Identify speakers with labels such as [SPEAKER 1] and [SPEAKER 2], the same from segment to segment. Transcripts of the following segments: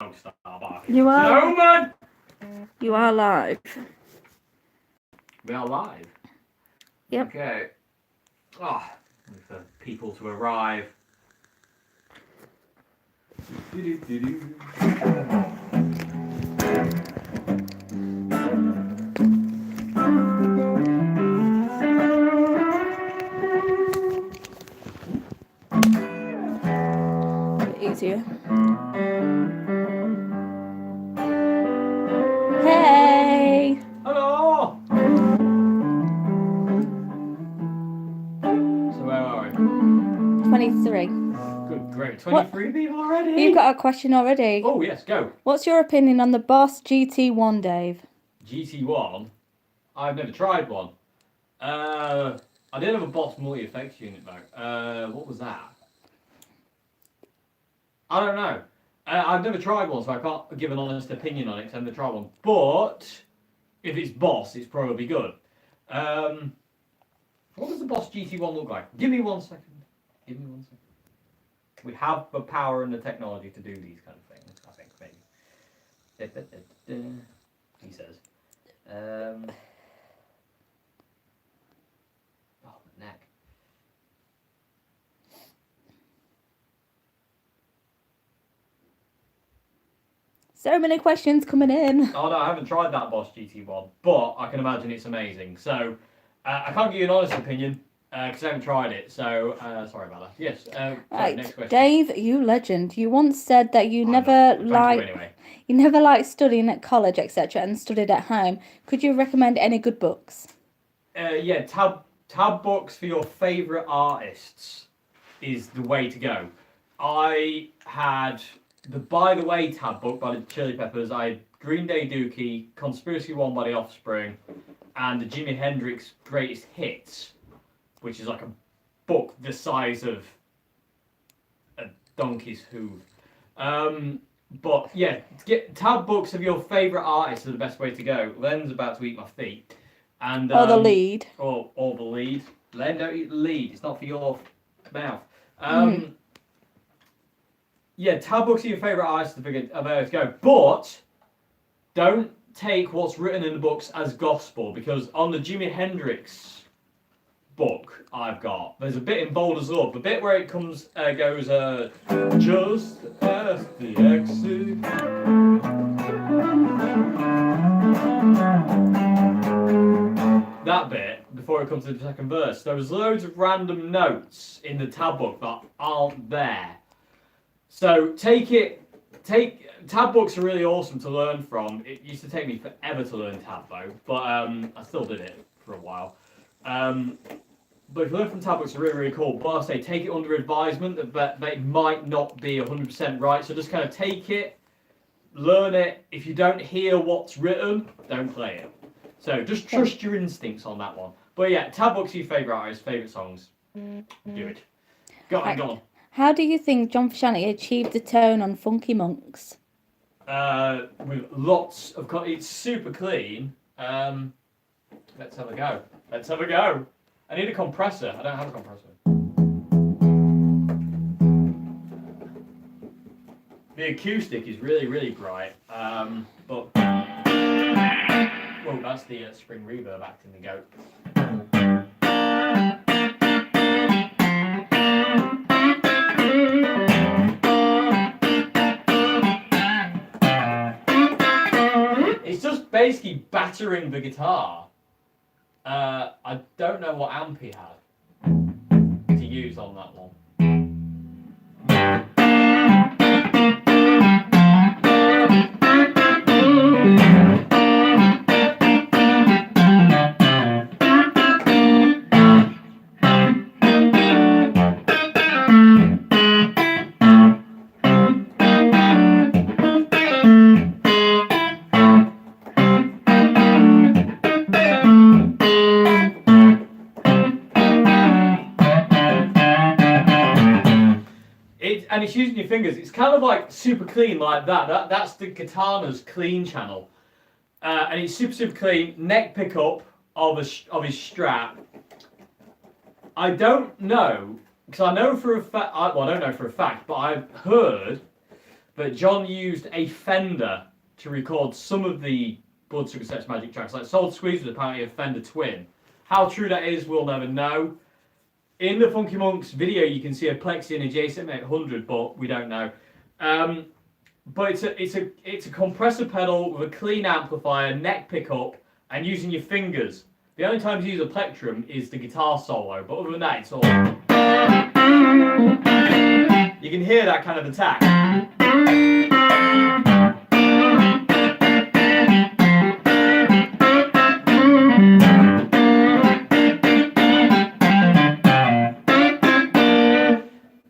[SPEAKER 1] You are.
[SPEAKER 2] Snowman!
[SPEAKER 1] You are live.
[SPEAKER 2] We are live.
[SPEAKER 1] Yep.
[SPEAKER 2] Okay. Oh, wait for people to arrive.
[SPEAKER 1] A bit easier. Hey!
[SPEAKER 2] Hello! So where are we?
[SPEAKER 1] 23.
[SPEAKER 2] Good, great. 23 people already?
[SPEAKER 1] You've got a question already.
[SPEAKER 2] Oh, yes, go.
[SPEAKER 1] What's your opinion on the Boss GT1, Dave?
[SPEAKER 2] GT1? I've never tried one. I did have a Boss multi-effects unit though. What was that? I don't know. I've never tried one, so I can't give an honest opinion on it because I've never tried one. But if it's Boss, it's probably good. What does the Boss GT1 look like? Give me 1 second. Give me 1 second. We have the power and the technology to do these kind of things, I think, maybe. He says. Oh, the neck.
[SPEAKER 1] So many questions coming in.
[SPEAKER 2] Oh no, I haven't tried that Boss GT1, but I can imagine it's amazing. So, I can't give you an honest opinion, because I haven't tried it, so sorry about that. Yes,
[SPEAKER 1] Right,
[SPEAKER 2] next question.
[SPEAKER 1] Dave, you legend. You once said that you
[SPEAKER 2] Anyway.
[SPEAKER 1] you never liked studying at college, etc., and studied at home. Could you recommend any good books?
[SPEAKER 2] Yeah, tab books for your favourite artists is the way to go. I had the By the Way tab book by the Chili Peppers. I had Green Day Dookie, Conspiracy One by the Offspring, and the Jimi Hendrix Greatest Hits, which is like a book the size of a donkey's hoof. But yeah, get tab books of your favourite artists are the best way to go. Len's about to eat my feet. And,
[SPEAKER 1] Or the lead.
[SPEAKER 2] Or the lead. Len, don't eat the lead. It's not for your mouth. Yeah, tab books are your favourite artists are the way to go. But don't take what's written in the books as gospel, because on the Jimi Hendrix book I've got, there's a bit in Bold as Love, the bit where it goes, just as the exit. That bit, before it comes to the second verse, there was loads of random notes in the tab book that aren't there. So tab books are really awesome to learn from. It used to take me forever to learn tab though, but I still did it for a while. But if you learn from tab books, are really, really cool. But I say take it under advisement that it might not be 100% right. So just kind of take it, learn it. If you don't hear what's written, don't play it. So just trust your instincts on that one. But yeah, tab books are your favourite artists, favourite songs. Do it. Go on.
[SPEAKER 1] How do you think John Frusciante achieved the tone on Funky Monks?
[SPEAKER 2] With lots of... It's super clean. Let's have a go. I need a compressor. I don't have a compressor. The acoustic is really, really bright. But... Well, that's the spring reverb acting the goat. It's just basically battering the guitar. I don't know what amp he had to use on that one. And it's using your fingers. It's kind of like super clean like that. That's the Katana's clean channel. And it's super, super clean. Neck pickup of his strap. I don't know, because I know for a fact, well, I don't know for a fact, but I've heard but John used a Fender to record some of the Blood Sugar Sex Magik tracks. Like Soul Squeeze was apparently a Fender Twin. How true that is, we'll never know. In the Funky Monks video, you can see a Plexi and a JSM 800, but we don't know. But it's a compressor pedal with a clean amplifier, neck pickup, and using your fingers. The only time you use a plectrum is the guitar solo, but other than that, it's all. You can hear that kind of attack.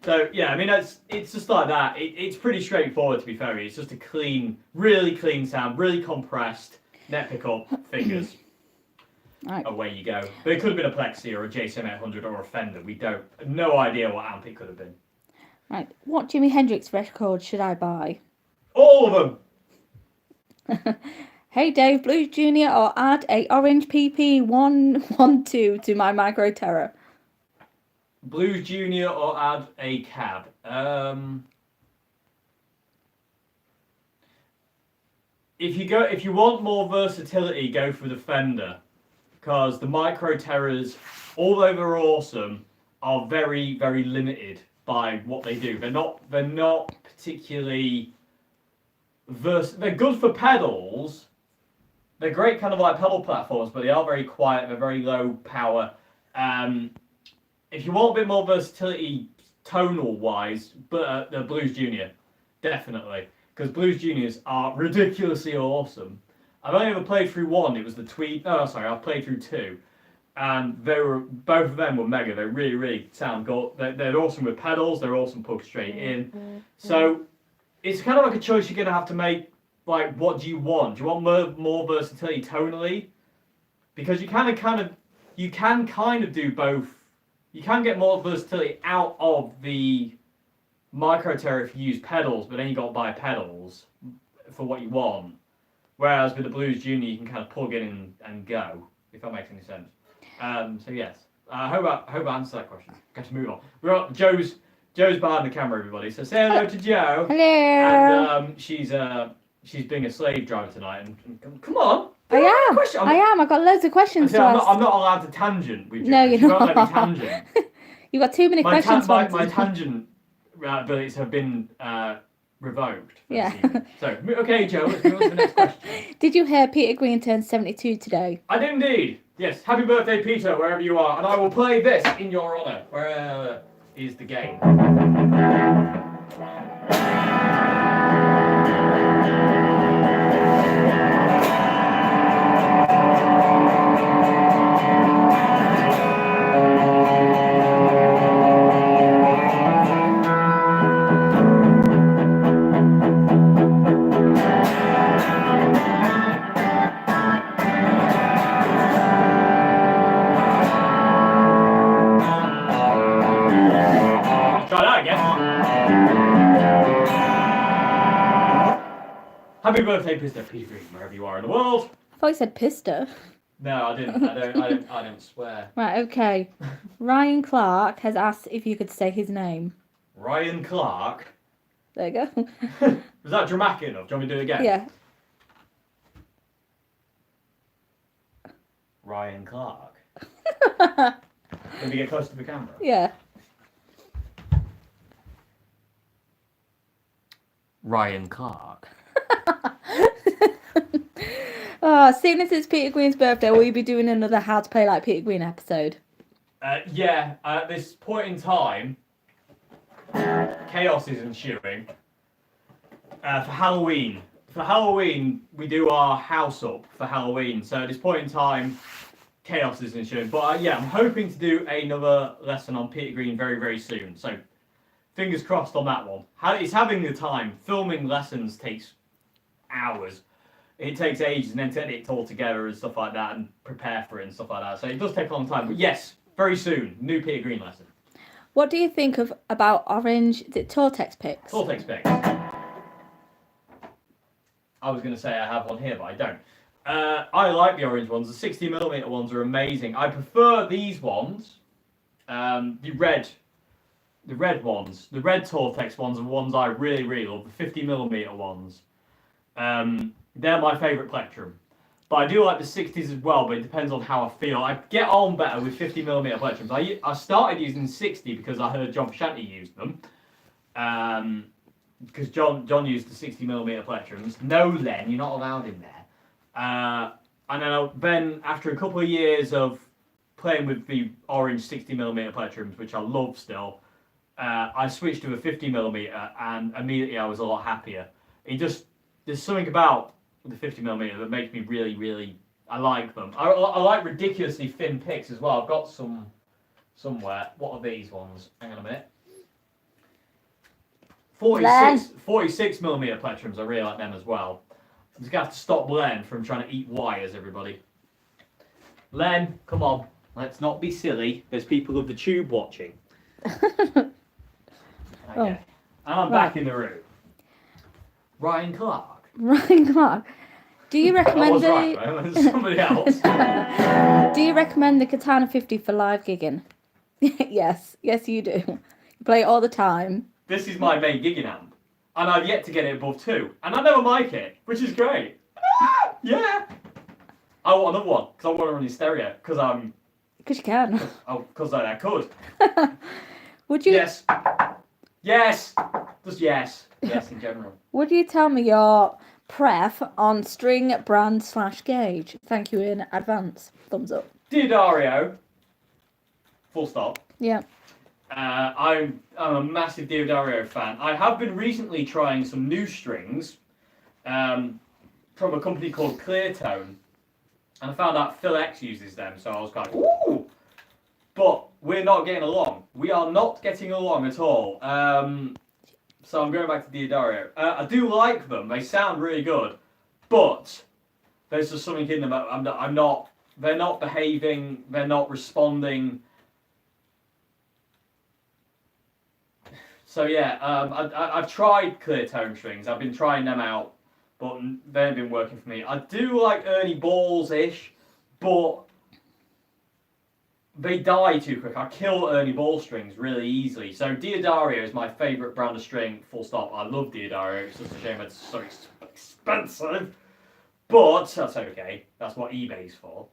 [SPEAKER 2] So yeah, I mean it's just like that. It's pretty straightforward, to be fair. It's just a clean, really clean sound, really compressed, net pickup, fingers.
[SPEAKER 1] Right.
[SPEAKER 2] Away you go. But it could have been a Plexi or a JSM 800 or a Fender. No idea what amp it could have been.
[SPEAKER 1] Right. What Jimi Hendrix record should I buy?
[SPEAKER 2] All of them.
[SPEAKER 1] Hey Dave, Blues Junior, or add a orange PP 112 to my Micro Terror.
[SPEAKER 2] Blues Junior or add a cab. If you want more versatility, go for the Fender, because the Micro Terrors, although they're awesome, are very, very limited by what they do. They're not particularly they're good for pedals. They're great kind of like pedal platforms, but they are very quiet. They're very low power. If you want a bit more versatility tonal wise, but the Blues Junior, definitely, because Blues Juniors are ridiculously awesome. I've only ever played through one. It was the Tweed. Oh, sorry, I've played through two, and both of them were mega. They really, really sound good. They're awesome with pedals. They're awesome plugged straight in. So it's kind of like a choice you're gonna have to make. Like, what do you want? Do you want more versatility tonally? Because you can kind of do both. You can get more versatility out of the Micro Terror if you use pedals, but then you got to buy pedals for what you want. Whereas with the Blues Junior, you can kind of plug in and go, if that makes any sense. So yes, I hope I answered that question. Let's move on. Joe's behind the camera, everybody. So say hello to Joe.
[SPEAKER 1] Hello.
[SPEAKER 2] And she's being a slave driver tonight. And come on.
[SPEAKER 1] I am. I've got loads of questions to ask.
[SPEAKER 2] I'm not allowed to tangent with you.
[SPEAKER 1] No, you're not.
[SPEAKER 2] Won't let me tangent.
[SPEAKER 1] You've got too many questions.
[SPEAKER 2] My tangent abilities have been revoked.
[SPEAKER 1] Yeah.
[SPEAKER 2] So, okay, Joe, let's move on to the next question.
[SPEAKER 1] Did you hear Peter Green turned 72 today?
[SPEAKER 2] I did indeed. Yes. Happy birthday, Peter, wherever you are. And I will play this in your honour. Where is the game? Happy birthday, Peter Green, wherever you are in the world.
[SPEAKER 1] I thought you said pista.
[SPEAKER 2] No, I didn't. I don't swear.
[SPEAKER 1] Right, okay. Ryan Clark has asked if you could say his name.
[SPEAKER 2] Ryan Clark.
[SPEAKER 1] There you go.
[SPEAKER 2] Was that dramatic enough? Do you want me to do it again?
[SPEAKER 1] Yeah.
[SPEAKER 2] Ryan Clark. Let me get close to the camera.
[SPEAKER 1] Yeah.
[SPEAKER 2] Ryan Clark.
[SPEAKER 1] Seeing as it's Peter Green's birthday, will you be doing another How to Play Like Peter Green episode?
[SPEAKER 2] Yeah, at this point in time, chaos is ensuing. For Halloween. For Halloween, we do our house up for Halloween. So at this point in time, chaos is ensuing. But yeah, I'm hoping to do another lesson on Peter Green very, very soon. So fingers crossed on that one. It's having the time. Filming lessons takes hours. It takes ages, and then to edit it all together and stuff like that, and prepare for it and stuff like that. So it does take a long time. But yes, very soon, new Peter Green lesson.
[SPEAKER 1] What do you think about orange? Is it Tortex picks?
[SPEAKER 2] Tortex picks. I was going to say I have one here, but I don't. I like the orange ones. The 60mm ones are amazing. I prefer these ones, the red the red ones, the red Tortex ones are the ones I really, really love. The 50mm ones. They're my favourite plectrum. But I do like the 60s as well, but it depends on how I feel. I get on better with 50mm plectrums. I started using 60 because I heard John Shanty use them. Because John used the 60mm plectrums. No, Len, you're not allowed in there. And then after a couple of years of playing with the orange 60mm plectrums, which I love still, I switched to a 50mm, and immediately I was a lot happier. There's something about the 50mm that makes me really, really, I like them. I like ridiculously thin picks as well. I've got some somewhere. What are these ones? Hang on a minute. 46mm plectrums, I really like them as well. I'm just going to have to stop Len from trying to eat wires, everybody. Len, come on. Let's not be silly. There's people of the tube watching. Okay. Oh. And I'm back in the room. Ryan Clark.
[SPEAKER 1] Ryan Clark. Do you recommend
[SPEAKER 2] somebody else.
[SPEAKER 1] Do you recommend the Katana 50 for live gigging? Yes you do. You play it all the time.
[SPEAKER 2] This is my main gigging amp, and I've yet to get it above 2, and I never mic it, which is great. Yeah. I want another one because I want to run in stereo because I'm.
[SPEAKER 1] Because you can.
[SPEAKER 2] Because I could.
[SPEAKER 1] Would you?
[SPEAKER 2] Yes. Yes. Just yes. Yes in general.
[SPEAKER 1] Would you tell me your pref on string, brand / gauge? Thank you in advance. Thumbs up.
[SPEAKER 2] Diodario. Full stop.
[SPEAKER 1] Yeah.
[SPEAKER 2] I'm a massive Diodario fan. I have been recently trying some new strings from a company called Cleartone. And I found out Phil X uses them, so I was like, ooh! But we're not getting along. We are not getting along at all. So I'm going back to Diodario. I do like them. They sound really good. But there's just something in them. They're not behaving. They're not responding. So yeah, I've tried Cleartone strings. I've been trying them out. But they haven't been working for me. I do like Ernie Balls-ish, but they die too quick. I kill Ernie Ball strings really easily. So Diodario is my favourite brand of string, full stop. I love Diodario. It's just a shame it's so expensive. But that's okay. That's what eBay's for.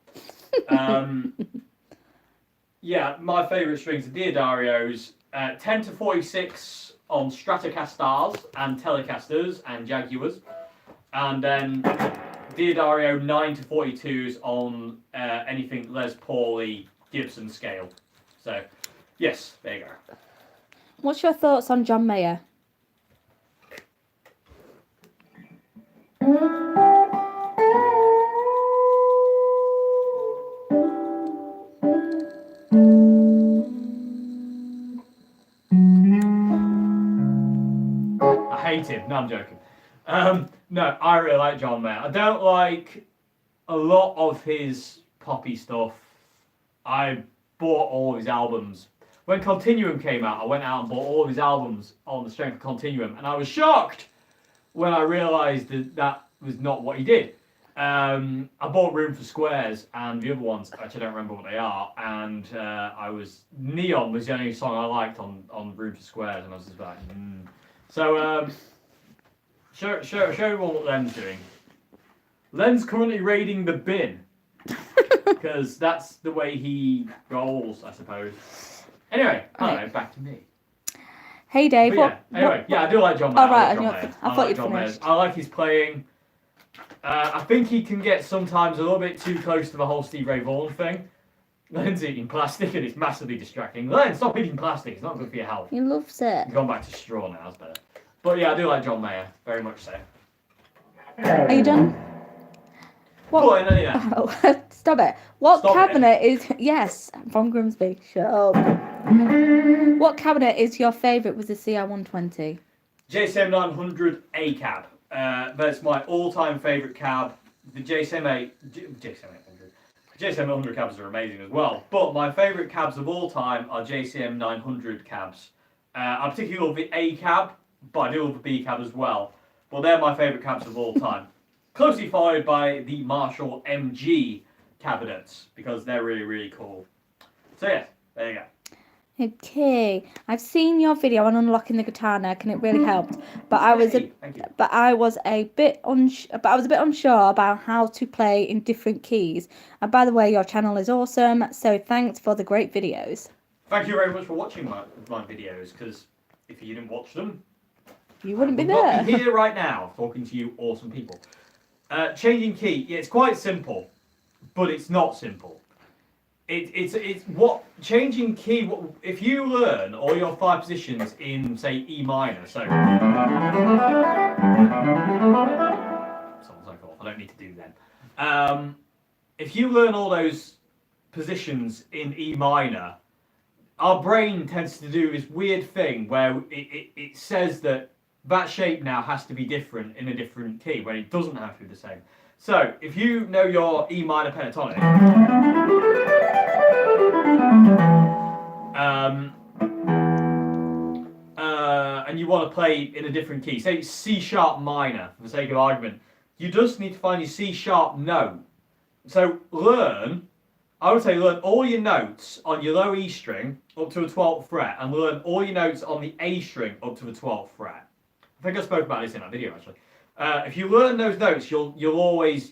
[SPEAKER 2] Yeah, my favourite strings are Diodarios. 10 to 46 on Stratocastars and Telecasters and Jaguars. And then Diodario 9 to 42s on anything Les Pauly Gibson scale. So, yes, there you go.
[SPEAKER 1] What's your thoughts on John Mayer?
[SPEAKER 2] I hate him. No, I'm joking. No, I really like John Mayer. I don't like a lot of his poppy stuff. I bought all of his albums. When Continuum came out, I went out and bought all of his albums on the strength of Continuum, and I was shocked when I realised that was not what he did. I bought Room for Squares and the other ones, which I don't remember what they are, and Neon was the only song I liked on Room for Squares, and I was just like, So, show everyone what Len's doing. Len's currently raiding the bin. Because that's the way he rolls, I suppose. Anyway, back to me.
[SPEAKER 1] Hey Dave,
[SPEAKER 2] I do like John Mayer.
[SPEAKER 1] I thought you'd finished.
[SPEAKER 2] I like his playing. I think he can get sometimes a little bit too close to the whole Steve Ray Vaughan thing. Len's eating plastic and it's massively distracting. Len, stop eating plastic. It's not good for your health.
[SPEAKER 1] He loves it.
[SPEAKER 2] He's gone back to straw now. That's better. But yeah, I do like John Mayer. Very much so.
[SPEAKER 1] Are you done?
[SPEAKER 2] What?
[SPEAKER 1] Oh, stop it. What cabinet is... Yes, from Grimsby. Shut up. What cabinet is your favourite with the CR120?
[SPEAKER 2] JCM 900 A cab. That's my all-time favourite cab. The JCM 800. JCM 800 cabs are amazing as well. But my favourite cabs of all time are JCM 900 cabs. I particularly love the A cab, but I do love the B cab as well. But they're my favourite cabs of all time. Closely followed by the Marshall MG cabinets, because they're really, really cool. So yeah, there you go.
[SPEAKER 1] Okay, I've seen your video on unlocking the guitar neck, and it really helped. But I was
[SPEAKER 2] Thank you.
[SPEAKER 1] but I was a bit unsure about how to play in different keys. And by the way, your channel is awesome. So thanks for the great videos.
[SPEAKER 2] Thank you very much for watching my videos. Because if you didn't watch them,
[SPEAKER 1] You wouldn't
[SPEAKER 2] I
[SPEAKER 1] be
[SPEAKER 2] would
[SPEAKER 1] there.
[SPEAKER 2] not be here right now talking to you awesome people. Changing key, yeah, it's quite simple, but it's not simple. It's what changing key. If you learn all your 5 positions in say E minor, so like I don't need to do them. If you learn all those positions in E minor, our brain tends to do this weird thing where it says that shape now has to be different in a different key when it doesn't have to be the same. So if you know your E minor pentatonic, and you want to play in a different key, say it's C sharp minor for the sake of argument, you just need to find your C sharp note. So I would say learn all your notes on your low E string up to a 12th fret, and learn all your notes on the A string up to the 12th fret. I think I spoke about this in that video actually. If you learn those notes, you'll always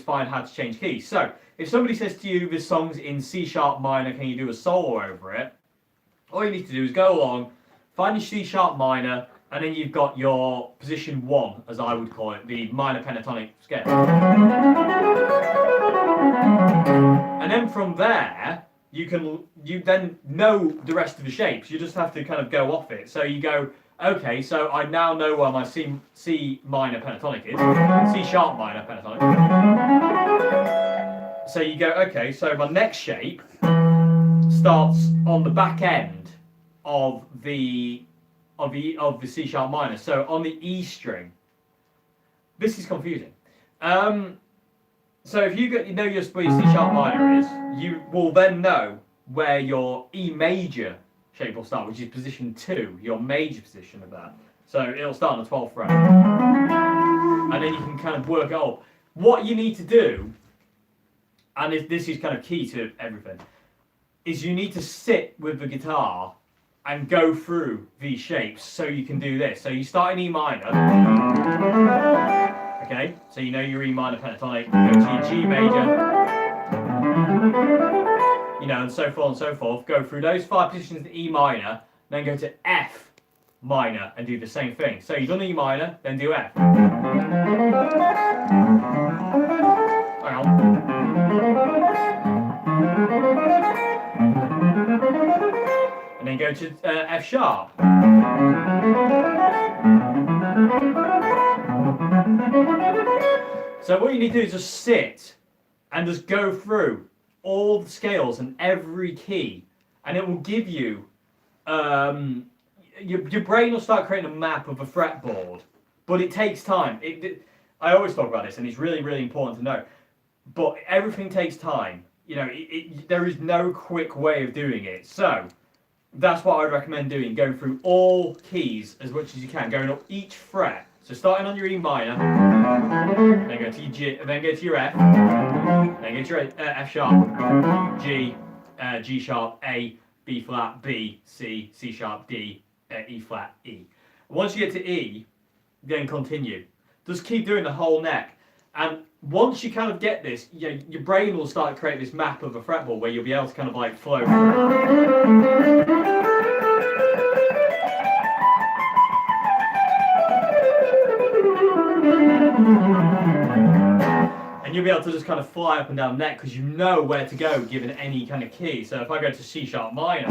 [SPEAKER 2] find how to change keys. So if somebody says to you this song's in C sharp minor, can you do a solo over it? All you need to do is go along, find your C sharp minor, and then you've got your position 1, as I would call it, the minor pentatonic scale. And then from there, you then know the rest of the shapes. You just have to kind of go off it. So you go, okay, so I now know where my C minor pentatonic is, C sharp minor pentatonic. So you go, okay, so my next shape starts on the back end of the C sharp minor, so on the E string. This is confusing. So if you know where your C sharp minor is, you will then know where your E major shape will start, which is position 2, your major position of that. So it'll start on the 12th fret, and then you can kind of work it up. What you need to do, and this is kind of key to everything, is you need to sit with the guitar and go through these shapes so you can do this. So you start in E minor, okay, so you know your E minor pentatonic, go to your G major, and so forth and so forth, go through those 5 positions in E minor, then go to F minor and do the same thing. So you've done E minor, then do F. Hang on. And then go to F sharp. So what you need to do is just sit and just go through all the scales and every key, and it will give you your brain will start creating a map of a fretboard, but it takes time. I always talk about this, and it's really, really important to know. But everything takes time. There is no quick way of doing it. So that's what I would recommend doing. Going through all keys as much as you can, going up each fret. So starting on your E minor, then go to your G, then go to your F, then go to your F sharp, G, G sharp, A, B flat, B, C, C sharp, D, E flat, E. Once you get to E, then continue. Just keep doing the whole neck. And once you kind of get this, your brain will start to create this map of a fretboard where you'll be able to kind of like flow through. And you'll be able to just kind of fly up and down the neck because you know where to go given any kind of key. So if I go to C sharp minor,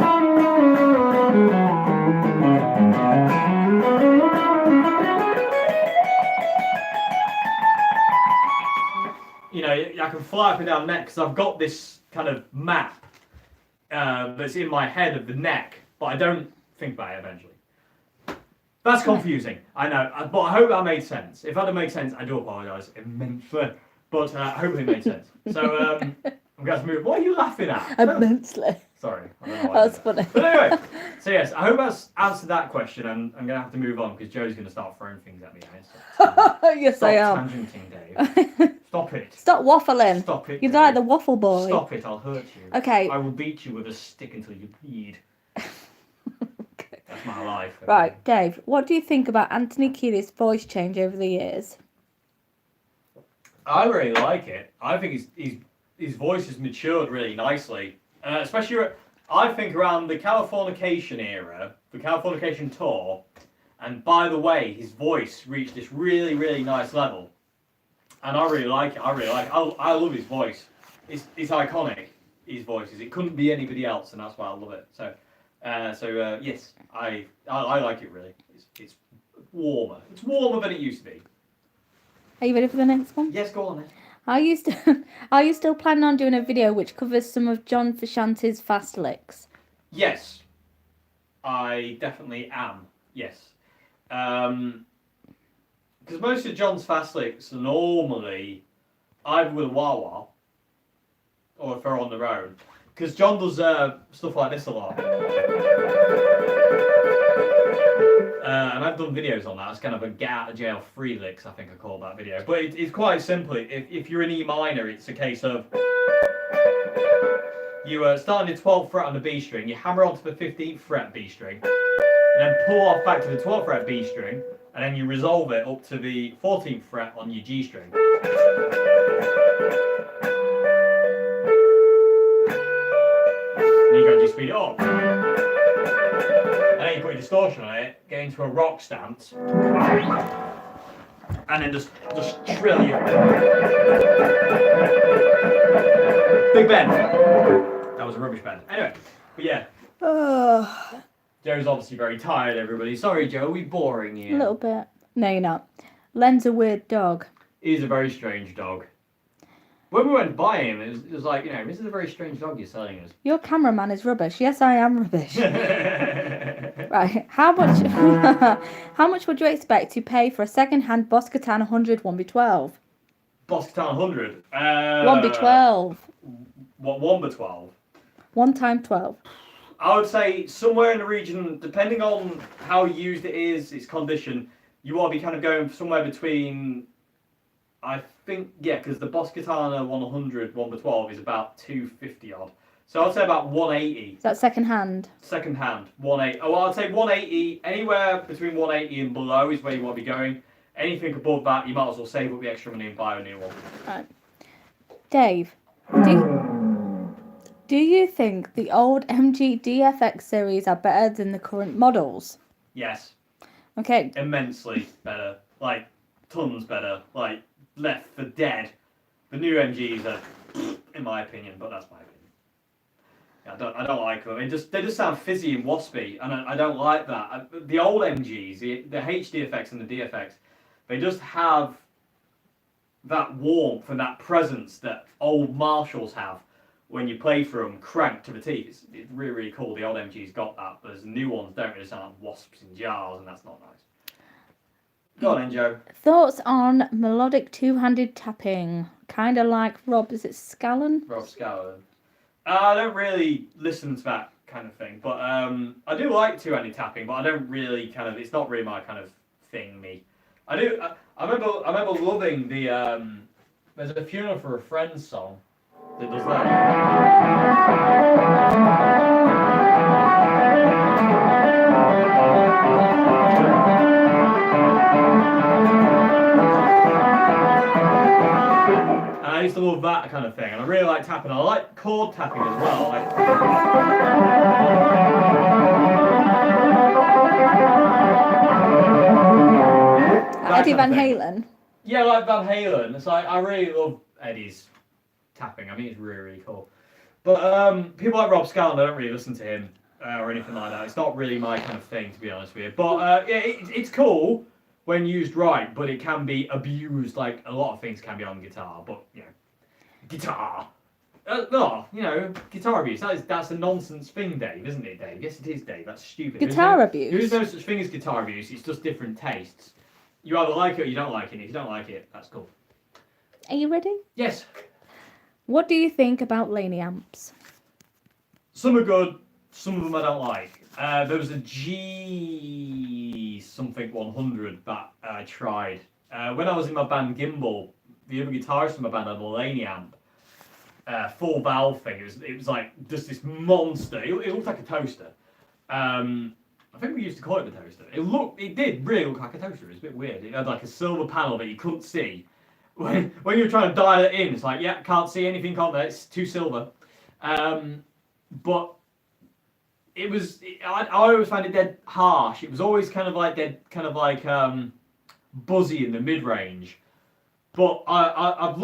[SPEAKER 2] I can fly up and down the neck because I've got this kind of map that's in my head of the neck, but I don't think about it eventually. That's confusing, I know, but I hope that made sense. If that didn't make sense, I do apologise immensely, but hopefully it made sense. So I'm going to move. What are you laughing at?
[SPEAKER 1] Immensely.
[SPEAKER 2] Sorry, I don't know why.
[SPEAKER 1] That's funny.
[SPEAKER 2] But anyway, so yes, I hope that's answered that question, and I'm going to have to move on because Joe's going to start throwing things at me now.
[SPEAKER 1] Yes,
[SPEAKER 2] Stop
[SPEAKER 1] I am.
[SPEAKER 2] tangenting, Dave. Stop it.
[SPEAKER 1] Stop waffling.
[SPEAKER 2] Stop it.
[SPEAKER 1] You're
[SPEAKER 2] Dave.
[SPEAKER 1] like the waffle boy.
[SPEAKER 2] Stop it, I'll hurt you.
[SPEAKER 1] Okay.
[SPEAKER 2] I will beat you with a stick until you bleed. That's my life.
[SPEAKER 1] Right, Dave, what do you think about Anthony Kiedis's voice change over the years?
[SPEAKER 2] I really like it. I think his voice has matured really nicely, especially I think around the Californication era, the Californication tour, and by the way, his voice reached this really, really nice level, and I really like it. I love his voice. It's iconic. His voice is. It couldn't be anybody else, and that's why I love it. So yes, I like it really. It's warmer. It's warmer than it used to be.
[SPEAKER 1] Are you ready for the next one?
[SPEAKER 2] Yes, go on then.
[SPEAKER 1] Are you still planning on doing a video which covers some of John Frusciante's fast licks?
[SPEAKER 2] Yes, I definitely am. Yes, because most of John's fast licks are normally either with a wah-wah or if they're on their own. Because John does stuff like this a lot. And I've done videos on that. It's kind of a get out of jail free licks, I think I call that video. But it's quite simple. If you're in E minor, it's a case of you start on the 12th fret on the B string, you hammer onto the 15th fret B string, and then pull off back to the 12th fret B string, and then you resolve it up to the 14th fret on your G string. And you gradually speed it up. And then you put a distortion on it, get into a rock stance, and then just trill you. Big bend. That was a rubbish bend. Anyway, but yeah. Joe's obviously very tired, everybody. Sorry, Joe, we boring you.
[SPEAKER 1] A little bit. No, you're not. Len's a weird dog.
[SPEAKER 2] He's a very strange dog. When we went to buy him, it was like, this is a very strange dog you're selling us.
[SPEAKER 1] Your cameraman is rubbish. Yes, I am rubbish. Right. How much would you expect to pay for a second-hand Boss Guitar 100 1B12?
[SPEAKER 2] Boss Guitar 100?
[SPEAKER 1] 1B12.
[SPEAKER 2] What, 1B12?
[SPEAKER 1] 1 times 12.
[SPEAKER 2] I would say somewhere in the region, depending on how used it is, its condition, you want to be kind of going somewhere between, I think, because the Boss Guitar 100 1B12 is about 250 odd. So I'd say about 180.
[SPEAKER 1] Is that second hand?
[SPEAKER 2] Second hand, 180. Oh, I'd say 180. Anywhere between 180 and below is where you want to be going. Anything above that, you might as well save up the extra money and buy a new one.
[SPEAKER 1] Right. Dave, do you think the old MG DFX series are better than the current models?
[SPEAKER 2] Yes.
[SPEAKER 1] Okay.
[SPEAKER 2] Immensely better. Like, tons better. Like, left for dead. The new MGs are, in my opinion, but that's my opinion. Yeah, I don't like them. They just sound fizzy and waspy, and I don't like that. The old MGs, the HDFX and the DFX, they just have that warmth and that presence that old Marshalls have when you play for them, cranked to the teeth. It's really, really cool. The old MGs got that, but the new ones don't really sound like wasps in jars, and that's not nice. Go on, Joe.
[SPEAKER 1] Thoughts on melodic two-handed tapping? Kind of like Rob, is it Scallon?
[SPEAKER 2] Rob Scallon. I don't really listen to that kind of thing, but I do like two-handed tapping, but I don't really it's not really my kind of thing, me. I remember loving the, there's a Funeral for a Friend song that does that. I used to love that kind of thing, and I really like tapping. I like chord tapping as well.
[SPEAKER 1] Eddie Van Halen.
[SPEAKER 2] Yeah, like Van Halen. It's like I really love Eddie's tapping. I think it's really, really cool. But people like Rob Scallon, I don't really listen to him or anything like that. It's not really my kind of thing, to be honest with you. But yeah, it's cool when used right, but it can be abused. Like a lot of things can be on guitar, but guitar. No, guitar abuse. That's a nonsense thing, Dave, isn't it, Dave? Yes, it is, Dave. That's stupid.
[SPEAKER 1] Guitar abuse.
[SPEAKER 2] There is no such thing as guitar abuse. It's just different tastes. You either like it or you don't like it. If you don't like it, that's cool.
[SPEAKER 1] Are you ready?
[SPEAKER 2] Yes.
[SPEAKER 1] What do you think about Lanie Amps?
[SPEAKER 2] Some are good. Some of them I don't like. There was a G something 100 that I tried. When I was in my band Gimbal, the other guitarist in my band had a Lanie amp. Full valve thing. It was like just this monster. It looked like a toaster. I think we used to call it the toaster. It did really look like a toaster. It was a bit weird. It had like a silver panel that you couldn't see. When you were trying to dial it in, it's like, yeah, can't see anything on there. It's too silver. But it was. I always found it dead harsh. It was always kind of like buzzy in the mid range. But I've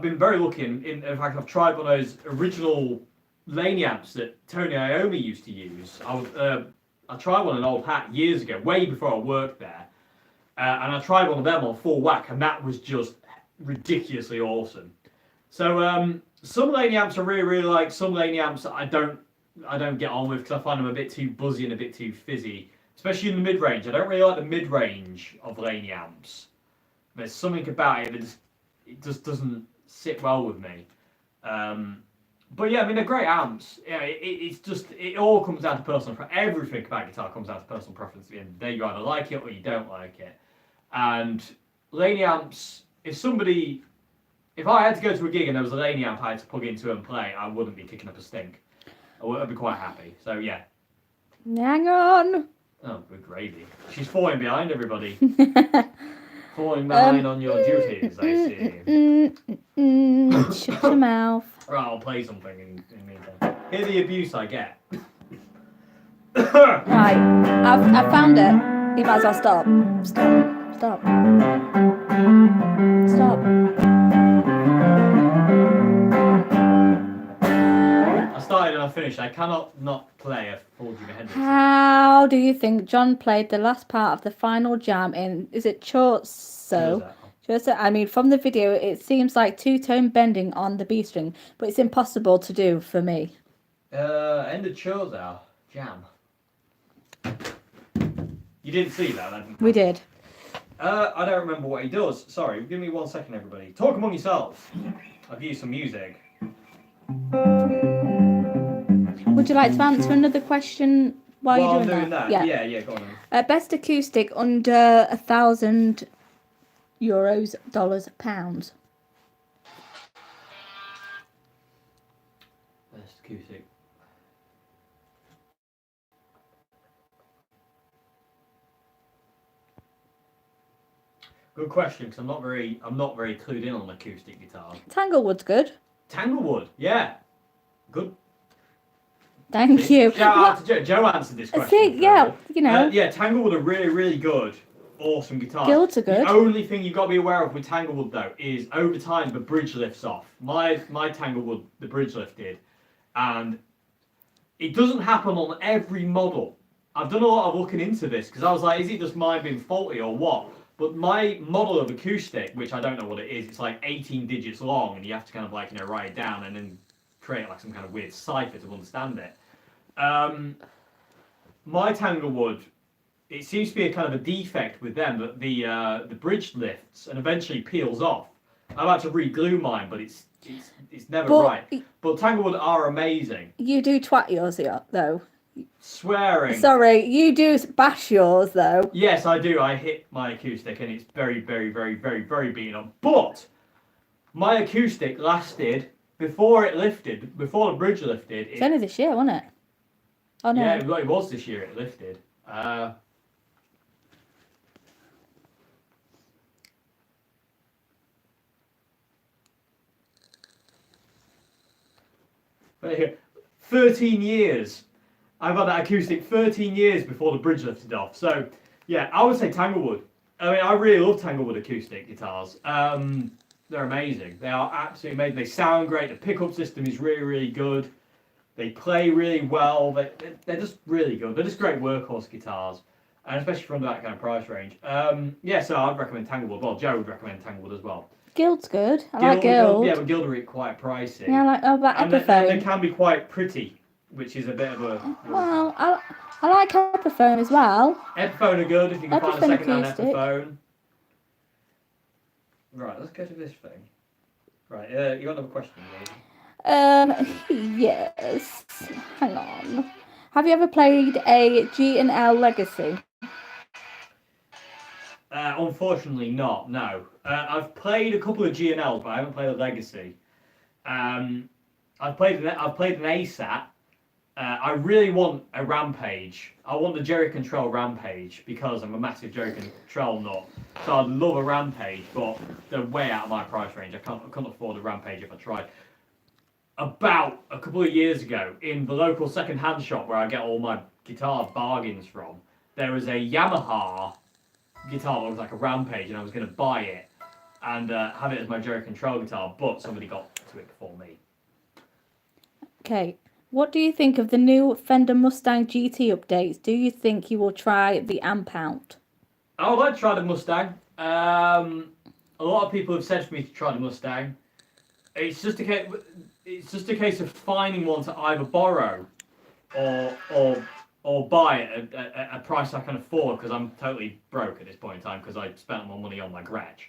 [SPEAKER 2] been very lucky. In fact, I've tried one of those original Lanie Amps that Tony Iommi used to use. I tried one in an old hat years ago, way before I worked there, and I tried one of them on full whack, and that was just ridiculously awesome. So some Lanie Amps I really like. Some Lanie Amps I don't get on with because I find them a bit too buzzy and a bit too fizzy, especially in the mid range. I don't really like the mid range of Lanie Amps. There's something about it that it just doesn't sit well with me. But yeah, I mean, they're great amps. Yeah, it's just, it all comes down to personal preference. Everything about guitar comes down to personal preference at the end of the day. You either like it or you don't like it. And Lanie Amps, if I had to go to a gig and there was a Lanie Amp I had to plug into and play, I wouldn't be kicking up a stink. I'd be quite happy. So yeah.
[SPEAKER 1] Hang on.
[SPEAKER 2] Oh, good gravy. She's falling behind everybody. Falling behind on your duties, I see.
[SPEAKER 1] Shut your mouth.
[SPEAKER 2] Right, I'll play something in the meantime. Hear the abuse I get.
[SPEAKER 1] Right, I've found it. You might as well stop. Stop.
[SPEAKER 2] I started and I finished. I cannot not play a full Jimi Hendrix.
[SPEAKER 1] How do you think John played the last part of the final jam in, is it Chorso? I mean, from the video, it seems like two-tone bending on the B string, but it's impossible to do for me.
[SPEAKER 2] End of Chorso jam. You didn't see that, then?
[SPEAKER 1] We did.
[SPEAKER 2] I don't remember what he does. Sorry, give me 1 second, everybody. Talk among yourselves. I'll give you some music.
[SPEAKER 1] Would you like to answer another question while you're
[SPEAKER 2] I'm doing
[SPEAKER 1] that?
[SPEAKER 2] Yeah, go on then.
[SPEAKER 1] Best acoustic under €1,000, dollars, pounds.
[SPEAKER 2] Best acoustic. Good question, because I'm not very clued in on acoustic guitars.
[SPEAKER 1] Tanglewood's good.
[SPEAKER 2] Tanglewood, yeah, good.
[SPEAKER 1] Thank you.
[SPEAKER 2] Shout out to Joe. Joe answered this question.
[SPEAKER 1] See, yeah, you know.
[SPEAKER 2] Yeah, Tanglewood are really, really good. Awesome guitars.
[SPEAKER 1] Guilds are good.
[SPEAKER 2] The only thing you've got to be aware of with Tanglewood, though, is over time the bridge lifts off. My Tanglewood, the bridge lifted, and it doesn't happen on every model. I've done a lot of looking into this because I was like, is it just mine being faulty or what? But my model of acoustic, which I don't know what it is, it's like 18 digits long, and you have to kind of like, write it down and then create like some kind of weird cipher to understand it. My Tanglewood, it seems to be a kind of a defect with them that the bridge lifts and eventually peels off. I've had to re-glue mine, but it's never right. But Tanglewood are amazing.
[SPEAKER 1] You do twat yours though.
[SPEAKER 2] Swearing.
[SPEAKER 1] Sorry, you do bash yours though.
[SPEAKER 2] Yes, I do. I hit my acoustic and it's very, very, very, very, very beaten up. But my acoustic lasted before it lifted, before the bridge lifted.
[SPEAKER 1] It's only this year, wasn't it? Oh no.
[SPEAKER 2] Yeah, it was this year it lifted. But here, 13 years. I've had that acoustic 13 years before the bridge lifted off. So, yeah, I would say Tanglewood. I mean, I really love Tanglewood acoustic guitars. They're amazing. They are absolutely amazing. They sound great. The pickup system is really, really good. They play really well. They're just really good. They're just great workhorse guitars, and especially from that kind of price range. Yeah, so I'd recommend Tanglewood. Well, Joe would recommend Tanglewood as well.
[SPEAKER 1] Guild's good. I like Guild.
[SPEAKER 2] Yeah, but Guild are quite pricey.
[SPEAKER 1] Yeah, I like Epiphone.
[SPEAKER 2] They can be quite pretty, which is a bit of a...
[SPEAKER 1] Well, I like Epiphone as well.
[SPEAKER 2] Epiphone are good if you can find a second-hand
[SPEAKER 1] acoustic.
[SPEAKER 2] Epiphone. Right, let's go to this thing. Right, you got another question, maybe?
[SPEAKER 1] Yes. Hang on. Have you ever played a G&L Legacy?
[SPEAKER 2] Unfortunately not, no. I've played a couple of G&Ls, but I haven't played a Legacy. I've played an ASAT, I really want a Rampage. I want the Jerry Control Rampage because I'm a massive Jerry Control nut. So I'd love a Rampage, but they're way out of my price range. I couldn't afford a Rampage if I tried. About a couple of years ago, in the local second-hand shop where I get all my guitar bargains from, there was a Yamaha guitar that was like a Rampage, and I was going to buy it and have it as my Jerry Control guitar, but somebody got to it before me.
[SPEAKER 1] Okay. What do you think of the new Fender Mustang GT updates? Do you think you will try the amp out?
[SPEAKER 2] I would like to try the Mustang. A lot of people have said for me to try the Mustang. It's just a case of finding one to either borrow or buy at a price I can afford, because I'm totally broke at this point in time because I spent my money on my garage.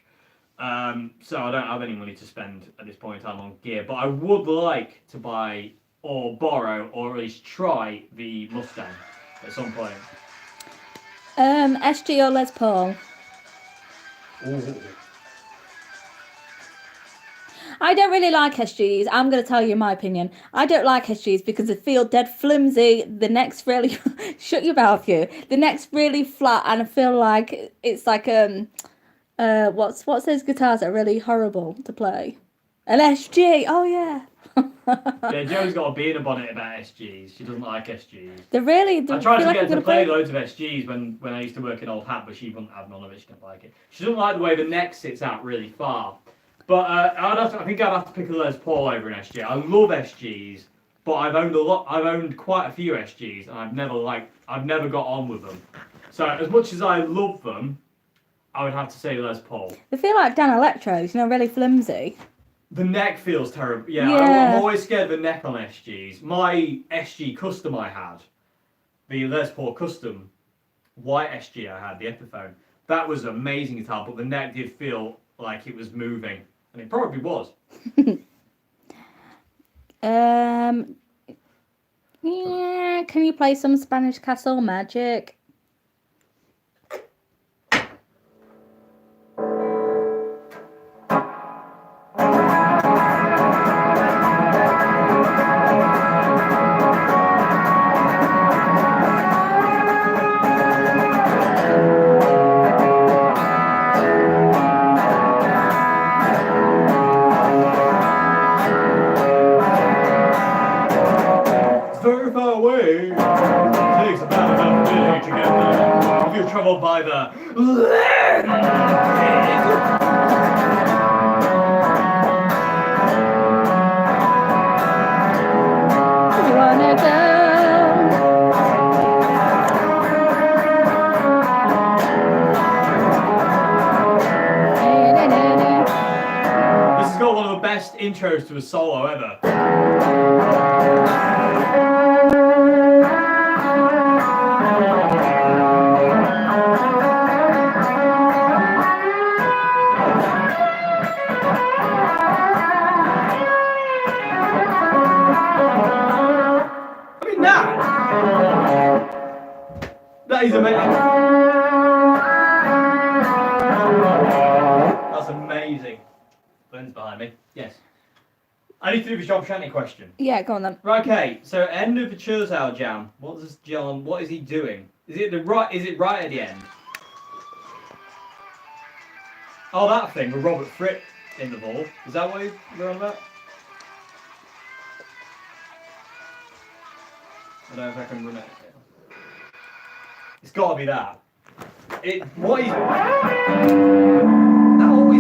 [SPEAKER 2] So I don't have any money to spend at this point in time on gear. But I would like to buy or borrow or at least try the Mustang at some point.
[SPEAKER 1] SG or Les Paul?
[SPEAKER 2] Ooh.
[SPEAKER 1] I don't really like SGs. I'm going to tell you my opinion. I don't like SGs because they feel dead flimsy. The neck's really shut your mouth, you. The neck's really flat, and I feel like it's like what's those guitars that are really horrible to play? An SG. Oh yeah.
[SPEAKER 2] Yeah, Joe's got a bee in a bonnet about SGs. She doesn't like SGs.
[SPEAKER 1] They're really.
[SPEAKER 2] I tried to get her to play loads of SGs when I used to work in Old Hat, but she wouldn't have none of it. She didn't like it. She doesn't like the way the neck sits out really far. But I think I'd have to pick a Les Paul over an SG. I love SGs, but I've owned quite a few SGs, and I've never got on with them. So as much as I love them, I would have to say Les Paul.
[SPEAKER 1] They feel like Dan Electros, really flimsy.
[SPEAKER 2] The neck feels terrible. Yeah. I'm always scared of the neck on SGs. My SG Custom I had, the Les Paul Custom white SG I had, the Epiphone, that was an amazing guitar, but the neck did feel like it was moving. And it probably was.
[SPEAKER 1] Yeah, can you play some Spanish Castle Magic?
[SPEAKER 2] Traveled by the This has got one of the best intros to a solo ever. That is amazing. That's amazing. Ben's behind me. Yes. I need to do the John Shanty question.
[SPEAKER 1] Yeah, go on then.
[SPEAKER 2] Right, okay. So end of the Churzow jam. What is he doing? Is it right at the end? Oh, that thing with Robert Fripp in the ball. Is that what you're on about? I don't know if I can run it. It's got to be that. That always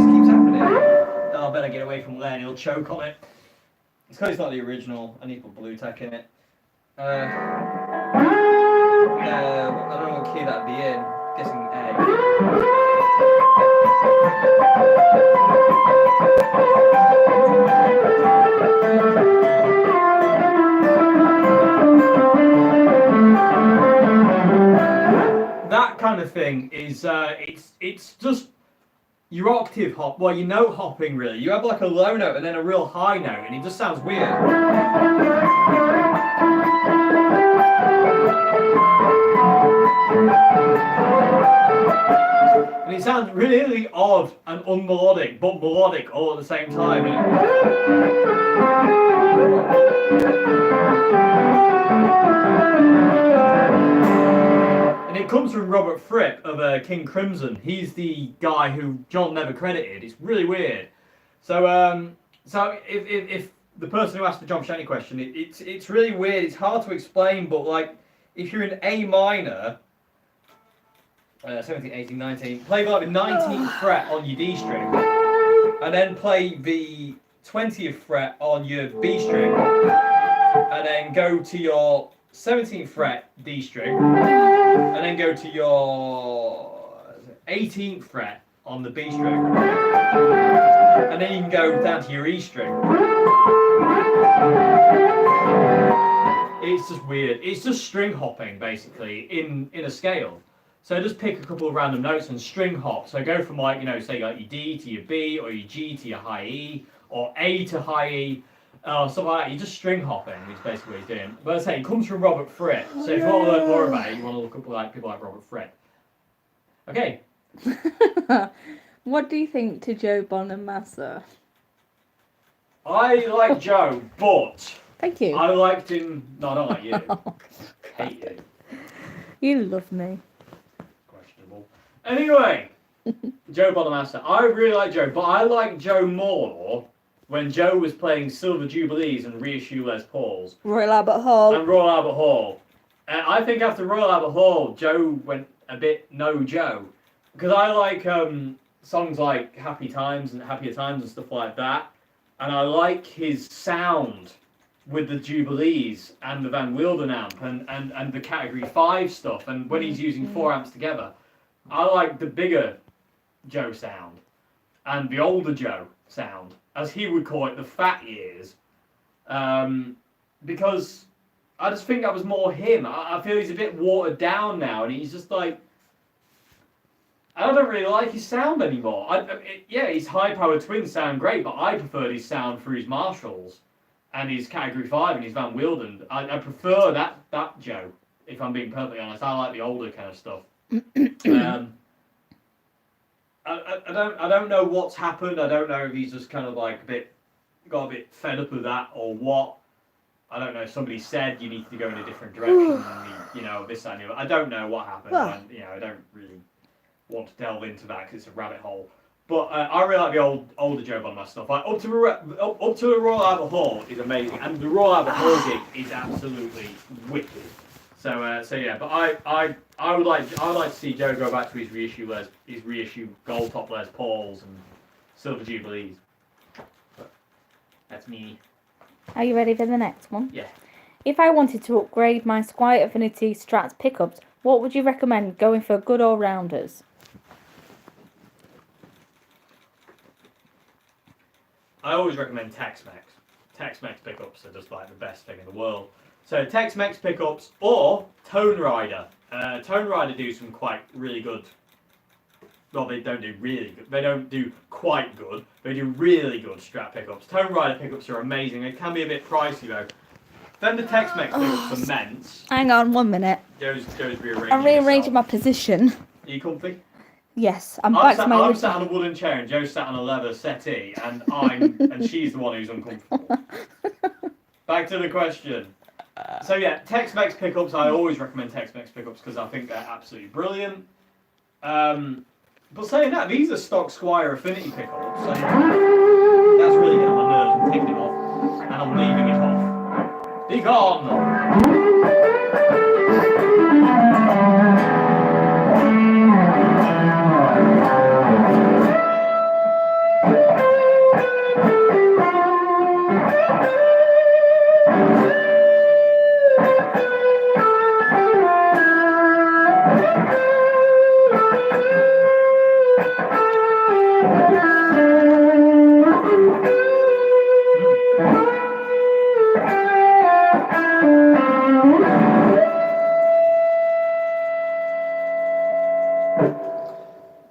[SPEAKER 2] keeps happening. Oh, I better get away from Len. He'll choke on it. It's because it's not the original. I need to put Blue Tack in it. I don't know what key that'd be in. I'm guessing A. That kind of thing is it's just your octave hop. Well, your note hopping really. You have like a low note and then a real high note, and it just sounds weird. And it sounds really odd and unmelodic, but melodic all at the same time. And it comes from Robert Fripp of King Crimson. He's the guy who John never credited. It's really weird. So, so if the person who asked the John Shaney question, it's really weird. It's hard to explain, but like if you're in A minor, 17, 18, 19, play like the 19th fret on your D string, and then play the 20th fret on your B string, and then go to your 17th fret D string, and then go to your 18th fret on the B string, and then you can go down to your E string. It's just weird. It's just string hopping basically in a scale. So just pick a couple of random notes and string hop. So go from like, you know, say like your D to your B, or your G to your high E, or A to high E, stuff like that. You're just string hopping is basically what he's doing. But as I say, it comes from Robert Fripp. So if you want to learn more about it, you want to look up like people like Robert Fripp. Okay.
[SPEAKER 1] What do you think to Joe Bonamassa?
[SPEAKER 2] I like Joe, but
[SPEAKER 1] Thank you.
[SPEAKER 2] I liked him. No, I don't like you. Hate you.
[SPEAKER 1] You love me.
[SPEAKER 2] Questionable. Anyway, Joe Bonamassa. I really like Joe, but I like Joe more when Joe was playing Silver Jubilees and reissue Les Pauls.
[SPEAKER 1] Royal Albert Hall.
[SPEAKER 2] And Royal Albert Hall. And I think after Royal Albert Hall, Joe went a bit no Joe. Because I like songs like Happy Times and Happier Times and stuff like that. And I like his sound with the Jubilees and the Van Wilden amp and the Category 5 stuff. And when he's using 4 amps together, I like the bigger Joe sound and the older Joe sound, as he would call it, the fat years. Because I just think that was more him. I feel he's a bit watered down now, and he's just like, I don't really like his sound anymore. Yeah, his high-powered twins sound great, but I preferred his sound through his Marshalls and his Category 5 and his Van Wilden. I prefer that Joe, if I'm being perfectly honest. I like the older kind of stuff. I don't know what's happened. I don't know if he's just kind of like got a bit fed up with that or what. I don't know. Somebody said you need to go in a different direction. And this and the other. I don't know what happened.
[SPEAKER 1] Well.
[SPEAKER 2] I don't really want to delve into that because it's a rabbit hole. But I really like the older Joe Bonamassa stuff. Like up to the Royal Albert Hall is amazing, and the Royal Albert Hall gig is absolutely wicked. So yeah, but I would like to see Joe go back to his reissue gold top Les Pauls and Silver Jubilees. But that's me.
[SPEAKER 1] Are you ready for the next one?
[SPEAKER 2] Yeah.
[SPEAKER 1] If I wanted to upgrade my Squier Affinity Strats pickups, what would you recommend going for good all-rounders?
[SPEAKER 2] I always recommend Tex Mex. Tex Mex pickups are just like the best thing in the world. So Tex Mex pickups or Tone Rider. Tone Rider do some quite really good. Well, they don't do really good. They don't do quite good. They do really good Strat pickups. Tone Rider pickups are amazing. They can be a bit pricey though. Fender Tex Mex pickups are immense.
[SPEAKER 1] Hang on 1 minute.
[SPEAKER 2] Joe's rearranging.
[SPEAKER 1] I'm rearranging my
[SPEAKER 2] herself.
[SPEAKER 1] position.
[SPEAKER 2] Are you comfy?
[SPEAKER 1] Yes, I'm back to my
[SPEAKER 2] I'm
[SPEAKER 1] original.
[SPEAKER 2] sat on a wooden chair and Joe's sat on a leather settee, and and she's the one who's uncomfortable. Back to the question. So yeah, Tex Mex pickups. I always recommend Tex Mex pickups because I think they're absolutely brilliant. But saying that, these are stock Squier Affinity pickups. So that's really getting on my nerves. I'm taking it off and I'm leaving it off. Be gone.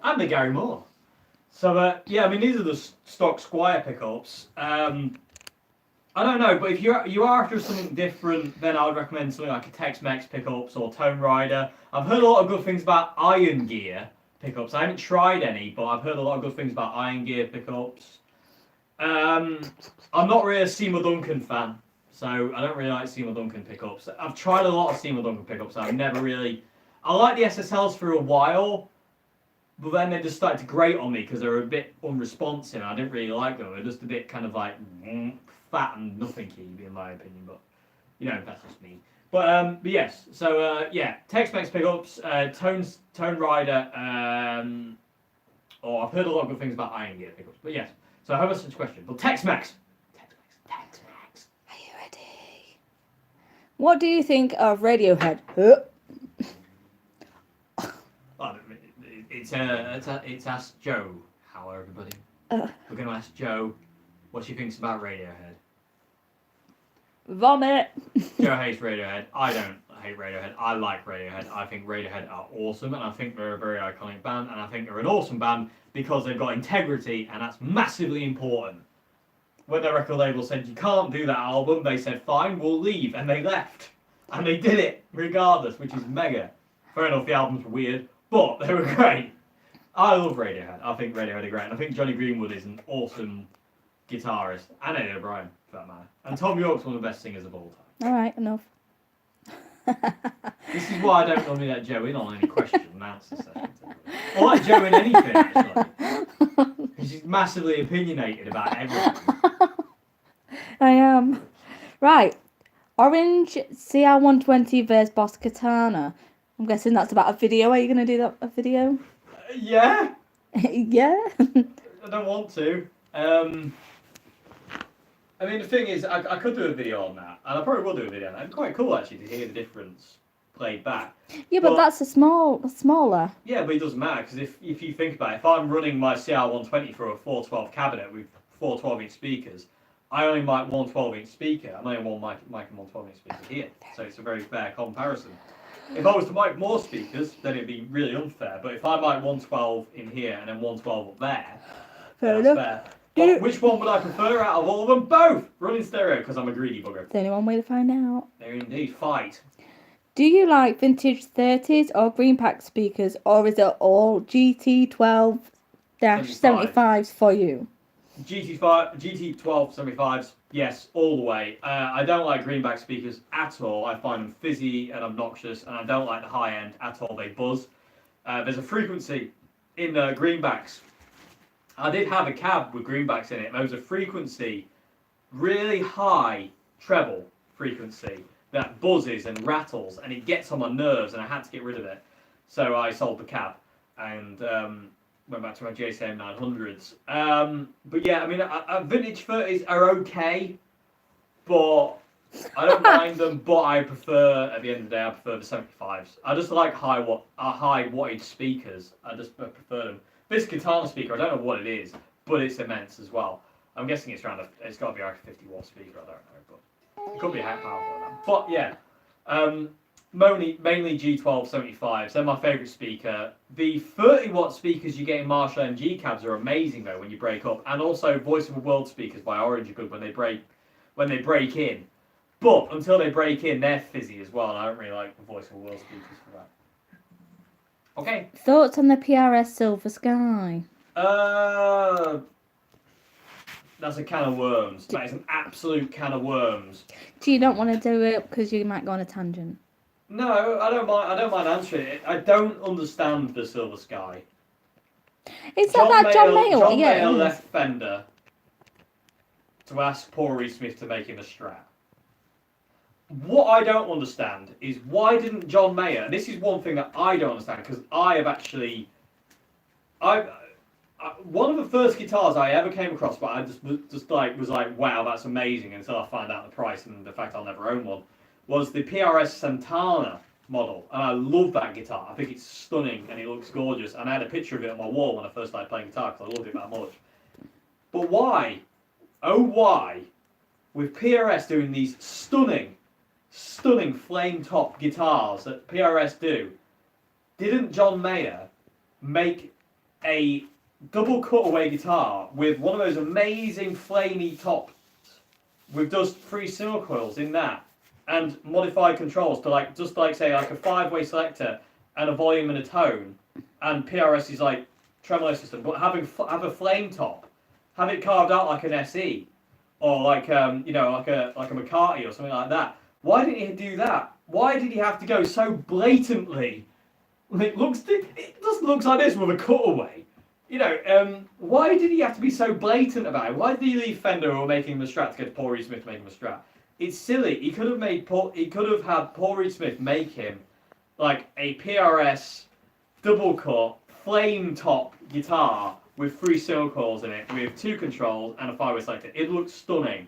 [SPEAKER 2] And the Gary Moore. So yeah, I mean these are the stock Squier pickups. I don't know, but if you are after something different, then I would recommend something like a Tex Mex pickups or Tone Rider. I've heard a lot of good things about Iron Gear pickups. I haven't tried any, but I've heard a lot of good things about Iron Gear pickups. I'm not really a Seymour Duncan fan, so I don't really like Seymour Duncan pickups. I've tried a lot of Seymour Duncan pickups. I've never really. I like the SSLs for a while, but then they just started to grate on me because they were a bit unresponsive. I didn't really like them. They're just a bit kind of like fat and nothing-y, in my opinion. But you know, that's just me. But yes. So yeah, Tex Mex pickups, Tone Rider. I've heard a lot of good things about Iron Gear pickups. But yes. So I have a such question. But Tex Mex.
[SPEAKER 1] Are you ready? What do you think of Radiohead?
[SPEAKER 2] It's Ask Joe. How are everybody? We're going to ask Joe what she thinks about Radiohead.
[SPEAKER 1] Vomit.
[SPEAKER 2] Joe hates Radiohead. I don't hate Radiohead. I like Radiohead. I think Radiohead are awesome, and I think they're a very iconic band, and I think they're an awesome band because they've got integrity, and that's massively important. When their record label said, you can't do that album, they said, fine, we'll leave, and they left. And they did it, regardless, which is mega. Fair enough, the albums were weird, but they were great. I love Radiohead. I think Radiohead are great, and I think Johnny Greenwood is an awesome guitarist, and Eddie O'Brien, for that matter. And Tom York's one of the best singers of all time.
[SPEAKER 1] Alright, enough.
[SPEAKER 2] This is why I don't normally let Joe in on any question and answer sessions. Or let Joe in anything, actually. Because she's massively opinionated about everything.
[SPEAKER 1] I am. Right. Orange CR120 versus Boss Katana. I'm guessing that's about a video. Are you going to do that a video?
[SPEAKER 2] Yeah.
[SPEAKER 1] Yeah.
[SPEAKER 2] I don't want to. I mean, the thing is, I could do a video on that, and I probably will do a video on that. It's quite cool, actually, to hear the difference played back.
[SPEAKER 1] Yeah, but that's smaller.
[SPEAKER 2] Yeah, but it doesn't matter, because if you think about it, if I'm running my CR120 through a 412 cabinet with 4 12-inch speakers, I only mic one 12-inch speaker, and I only one mic and one 12-inch speaker here. So it's a very fair comparison. If I was to mic more speakers, then it'd be really unfair. But if I mic 112 in here and then 112 up there, that's fair. But which one would I prefer out of all of them? Both! Running stereo, because I'm a greedy bugger.
[SPEAKER 1] There's only one way to find out.
[SPEAKER 2] There indeed. Fight.
[SPEAKER 1] Do you like vintage 30s or greenback speakers, or is it all GT12-75s for you?
[SPEAKER 2] GT12 75s, yes, all the way. I don't like greenback speakers at all. I find them fizzy and obnoxious, and I don't like the high end at all. They buzz. There's a frequency in greenbacks. I did have a cab with greenbacks in it. There was a frequency, really high treble frequency that buzzes and rattles, and it gets on my nerves, and I had to get rid of it. So I sold the cab and went back to my JCM 900s. But yeah, I mean, vintage 30s are okay, but I don't mind them. But I prefer, at the end of the day, I prefer the 75s. I just like high wattage speakers. I just prefer them. This guitar speaker, I don't know what it is, but it's immense as well. I'm guessing it's got to be like a 50-watt speaker. I don't know, but it could be a powerful than that. But yeah, mainly G12 75s. They're my favourite speaker. The 30-watt speakers you get in Marshall MG cabs are amazing though when you break up, and also Voice of the World speakers by Orange are good when they break in. But until they break in, they're fizzy as well, and I don't really like the Voice of the World speakers for that. Okay.
[SPEAKER 1] Thoughts on the PRS Silver Sky?
[SPEAKER 2] That's a can of worms. That is an absolute can of worms.
[SPEAKER 1] Do you not want to do it because you might go on a tangent?
[SPEAKER 2] No, I don't mind. I don't mind answering it. I don't understand the Silver Sky.
[SPEAKER 1] Is that John Mayall?
[SPEAKER 2] John Mayall left Fender to ask Paul Reed Smith to make him a Strat. What I don't understand is why didn't John Mayall, and this is one thing that I don't understand, because I have actually, one of the first guitars I ever came across, but I was like, wow, that's amazing, until I found out the price and the fact I'll never own one, was the PRS Santana model, and I love that guitar. I think it's stunning and it looks gorgeous, and I had a picture of it on my wall when I first started playing guitar because I loved it that much. But why, oh why, with PRS doing these stunning flame top guitars that PRS do, didn't John Mayall make a double cutaway guitar with one of those amazing flamey tops with just 3 cymbal coils in that and modified controls to say like a 5-way selector and a volume and a tone, and PRS is like tremolo system, but have a flame top, have it carved out like an SE, or like like a McCarthy or something like that. Why didn't he do that? Why did he have to go so blatantly? It just looks like this with a cutaway. Why did he have to be so blatant about it? Why did he leave Fender or making him a Strat to go to Paul Reed Smith to make him a Strat? It's silly. He could have had Paul Reed Smith make him like a PRS double cut flame top guitar with 3 cylinder coils in it, with 2 controls and a 5-way selector. It looks stunning.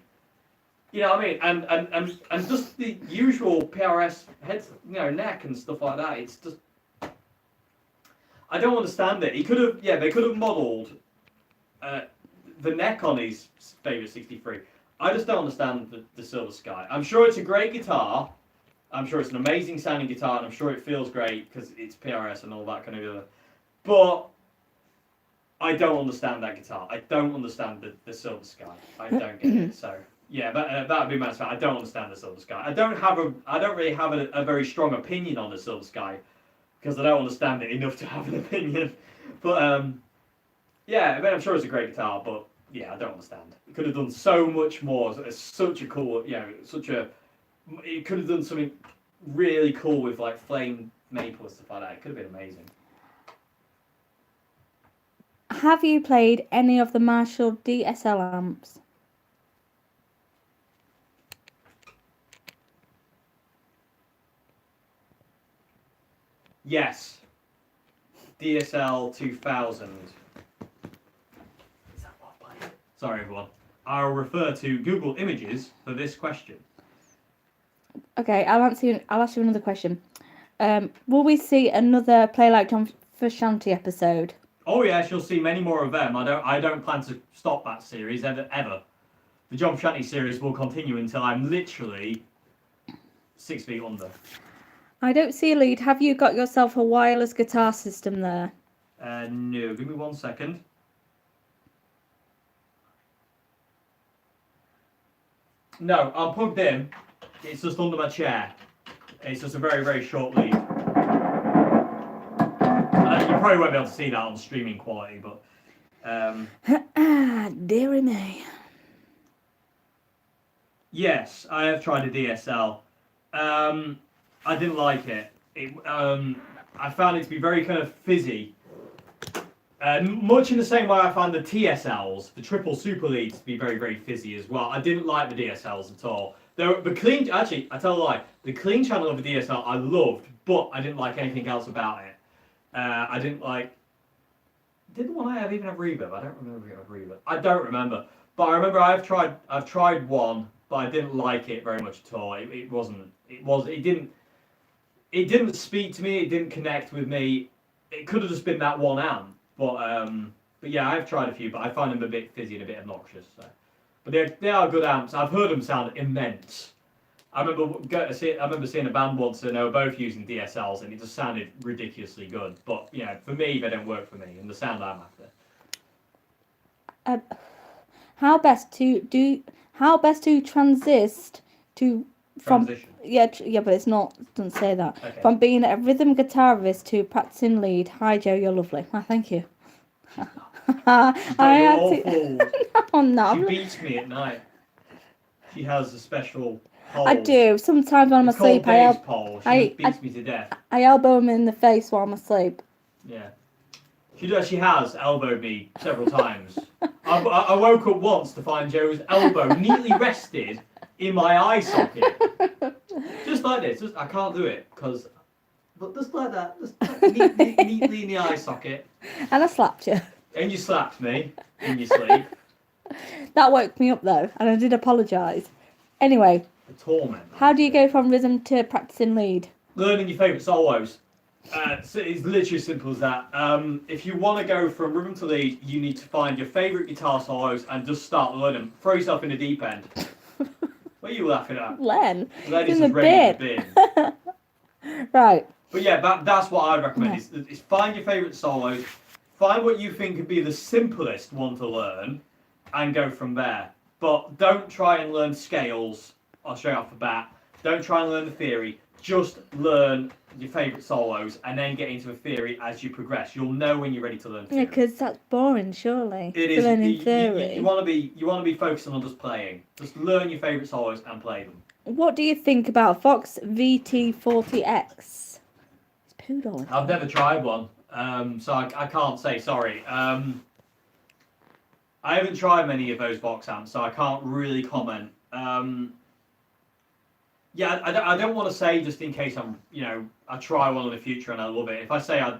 [SPEAKER 2] You know what I mean? And just the usual PRS heads, neck and stuff like that. It's just, I don't understand it. They could have modelled the neck on his favourite 63. I just don't understand the Silver Sky. I'm sure it's a great guitar. I'm sure it's an amazing sounding guitar, and I'm sure it feels great because it's PRS and all that kind of stuff. But I don't understand that guitar. I don't understand the Silver Sky. I don't get it. So yeah, that would be my answer. I don't understand the Silver Sky. I don't really have a very strong opinion on the Silver Sky because I don't understand it enough to have an opinion. But yeah, I mean, I'm sure it's a great guitar, but yeah, I don't understand. It could have done so much more. It's such a cool, it could have done something really cool with like flame maple and stuff like that. It could have been amazing.
[SPEAKER 1] Have you played any of the Marshall DSL amps?
[SPEAKER 2] Yes. DSL 2000. Is that what I played? Sorry, everyone. I'll refer to Google Images for this question.
[SPEAKER 1] Okay, I'll ask you another question. Will we see another Play Like John Frusciante episode?
[SPEAKER 2] Oh yes, you'll see many more of them. I don't plan to stop that series ever. The John Frusciante series will continue until I'm literally 6 feet under.
[SPEAKER 1] I don't see a lead. Have you got yourself a wireless guitar system there?
[SPEAKER 2] No, give me 1 second. No, I'm plugged in. It's just under my chair. It's just a very, very short lead. You probably won't be able to see that on streaming quality, but...
[SPEAKER 1] Dearie me.
[SPEAKER 2] Yes, I have tried a DSL. I didn't like it. I found it to be very kind of fizzy. Much in the same way I found the TSLs, the triple super leads, to be very, very fizzy as well. I didn't like the DSLs at all. Actually, I tell a lie, the clean channel of the DSL I loved, but I didn't like anything else about it. I didn't like... Did the one I have even have reverb? I don't remember if it had reverb. I don't remember. But I remember I've tried one, but I didn't like it very much at all. It didn't speak to me, it didn't connect with me. It could have just been that one amp. But yeah, I've tried a few, but I find them a bit fizzy and a bit obnoxious. So. But they are good amps. I've heard them sound immense. I remember seeing a band once and they were both using DSLs and it just sounded ridiculously good. But for me, they don't work for me and the sound I'm after.
[SPEAKER 1] How best to transition to from
[SPEAKER 2] Transition.
[SPEAKER 1] Yeah, but it doesn't say that.
[SPEAKER 2] Okay.
[SPEAKER 1] From being a rhythm guitarist to practicing lead. Hi Joe, you're lovely. Well, thank you.
[SPEAKER 2] You're awful.
[SPEAKER 1] No, no.
[SPEAKER 2] She beats me at night. She has a special pole.
[SPEAKER 1] I do. Sometimes when I'm
[SPEAKER 2] It's called
[SPEAKER 1] asleep,
[SPEAKER 2] Dave's pole. She beats me to death.
[SPEAKER 1] I elbow him in the face while I'm asleep.
[SPEAKER 2] Yeah. She does. She has elbowed me several times. I woke up once to find Joe's elbow neatly rested in my eye socket. Just like this. I can't do it but just like that. Just neatly in the eye socket.
[SPEAKER 1] And I slapped you.
[SPEAKER 2] And you slapped me in your sleep.
[SPEAKER 1] That woke me up though, and I did apologise. Anyway.
[SPEAKER 2] A torment.
[SPEAKER 1] How do you go from rhythm to practicing lead?
[SPEAKER 2] Learning your favourite solos. So it's literally as simple as that. If you want to go from rhythm to lead, you need to find your favourite guitar solos and just start learning them. Throw yourself in the deep end. What are you laughing at?
[SPEAKER 1] Len.
[SPEAKER 2] Len
[SPEAKER 1] in
[SPEAKER 2] is
[SPEAKER 1] the
[SPEAKER 2] ready
[SPEAKER 1] bin.
[SPEAKER 2] to bin.
[SPEAKER 1] Right.
[SPEAKER 2] But yeah, that's what I'd recommend. Is find your favourite solos, find what you think would be the simplest one to learn, and go from there. But don't try and learn scales straight off the bat. Don't try and learn the theory. Just learn your favourite solos and then get into a theory as you progress. You'll know when you're ready to learn theory.
[SPEAKER 1] Yeah, because that's boring, surely.
[SPEAKER 2] It is.
[SPEAKER 1] Learning theory.
[SPEAKER 2] You want to be focusing on just playing. Just learn your favourite solos and play them.
[SPEAKER 1] What do you think about Vox VT40X? It's poodle.
[SPEAKER 2] I've never tried one, so I can't say sorry. I haven't tried many of those Vox amps, so I can't really comment. Yeah, I don't want to say just in case I try one in the future and I love it. If I say I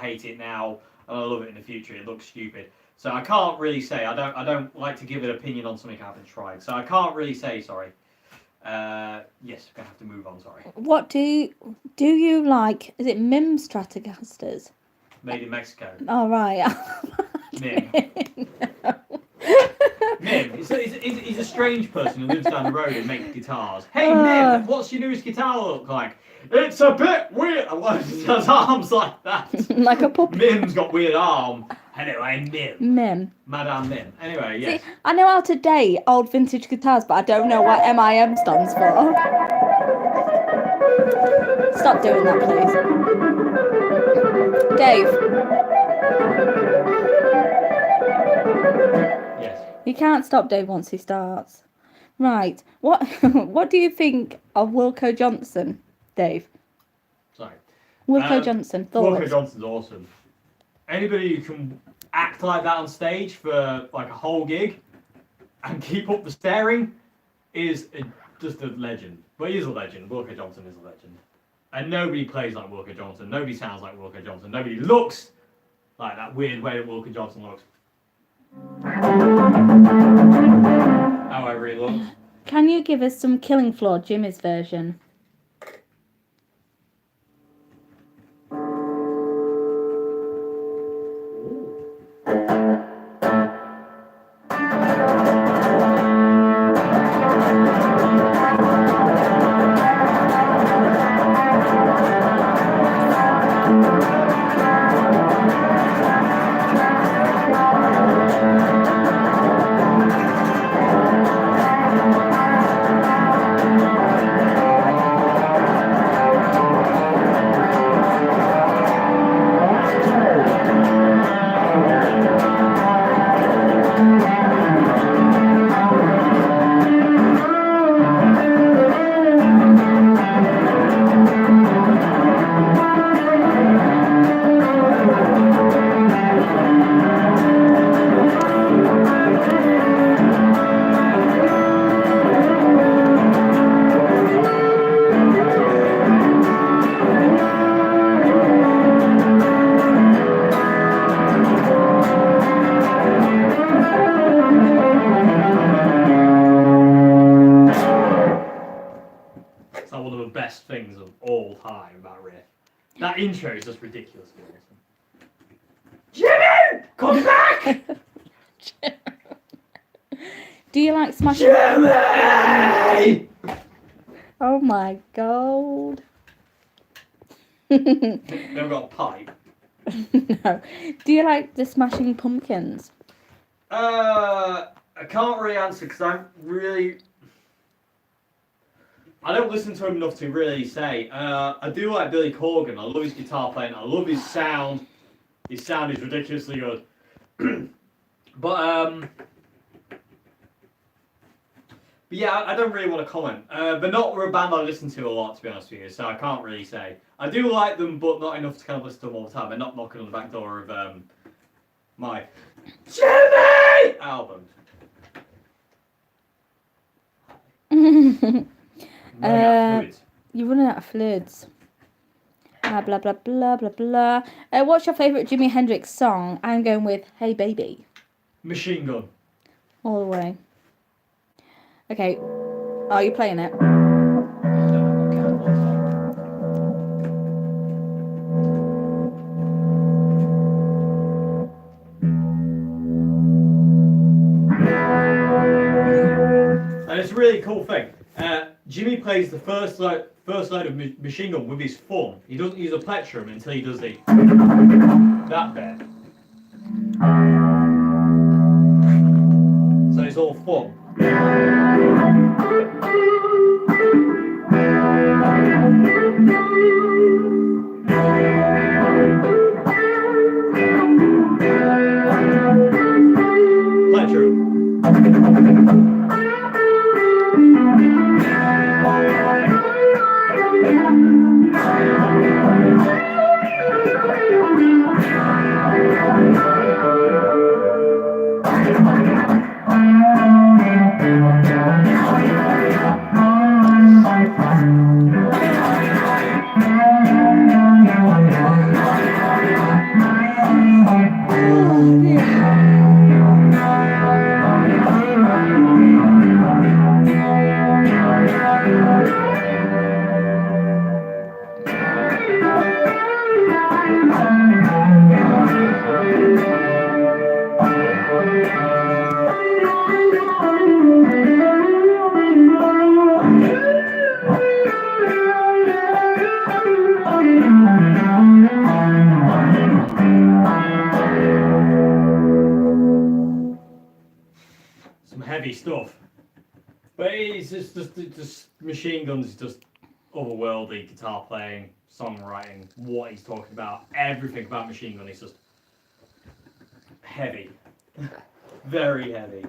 [SPEAKER 2] hate it now and I love it in the future, it looks stupid. So I can't really say. I don't like to give an opinion on something I haven't tried. So I can't really say sorry. Yes, we're gonna have to move on. Sorry.
[SPEAKER 1] What do you like? Is it MIM Stratocasters?
[SPEAKER 2] Made in Mexico.
[SPEAKER 1] Oh right.
[SPEAKER 2] MIM. Mim, he's a strange person who lives down the road and makes guitars. Hey Mim, what's your newest guitar look like? It's a bit weird. I love his arms like that.
[SPEAKER 1] Like a puppet.
[SPEAKER 2] Mim's got weird arm. Anyway,
[SPEAKER 1] Mim.
[SPEAKER 2] Madame Mim. Anyway, yes.
[SPEAKER 1] See, I know how to date old vintage guitars, but I don't know what MIM stands for. Stop doing that, please. Dave.
[SPEAKER 2] Yes.
[SPEAKER 1] You can't stop Dave once he starts. Right. What do you think of Wilco Johnson, Dave?
[SPEAKER 2] Sorry.
[SPEAKER 1] Wilco Johnson. Thoughts?
[SPEAKER 2] Wilco Johnson's awesome. Anybody who can act like that on stage for like a whole gig and keep up the staring is just a legend. But he is a legend. Wilco Johnson is a legend. And nobody plays like Wilco Johnson. Nobody sounds like Wilco Johnson. Nobody looks like that weird way that Wilco Johnson looks. However he looks.
[SPEAKER 1] Can you give us some Killing Floor, Jimmy's version?
[SPEAKER 2] Things of all time about riff. That intro is just ridiculously awesome. Jimmy! Come back!
[SPEAKER 1] Do you like smashing?
[SPEAKER 2] Jimmy!
[SPEAKER 1] Oh my god.
[SPEAKER 2] Never got a pipe.
[SPEAKER 1] No. Do you like the Smashing Pumpkins?
[SPEAKER 2] I can't really answer because I don't listen to him enough to really say. I do like Billy Corgan. I love his guitar playing. I love his sound. His sound is ridiculously good. But yeah, I don't really want to comment. They're not a band I listen to a lot, to be honest with you, so I can't really say. I do like them, but not enough to kind of listen to them all the time. They're not knocking on the back door of my Jimmy album.
[SPEAKER 1] You're running out of fluids. Blah blah blah blah blah. What's your favourite Jimi Hendrix song? I'm going with Hey Baby.
[SPEAKER 2] Machine Gun.
[SPEAKER 1] All the way. Okay. Are you playing it?
[SPEAKER 2] And it's a really cool thing. Jimmy plays the first load of Machine Gun with his thumb. He doesn't use a plectrum until he does that bit. So it's all thumb. Heavy stuff, but it's just Machine Guns is just otherworldly guitar playing, songwriting, what he's talking about, everything about Machine Gun is just heavy, very heavy,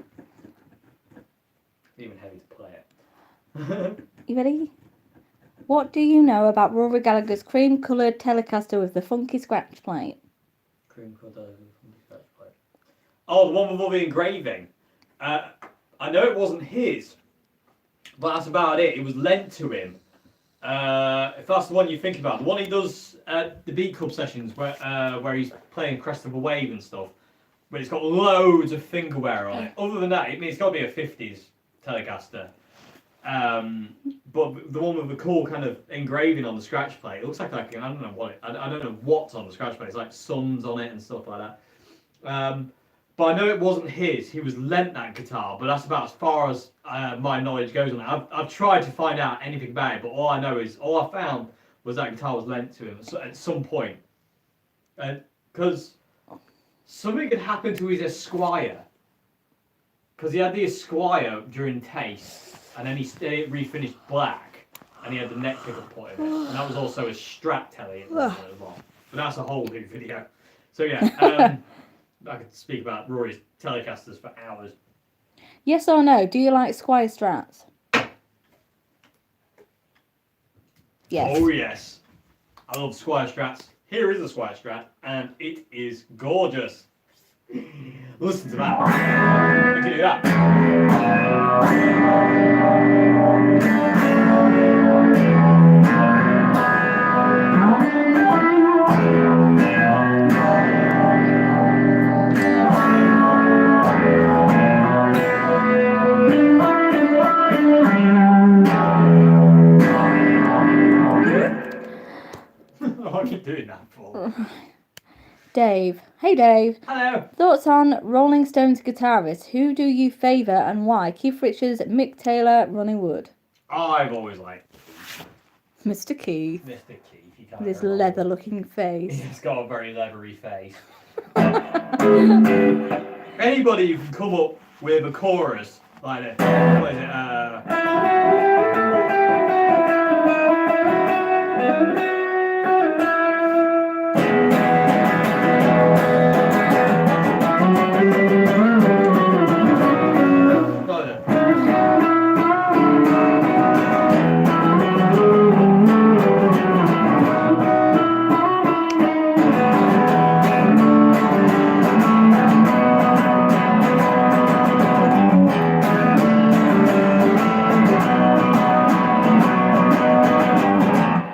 [SPEAKER 2] even heavy to play it.
[SPEAKER 1] You ready? What do you know about Rory Gallagher's cream-coloured Telecaster with the funky scratch plate?
[SPEAKER 2] Cream-coloured with the funky scratch plate. Oh, the one with all the engraving. I know it wasn't his, but that's about it. It was lent to him. If that's the one you think about, the one he does at the Beat Club sessions where he's playing Crest of a Wave and stuff, but it's got loads of fingerwear on it. Other than that, it's got to be a 50s Telecaster. But the one with the cool kind of engraving on the scratch plate, it looks like I don't know what I don't know what's on the scratch plate. It's like suns on it and stuff like that. But I know it wasn't his. He was lent that guitar, but that's about as far as my knowledge goes on it. I've tried to find out anything about it, but all I found was that guitar was lent to him at some point. Because something had happened to his Esquire. Because he had the Esquire during Taste, and then he refinished Black, and he had the neck pickup put in it. And that was also a Strat telly as well. But that's a whole new video. So yeah. I could speak about Rory's Telecasters for hours.
[SPEAKER 1] Yes or no? Do you like Squire Strats? Yes.
[SPEAKER 2] Oh yes. I love Squire Strats. Here is a Squire Strat, and it is gorgeous. Listen to that. We can do that. I keep doing that for.
[SPEAKER 1] Dave. Hey Dave.
[SPEAKER 2] Hello.
[SPEAKER 1] Thoughts on Rolling Stones guitarist? Who do you favour and why? Keith Richards, Mick Taylor, Ronnie Wood.
[SPEAKER 2] I've always liked
[SPEAKER 1] Mr. Keith.
[SPEAKER 2] Mr. Keith.
[SPEAKER 1] With his leather-looking face.
[SPEAKER 2] He's got a very leathery face. Anybody who can come up with a chorus like this. What is it?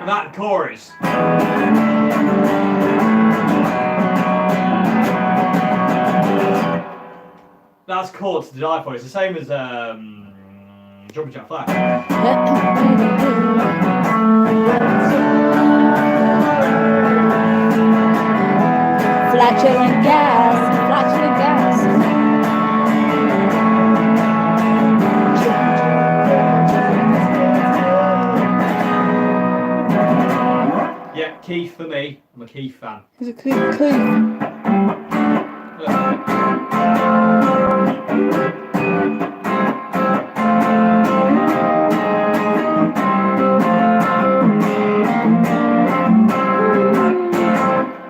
[SPEAKER 2] That chorus. That's chords to die for. It's the same as Jumping Jack Flash.
[SPEAKER 1] Flatulent gas. Flatulent gas.
[SPEAKER 2] Yeah, Keith for me. I'm a Keith fan.
[SPEAKER 1] He's a Keith.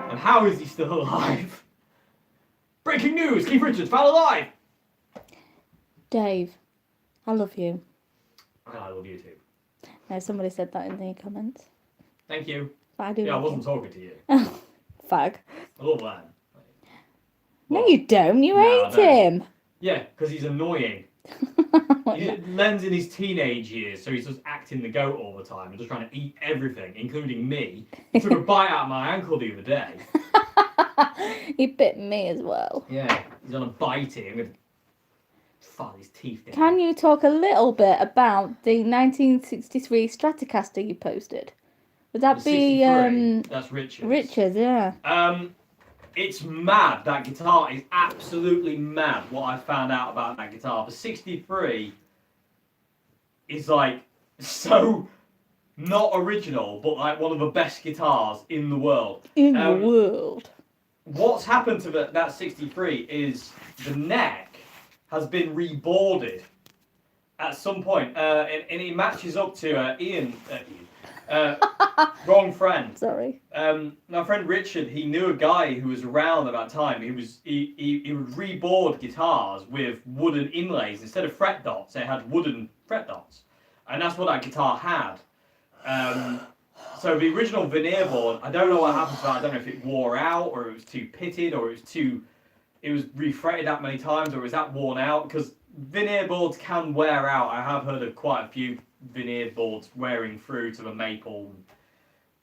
[SPEAKER 2] And how is he still alive? Breaking news! Keith Richards found alive!
[SPEAKER 1] Dave, I love you.
[SPEAKER 2] I love you too.
[SPEAKER 1] No, somebody said that in the comments.
[SPEAKER 2] Thank you.
[SPEAKER 1] But I do
[SPEAKER 2] Yeah, I
[SPEAKER 1] love
[SPEAKER 2] wasn't
[SPEAKER 1] you.
[SPEAKER 2] talking to you.
[SPEAKER 1] Fag.
[SPEAKER 2] I love Len.
[SPEAKER 1] No, you don't. You
[SPEAKER 2] No, I
[SPEAKER 1] hate
[SPEAKER 2] don't.
[SPEAKER 1] him.
[SPEAKER 2] Yeah, because he's annoying. Len's in his teenage years, so he's just acting the goat all the time and just trying to eat everything, including me. He took a bite out of my ankle the other day.
[SPEAKER 1] He bit me as well.
[SPEAKER 2] Yeah, he's on a bitey. I'm going to file his teeth down.
[SPEAKER 1] Can you talk a little bit about the 1963 Stratocaster you posted? Would that be
[SPEAKER 2] That's Richard's.
[SPEAKER 1] Richard's, yeah.
[SPEAKER 2] It's mad. That guitar is absolutely mad. What I found out about that guitar. The 63 is like so not original, but like one of the best guitars in the world.
[SPEAKER 1] In the world.
[SPEAKER 2] What's happened to that 63 is the neck has been reboarded at some point, and it matches up to Ian. Wrong friend.
[SPEAKER 1] Sorry.
[SPEAKER 2] My friend Richard, he knew a guy who was around at that time. He would reboard guitars with wooden inlays instead of fret dots. It had wooden fret dots, and that's what that guitar had. So the original veneer board, I don't know what happened to that. I don't know if it wore out or it was too pitted or it was refretted that many times or was that worn out, because veneer boards can wear out. I have heard of quite a few veneer boards wearing through to the maple and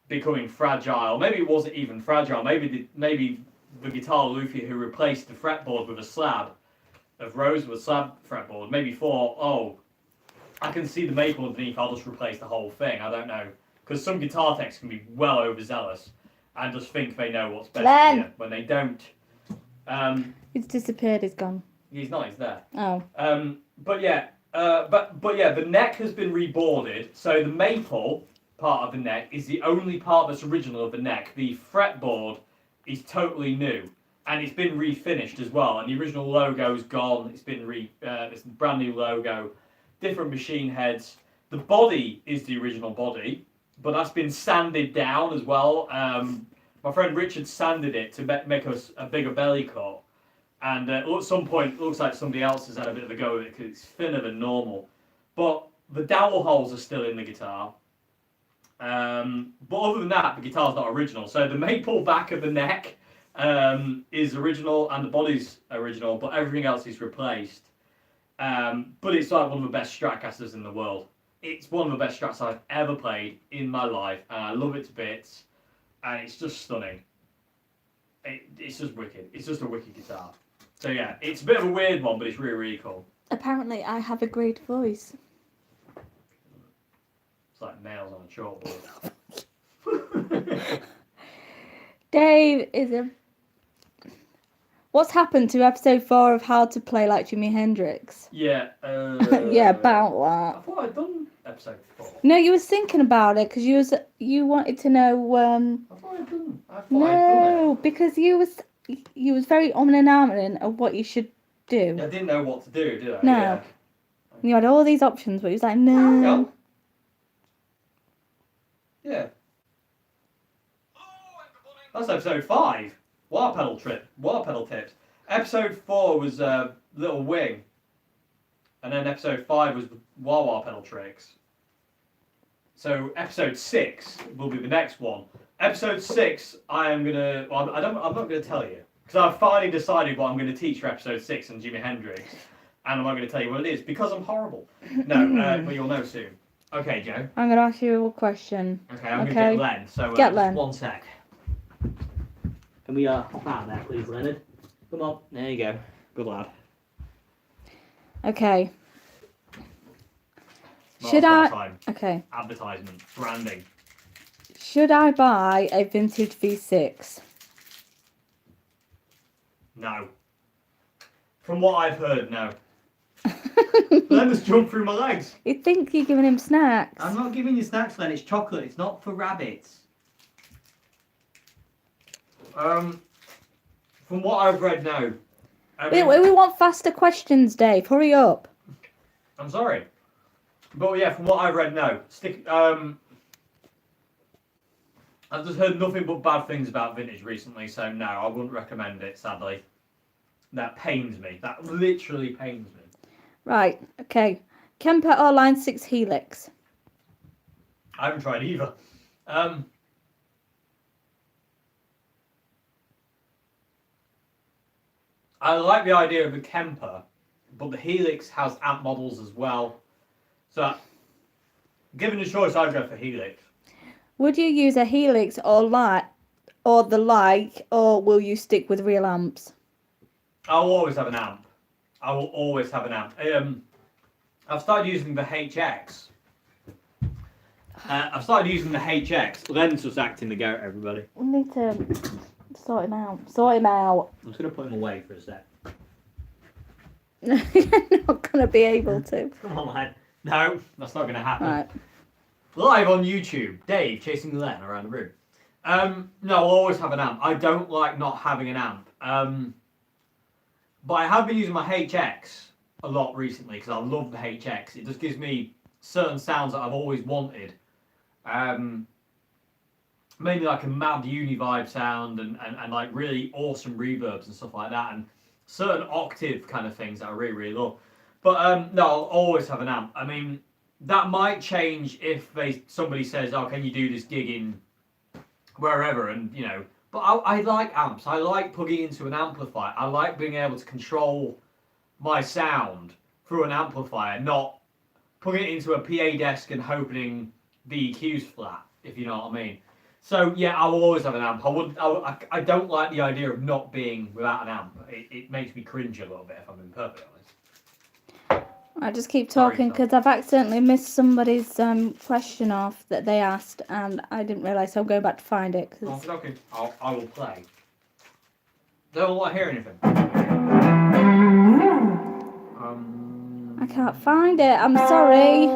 [SPEAKER 2] becoming fragile. Maybe it wasn't even fragile. Maybe the guitar luthier who replaced the fretboard with a slab of rosewood slab fretboard maybe thought, oh, I can see the maple underneath, I'll just replace the whole thing. I don't know, because some guitar techs can be well overzealous and just think they know what's best for you when they don't.
[SPEAKER 1] He's disappeared. He's gone.
[SPEAKER 2] He's not. He's there.
[SPEAKER 1] Oh.
[SPEAKER 2] But yeah, the neck has been reboarded, so the maple part of the neck is the only part that's original of the neck. The fretboard is totally new, and it's been refinished as well. And the original logo's gone. It's been it's a brand new logo, different machine heads. The body is the original body, but that's been sanded down as well. My friend Richard sanded it to make us a bigger belly cut. And at some point, it looks like somebody else has had a bit of a go with it because it's thinner than normal. But the dowel holes are still in the guitar. But other than that, the guitar's not original. So the maple back of the neck is original and the body's original, but everything else is replaced. But it's like one of the best Stratocasters in the world. It's one of the best Strats I've ever played in my life, and I love it to bits. And it's just stunning. It's just wicked. It's just a wicked guitar. So yeah, it's a bit of a weird one, but it's really, really cool.
[SPEAKER 1] Apparently, I have a great voice.
[SPEAKER 2] It's like nails on a chalkboard.
[SPEAKER 1] Dave is a... What's happened to episode 4 of How to Play Like Jimi Hendrix?
[SPEAKER 2] Yeah.
[SPEAKER 1] Yeah, about
[SPEAKER 2] I thought I'd done episode 4.
[SPEAKER 1] No, you was thinking about it because you wanted to know.
[SPEAKER 2] I thought I'd done. I'd done it.
[SPEAKER 1] Because you was very and ahhing of what you should do.
[SPEAKER 2] I didn't know what to do, did I?
[SPEAKER 1] No.
[SPEAKER 2] Yeah.
[SPEAKER 1] You had all these options, but you was like, no.
[SPEAKER 2] Yeah. That's episode 5. Water pedal tips. Episode 4 was Little Wing. And then episode 5 was wah pedal tricks. So episode 6 will be the next one. Episode 6, I'm not gonna tell you, because I've finally decided what I'm gonna teach for episode 6 on Jimi Hendrix, and I'm not gonna tell you what it is because I'm horrible. No, but you'll know soon. Okay, Joe.
[SPEAKER 1] I'm gonna ask you a question.
[SPEAKER 2] Okay, I'm gonna get Len. So
[SPEAKER 1] get Len.
[SPEAKER 2] One sec. Can we hop out of there, please, Leonard? Come on. There you go. Good lad.
[SPEAKER 1] Okay.
[SPEAKER 2] Should I?
[SPEAKER 1] Okay.
[SPEAKER 2] Advertisement, branding.
[SPEAKER 1] Should I buy a vintage V6?
[SPEAKER 2] No. From what I've heard, no. Len just jumped through my legs.
[SPEAKER 1] You think you're giving him snacks?
[SPEAKER 2] I'm not giving you snacks, Len. It's chocolate. It's not for rabbits. From what I've read, no.
[SPEAKER 1] We want faster questions, Dave. Hurry up.
[SPEAKER 2] I'm sorry. But yeah, from what I've read, no. I've just heard nothing but bad things about vintage recently, so no, I wouldn't recommend it, sadly. That pains me. That literally pains me.
[SPEAKER 1] Right, okay. Kemper or Line 6 Helix?
[SPEAKER 2] I haven't tried either. I like the idea of the Kemper, but the Helix has amp models as well. So, given the choice, I'd go for Helix.
[SPEAKER 1] Would you use a Helix or the like, or will you stick with real amps?
[SPEAKER 2] I'll always have an amp. I will always have an amp. I've started using the HX. Len's just acting the goat, everybody.
[SPEAKER 1] We need to sort him out. Sort him out.
[SPEAKER 2] I'm just going to put him away for a sec.
[SPEAKER 1] You're not going to be able to.
[SPEAKER 2] Come on, lad. No, that's not going to happen.
[SPEAKER 1] Right.
[SPEAKER 2] Live on YouTube, Dave chasing Len around the room. No, I'll always have an amp. I don't like not having an amp. But I have been using my HX a lot recently because I love the HX. It just gives me certain sounds that I've always wanted. Mainly like a mad uni-vibe sound and like really awesome reverbs and stuff like that, and certain octave kind of things that I really, really love. But no, I'll always have an amp. I mean, that might change if somebody says, oh, can you do this gig in wherever, and you know. But I like amps. I like plugging into an amplifier. I like being able to control my sound through an amplifier, not plugging it into a PA desk and hoping the EQ's flat, if you know what I mean. So yeah, I will always have an amp. I don't like the idea of not being without an amp. It makes me cringe a little bit, if I'm being perfectly honest.
[SPEAKER 1] I just keep talking because I've accidentally missed somebody's question off that they asked, and I didn't realise, so I'm going back to find it.
[SPEAKER 2] Okay. I will play. Don't want to hear anything.
[SPEAKER 1] I can't find it. I'm sorry.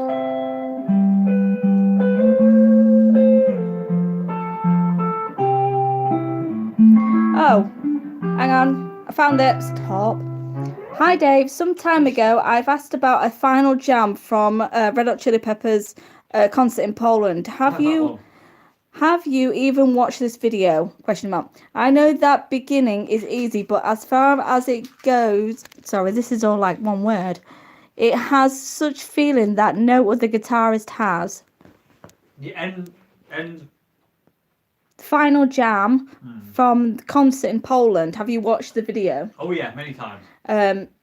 [SPEAKER 1] Oh, hang on. I found it. Stop. Hi Dave, some time ago I've asked about a final jam from Red Hot Chili Peppers concert in Poland. Have you even watched this video? Question mark. I know that beginning is easy, but as far as it goes, sorry, this is all like one word. It has such feeling that no other guitarist has.
[SPEAKER 2] Yeah, and
[SPEAKER 1] Final jam from the concert in Poland. Have you watched the video?
[SPEAKER 2] Oh yeah, many times.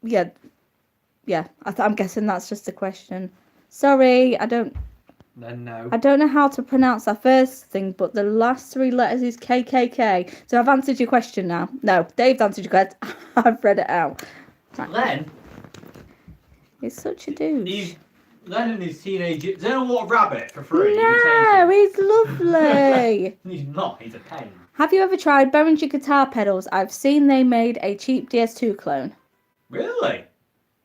[SPEAKER 1] Yeah. I'm guessing that's just a question. Sorry, I don't
[SPEAKER 2] No.
[SPEAKER 1] I don't know how to pronounce that first thing, but the last three letters is KKK. So I've answered your question now. No, Dave's answered your question. I've read it out.
[SPEAKER 2] Right. Len?
[SPEAKER 1] He's such a dude.
[SPEAKER 2] Len and his teenage... Does anyone want a rabbit for free?
[SPEAKER 1] No, he's lovely.
[SPEAKER 2] He's not. He's a pain.
[SPEAKER 1] Have you ever tried Behringer guitar pedals? I've seen they made a cheap DS2 clone.
[SPEAKER 2] Really?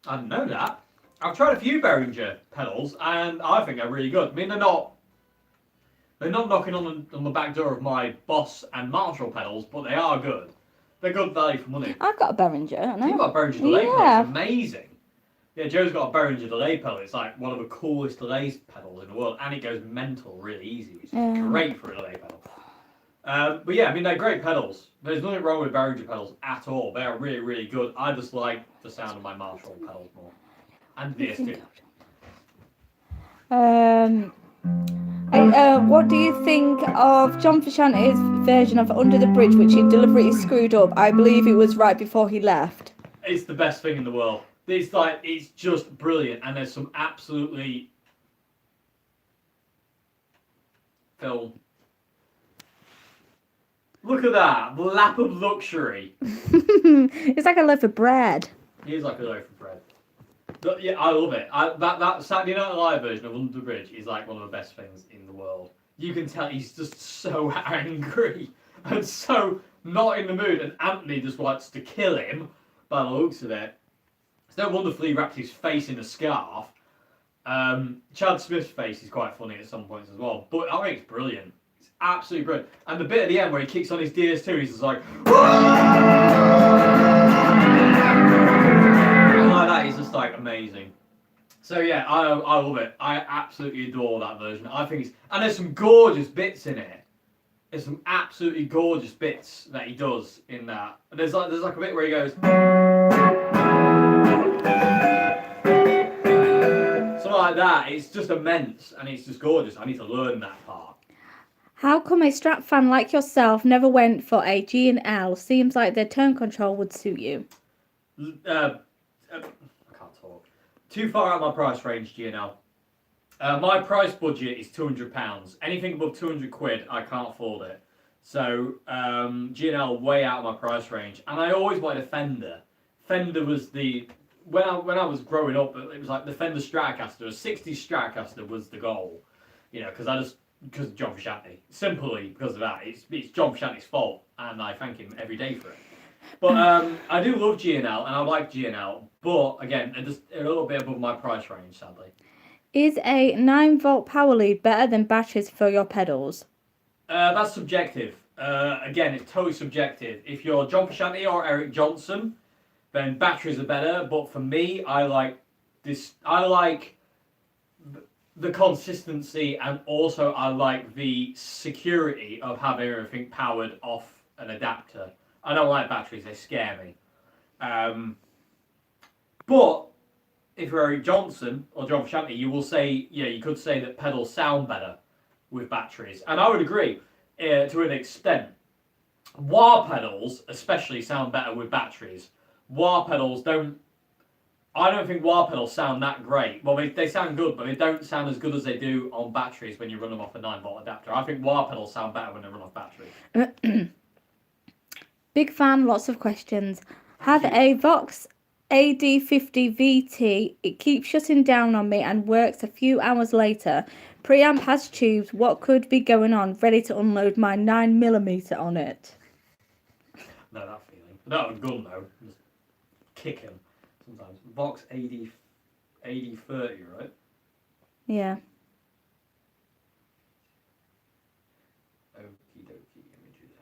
[SPEAKER 2] I didn't know that. I've tried a few Behringer pedals, and I think they're really good. I mean, they're not knocking on the back door of my Boss and Marshall pedals, but they are good. They're good value for money.
[SPEAKER 1] I've got a Behringer, I know.
[SPEAKER 2] You've got a Behringer delay pedal. It's amazing. Yeah, Joe's got a Behringer delay pedal. It's like one of the coolest delay pedals in the world, and it goes mental really easy. It's great for a delay pedal. But yeah, I mean, they're great pedals. There's nothing wrong with Behringer pedals at all. They are really, really good. I just like the sound of my Marshall pedals more. And the DS2.
[SPEAKER 1] What do you think of John Frusciante's version of Under the Bridge, which he deliberately screwed up? I believe it was right before he left.
[SPEAKER 2] It's the best thing in the world. It's just brilliant, and there's some absolutely... Phil. Look at that, lap of luxury.
[SPEAKER 1] It's like a loaf of bread.
[SPEAKER 2] It is like a loaf of bread. But yeah, I love it. That Saturday Night Live version of Under the Bridge is like one of the best things in the world. You can tell he's just so angry and so not in the mood, and Anthony just wants to kill him by the looks of it. It's no wonder he wrapped his face in a scarf. Chad Smith's face is quite funny at some points as well, but I think it's brilliant. It's absolutely brilliant. And the bit at the end where he kicks on his DS2, he's just like, that is just like amazing. So yeah, I love it. I absolutely adore that version. I think it's, and there's some gorgeous bits in it. There's some absolutely gorgeous bits that he does in that. There's like a bit where he goes. like that, it's just immense and it's just gorgeous. I need to learn that part.
[SPEAKER 1] How come a Strat fan like yourself never went for a G&L? Seems like their tone control would suit you.
[SPEAKER 2] I can't talk. Too far out of my price range, G&L. My price budget is £200. Anything above 200 quid, I can't afford it. So G&L way out of my price range, and I always wanted a Fender. Fender was the when I was growing up, it was like the Fender Stratocaster. A 60s Stratocaster was the goal, because of John Frusciante. Simply because of that, it's John Frusciante's fault, and I thank him every day for it. But I do love G&L, and I like G&L, but again, just a little bit above my price range, sadly.
[SPEAKER 1] Is a 9-volt power lead better than batteries for your pedals?
[SPEAKER 2] That's subjective. Again, it's totally subjective. If you're John Frusciante or Eric Johnson, then batteries are better. But for me, I like this. I like the consistency, and also I like the security of having everything powered off an adapter. I don't like batteries; they scare me. But if you're Eric Johnson or John Frusciante, you will say, you could say that pedals sound better with batteries, and I would agree to an extent. Wah pedals especially sound better with batteries. Wah pedals I don't think wah pedals sound that great. Well, they sound good, but they don't sound as good as they do on batteries when you run them off a 9-volt adapter. I think wah pedals sound better when they run off batteries.
[SPEAKER 1] Big fan, lots of questions. Have a Vox AD50 VT. It keeps shutting down on me and works a few hours later. Preamp has tubes. What could be going on? Ready to unload my 9mm on it.
[SPEAKER 2] No, that feeling. Not a gun though. Just kick him sometimes. Vox AD30, right?
[SPEAKER 1] Yeah.
[SPEAKER 2] Okie dokie. Images.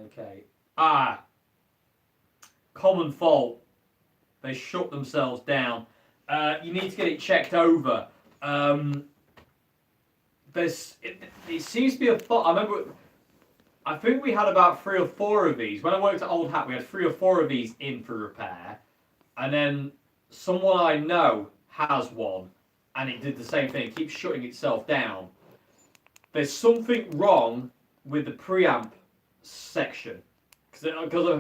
[SPEAKER 2] Okay. Common fault. They shut themselves down. You need to get it checked over. It seems to be a fault. I think we had about 3 or 4 of these. When I worked at Old Hat, we had 3 or 4 of these in for repair. And then someone I know has one, and it did the same thing. It keeps shutting itself down. There's something wrong with the preamp section. Because they've got a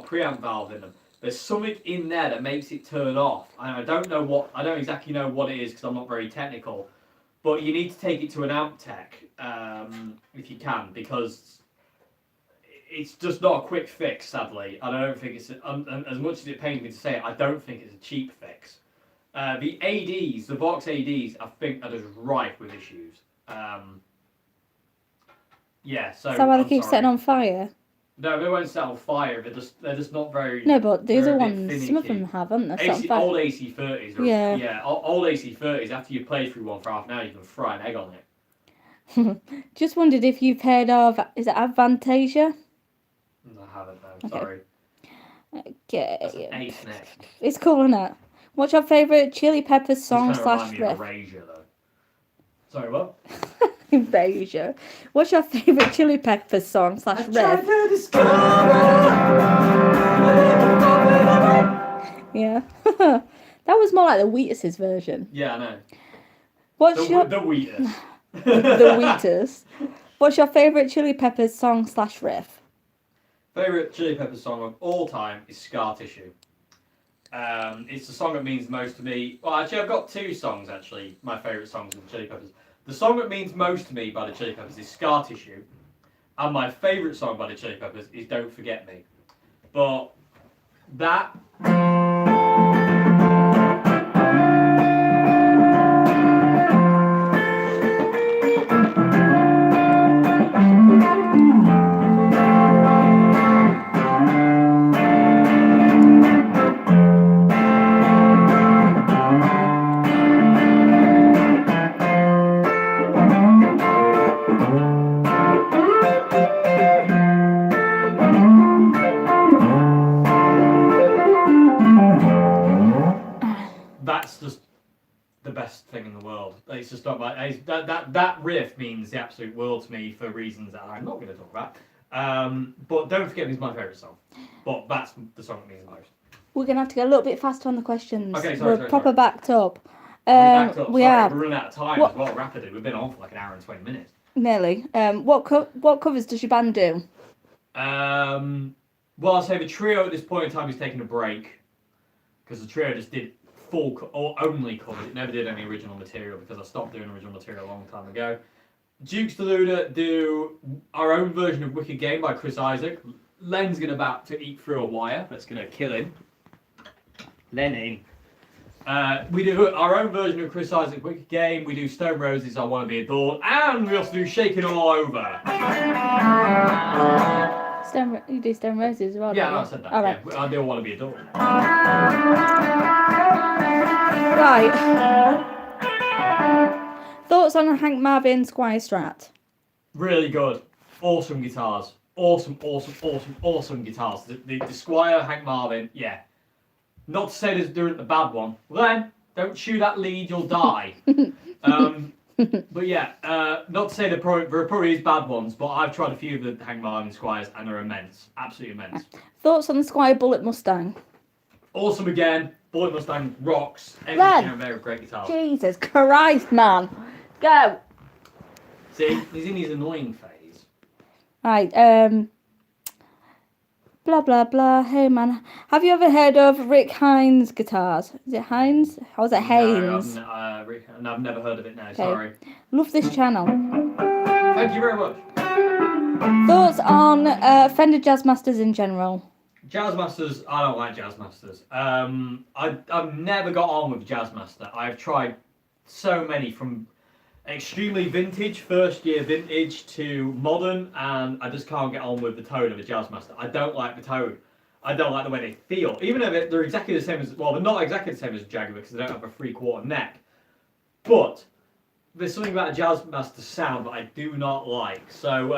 [SPEAKER 2] preamp valve in them. There's something in there that makes it turn off. And I don't exactly know what it is because I'm not very technical. But you need to take it to an amp tech if you can, because it's just not a quick fix, sadly. And I don't think it's, as much as it pains me to say it, I don't think it's a cheap fix. The ADs, the Vox ADs, I think are just rife with issues. So
[SPEAKER 1] Is that why they keep setting on fire?
[SPEAKER 2] No, they won't set on fire. They're just not very.
[SPEAKER 1] No, but the other ones, some of them haven't.
[SPEAKER 2] Old AC30s. Old AC30s. After you play through one for half an hour, you can fry an egg on it.
[SPEAKER 1] Just wondered if you've heard of, is it Avantasia?
[SPEAKER 2] No, I haven't. No, sorry.
[SPEAKER 1] Okay.
[SPEAKER 2] That's an Ace neck.
[SPEAKER 1] It's cool, isn't it? What's your favourite Chili Peppers song / riff?
[SPEAKER 2] Erasure, though. Sorry, what?
[SPEAKER 1] Erasure. What's your favourite Chili Peppers song / riff? Yeah. That was more like the Wheatus' version.
[SPEAKER 2] Yeah, I know.
[SPEAKER 1] What's
[SPEAKER 2] the Wheatus.
[SPEAKER 1] The Wheatus. What's your favourite Chili Peppers song / riff?
[SPEAKER 2] Favourite Chili Peppers song of all time is Scar Tissue. It's the song that means most to me. Well, actually, I've got 2 songs, actually, my favourite songs of the Chili Peppers. The song that means most to me by the Chili Peppers is Scar Tissue. And my favourite song by the Chili Peppers is Don't Forget Me. But that... That's just the best thing in the world. It's just not like that riff means the absolute world to me for reasons that I'm not going to talk about. But Don't Forget Me is my favourite song. But that's the song that means the most.
[SPEAKER 1] We're going to have to get a little bit faster on the questions.
[SPEAKER 2] Okay, sorry,
[SPEAKER 1] We're proper backed up.
[SPEAKER 2] Backed up.
[SPEAKER 1] We
[SPEAKER 2] Sorry,
[SPEAKER 1] are.
[SPEAKER 2] we're running out of time as well, rapidly. We've been on for like an hour and 20 minutes.
[SPEAKER 1] Nearly. What covers does your band do?
[SPEAKER 2] Well, I'll say the trio at this point in time is taking a break because the trio just did or only covers. It never did any original material because I stopped doing original material a long time ago. Dukes Deluder do our own version of Wicked Game by Chris Isaac. Len's about to eat through a wire. That's going to kill him. Lenny. We do our own version of Chris Isaac's Wicked Game. We do Stone Roses, I Want to Be Adored. And we also do Shaking All Over.
[SPEAKER 1] You do Stone Roses as well,
[SPEAKER 2] Yeah,
[SPEAKER 1] don't you?
[SPEAKER 2] I said that.
[SPEAKER 1] All right.
[SPEAKER 2] Yeah, I do Want to Be Adored.
[SPEAKER 1] Right. Thoughts on Hank Marvin Squire Strat?
[SPEAKER 2] Really good. Awesome guitars. Awesome guitars. The Squire, Hank Marvin, yeah. Not to say there isn't a bad one. Len, don't chew that lead, you'll die. But yeah, not to say there probably is bad ones, but I've tried a few of the Hank Marvin Squires and they're immense. Absolutely immense.
[SPEAKER 1] Thoughts on the Squire Bullet Mustang?
[SPEAKER 2] Awesome again. Bullet Mustang rocks.
[SPEAKER 1] Len,
[SPEAKER 2] They're great guitars.
[SPEAKER 1] Jesus Christ, man. Go.
[SPEAKER 2] See, he's in his annoying phase.
[SPEAKER 1] Right, blah, blah, blah. Hey, man. Have you ever heard of Rick Hines guitars? Is it Hines? Or is it Haynes?
[SPEAKER 2] No, I've never heard of it now, sorry.
[SPEAKER 1] Love this channel.
[SPEAKER 2] Thank you very much.
[SPEAKER 1] Thoughts on Fender Jazzmasters in general?
[SPEAKER 2] Jazzmasters, I don't like Jazzmasters. I've never got on with Jazzmaster. I've tried so many from extremely vintage, first year vintage to modern, and I just can't get on with the tone of a Jazzmaster. I don't like the tone. I don't like the way they feel. Even though they're exactly the same as, well, they're not exactly the same as a Jaguar because they don't have a 3/4 neck. But there's something about a Jazzmaster sound that I do not like. So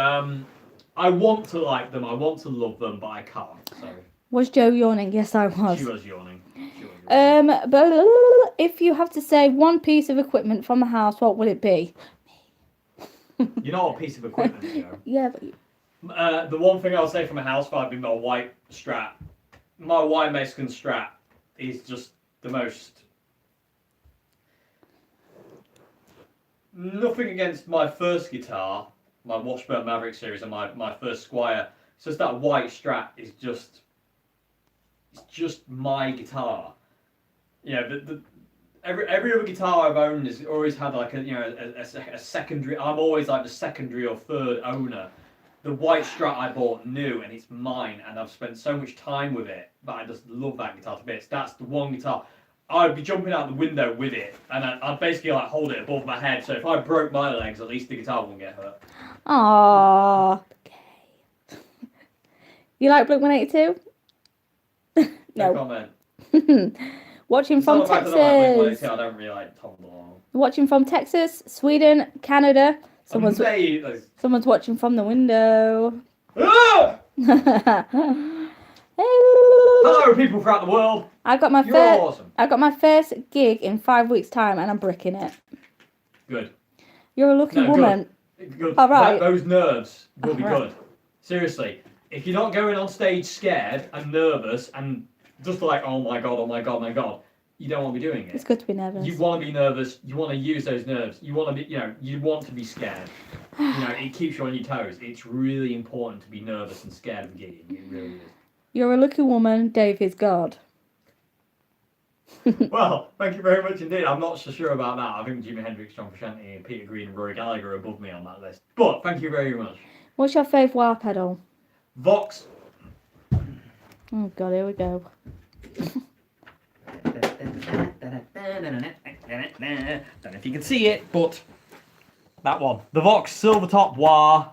[SPEAKER 2] I want to like them, I want to love them, but I can't. So.
[SPEAKER 1] Was Joe yawning? Yes, I was.
[SPEAKER 2] She was yawning.
[SPEAKER 1] But if you have to say one piece of equipment from the house, what would it be?
[SPEAKER 2] You're not a piece of equipment, Joe.
[SPEAKER 1] Yeah, but...
[SPEAKER 2] The one thing I'll say from a house would be my white Strat. My white Mexican Strat is just the most... Nothing against my first guitar, my Washburn Maverick series and my first Squire. It's just that white Strat is just... It's just my guitar. Yeah, every other guitar I've owned has always had like a secondary. I'm always like the secondary or third owner. The white Strat I bought new and it's mine, and I've spent so much time with it. But I just love that guitar to bits. That's the one guitar. I'd be jumping out the window with it, and I'd basically like hold it above my head. So if I broke my legs, at least the guitar wouldn't get hurt.
[SPEAKER 1] Aww. Okay. You like Blink-182?
[SPEAKER 2] No comment.
[SPEAKER 1] Watching from Texas.
[SPEAKER 2] I don't really like Tom DeLonge.
[SPEAKER 1] Watching from Texas, Sweden, Canada. Someone's watching from the window.
[SPEAKER 2] Ah! Hello, people throughout the world.
[SPEAKER 1] I've got my
[SPEAKER 2] awesome.
[SPEAKER 1] I've got my first gig in 5 weeks' time, and I'm bricking it.
[SPEAKER 2] Good.
[SPEAKER 1] You're a lucky woman.
[SPEAKER 2] Good.
[SPEAKER 1] All right.
[SPEAKER 2] Those nerves will be good. Seriously, if you're not going on stage scared and nervous and just like, oh my god, you don't want to be doing it.
[SPEAKER 1] It's good to be nervous.
[SPEAKER 2] You want to be nervous. You want to use those nerves. You want to be, you want to be scared. It keeps you on your toes. It's really important to be nervous and scared of gigging. It really is.
[SPEAKER 1] You're a lucky woman. Dave is God.
[SPEAKER 2] Well, thank you very much indeed. I'm not so sure about that. I think Jimi Hendrix, John Frusciante, Peter Green, and Rory Gallagher are above me on that list. But thank you very much.
[SPEAKER 1] What's your favourite wah pedal?
[SPEAKER 2] Vox.
[SPEAKER 1] Oh God, here we go.
[SPEAKER 2] Don't know if you can see it, but that one. The Vox Silver Top Wah.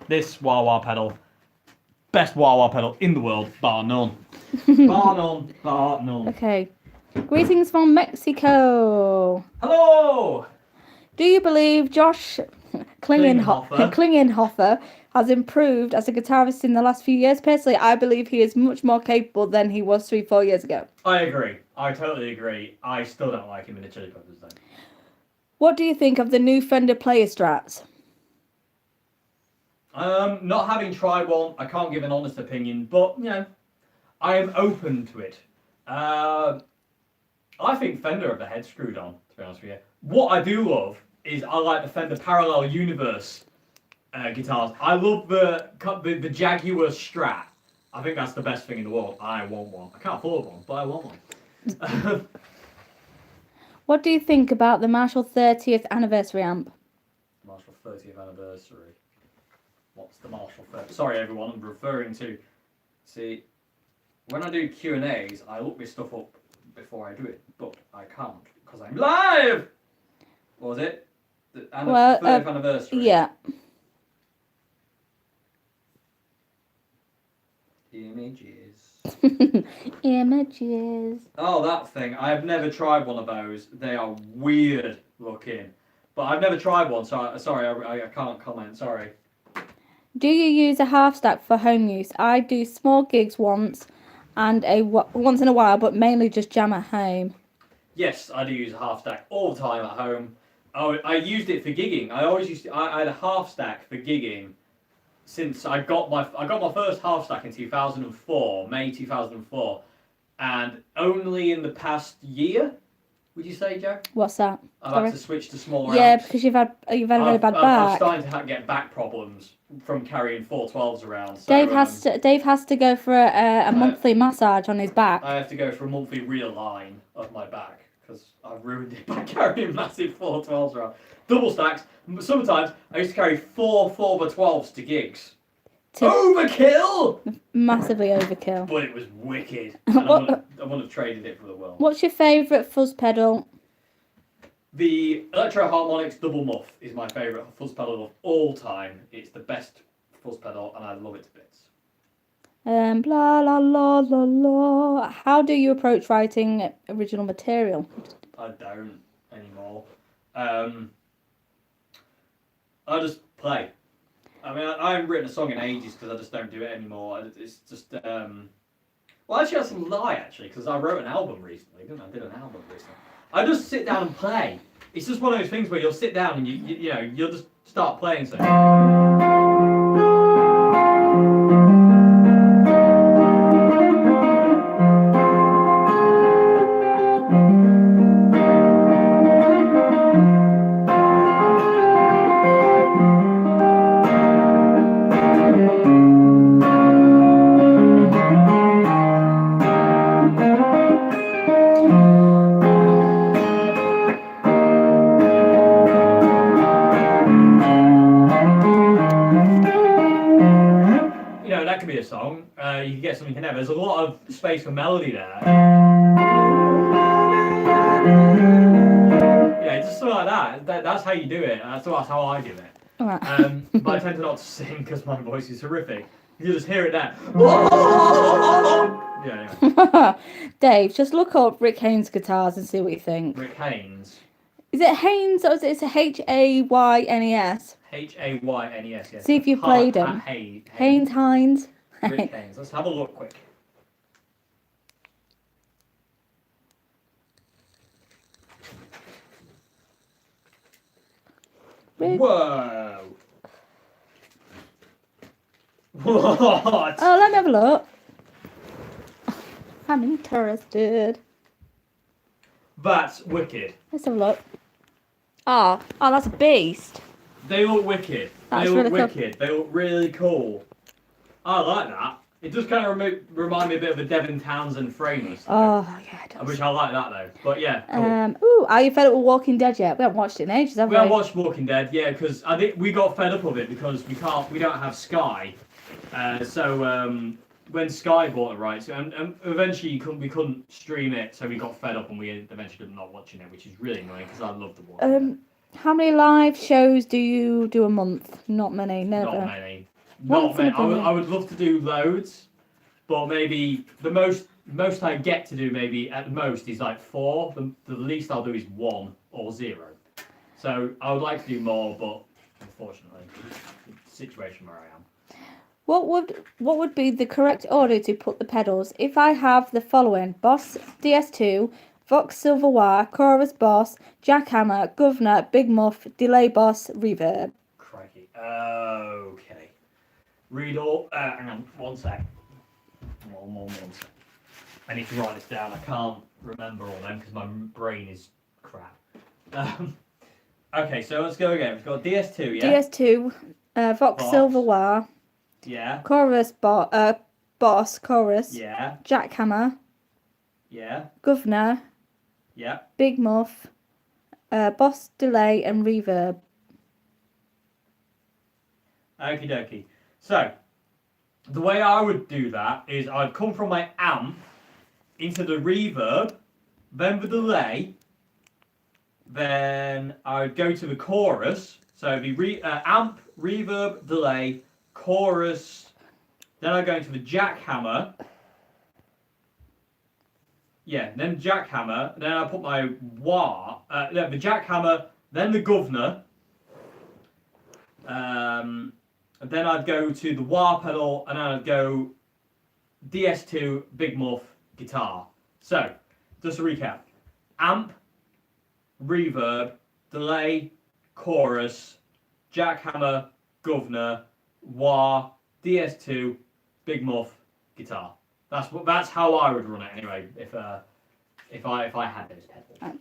[SPEAKER 2] This wah pedal. Best wah pedal in the world, bar none. Bar none.
[SPEAKER 1] Okay. Greetings from Mexico.
[SPEAKER 2] Hello!
[SPEAKER 1] Do you believe Josh Klingenhofer has improved as a guitarist in the last few years? Personally, I believe he is much more capable than he was 3-4 years ago.
[SPEAKER 2] I agree. I totally agree. I still don't like him in the Chili Peppers though.
[SPEAKER 1] What do you think of the new Fender Player Strats?
[SPEAKER 2] Not having tried one, I can't give an honest opinion, but I am open to it. I think Fender have the head screwed on, to be honest with you. What I do love is I like the Fender Parallel Universe guitars. I love the Jaguar Strat. I think that's the best thing in the world. I want one. I can't afford one, but I want one.
[SPEAKER 1] What do you think about the Marshall 30th anniversary amp?
[SPEAKER 2] Marshall 30th anniversary. What's the Marshall 30th? Sorry everyone, I'm referring to... See, when I do Q&As, I look this stuff up before I do it, but I can't because I'm live! What was it? The 30th anniversary?
[SPEAKER 1] Yeah.
[SPEAKER 2] Images.
[SPEAKER 1] Images.
[SPEAKER 2] Oh, that thing. I have never tried one of those. They are weird looking. But I've never tried one, so sorry, I can't comment. Sorry.
[SPEAKER 1] Do you use a half stack for home use? I do small gigs once and once in a while, but mainly just jam at home.
[SPEAKER 2] Yes, I do use a half stack all the time at home. Oh, I used it for gigging. I had a half stack for gigging since I got my first half stack in 2004, May 2004, and only in the past year, would you say, Joe?
[SPEAKER 1] What's that?
[SPEAKER 2] I've had to switch to smaller
[SPEAKER 1] Yeah,
[SPEAKER 2] amps.
[SPEAKER 1] because you've had a very bad back.
[SPEAKER 2] I'm starting to get back problems from carrying 412s around. So,
[SPEAKER 1] Dave has to go for a monthly massage on his back.
[SPEAKER 2] I have to go for a monthly realign of my back because I've ruined it by carrying massive 412s around. Double stacks. Sometimes I used to carry 4 4x12s to gigs. Overkill!
[SPEAKER 1] Massively overkill.
[SPEAKER 2] But it was wicked. And I wouldn't have traded it for the world.
[SPEAKER 1] What's your favourite fuzz pedal?
[SPEAKER 2] The Electro Harmonix Double Muff is my favourite fuzz pedal of all time. It's the best fuzz pedal and I love it to bits.
[SPEAKER 1] Blah la la la la. How do you approach writing original material?
[SPEAKER 2] I don't anymore. I just play. I mean, I haven't written a song in ages because I just don't do it anymore. It's just, well, actually, that's a lie, actually, because I wrote an album recently, didn't I? I did an album recently. I just sit down and play. It's just one of those things where you'll sit down and you'll just start playing something. That could be a song. You can get something in there. There's a lot of space for melody there. Yeah, it's just something like that. That's how you do it. That's how I do it.
[SPEAKER 1] Right.
[SPEAKER 2] But I tend to not to sing because my voice is horrific. You just hear it there. Yeah, anyway.
[SPEAKER 1] Dave, just look up Rick Haynes guitars and see what you think.
[SPEAKER 2] Rick Haynes.
[SPEAKER 1] Is it Haynes or is it Haynes?
[SPEAKER 2] Haynes, yes.
[SPEAKER 1] See if you've played him. Haynes.
[SPEAKER 2] Rick Haynes. Let's have a look quick. Whoa! What?
[SPEAKER 1] Oh, let me have a look. I'm interested.
[SPEAKER 2] That's wicked.
[SPEAKER 1] Let's have a look. Oh, that's a beast.
[SPEAKER 2] They look wicked.
[SPEAKER 1] That's
[SPEAKER 2] they look
[SPEAKER 1] really cool.
[SPEAKER 2] wicked. They look really cool. I like that. It does kind of remind me a bit of a Devin Townsend Framers.
[SPEAKER 1] Oh, yeah, it does.
[SPEAKER 2] Which I like that though. But yeah, cool.
[SPEAKER 1] Ooh, are you fed up with Walking Dead yet? We haven't watched it in ages, have we?
[SPEAKER 2] We haven't watched Walking Dead, yeah, because I think we got fed up of it because we don't have Sky. So when Sky bought the rights, and eventually we couldn't stream it, so we got fed up and we eventually ended up not watching it, which is really annoying because I love the Walking Dead.
[SPEAKER 1] How many live shows do you do a month? Not many, never.
[SPEAKER 2] Not many. Not many. I would love to do loads, but maybe the most I get to do maybe at the most is like 4. The least I'll do is 1 or 0. So I would like to do more, but unfortunately, the situation where I am.
[SPEAKER 1] What would be the correct order to put the pedals if I have the following: Boss DS2, Vox Silverwire, Chorus Boss, Jackhammer, Governor, Big Muff, Delay Boss, Reverb.
[SPEAKER 2] Crikey. Okay. Read all. Hang on, one sec. One sec. I need to write this down. I can't remember all them because my brain is crap. Okay, so let's go again. We've got DS2, yeah?
[SPEAKER 1] DS2, Vox Silverwire,
[SPEAKER 2] yeah,
[SPEAKER 1] Chorus, Boss, Chorus,
[SPEAKER 2] yeah,
[SPEAKER 1] Jackhammer,
[SPEAKER 2] yeah,
[SPEAKER 1] Governor,
[SPEAKER 2] yeah.
[SPEAKER 1] Big Muff, Boss, Delay, and Reverb.
[SPEAKER 2] Okie dokie. So, the way I would do that is I'd come from my amp into the reverb, then the delay, then I would go to the chorus. So it'd be amp, reverb, delay, chorus. Then I go into the jackhammer. Yeah, then jackhammer. Then I put my wah. The jackhammer. Then the governor. Then I'd go to the wah pedal, and then I'd go DS2, big muff, guitar. So, just to recap: amp, reverb, delay, chorus, jackhammer, governor, wah, DS2, big muff, guitar. That's how I would run it anyway. If I had those pedals.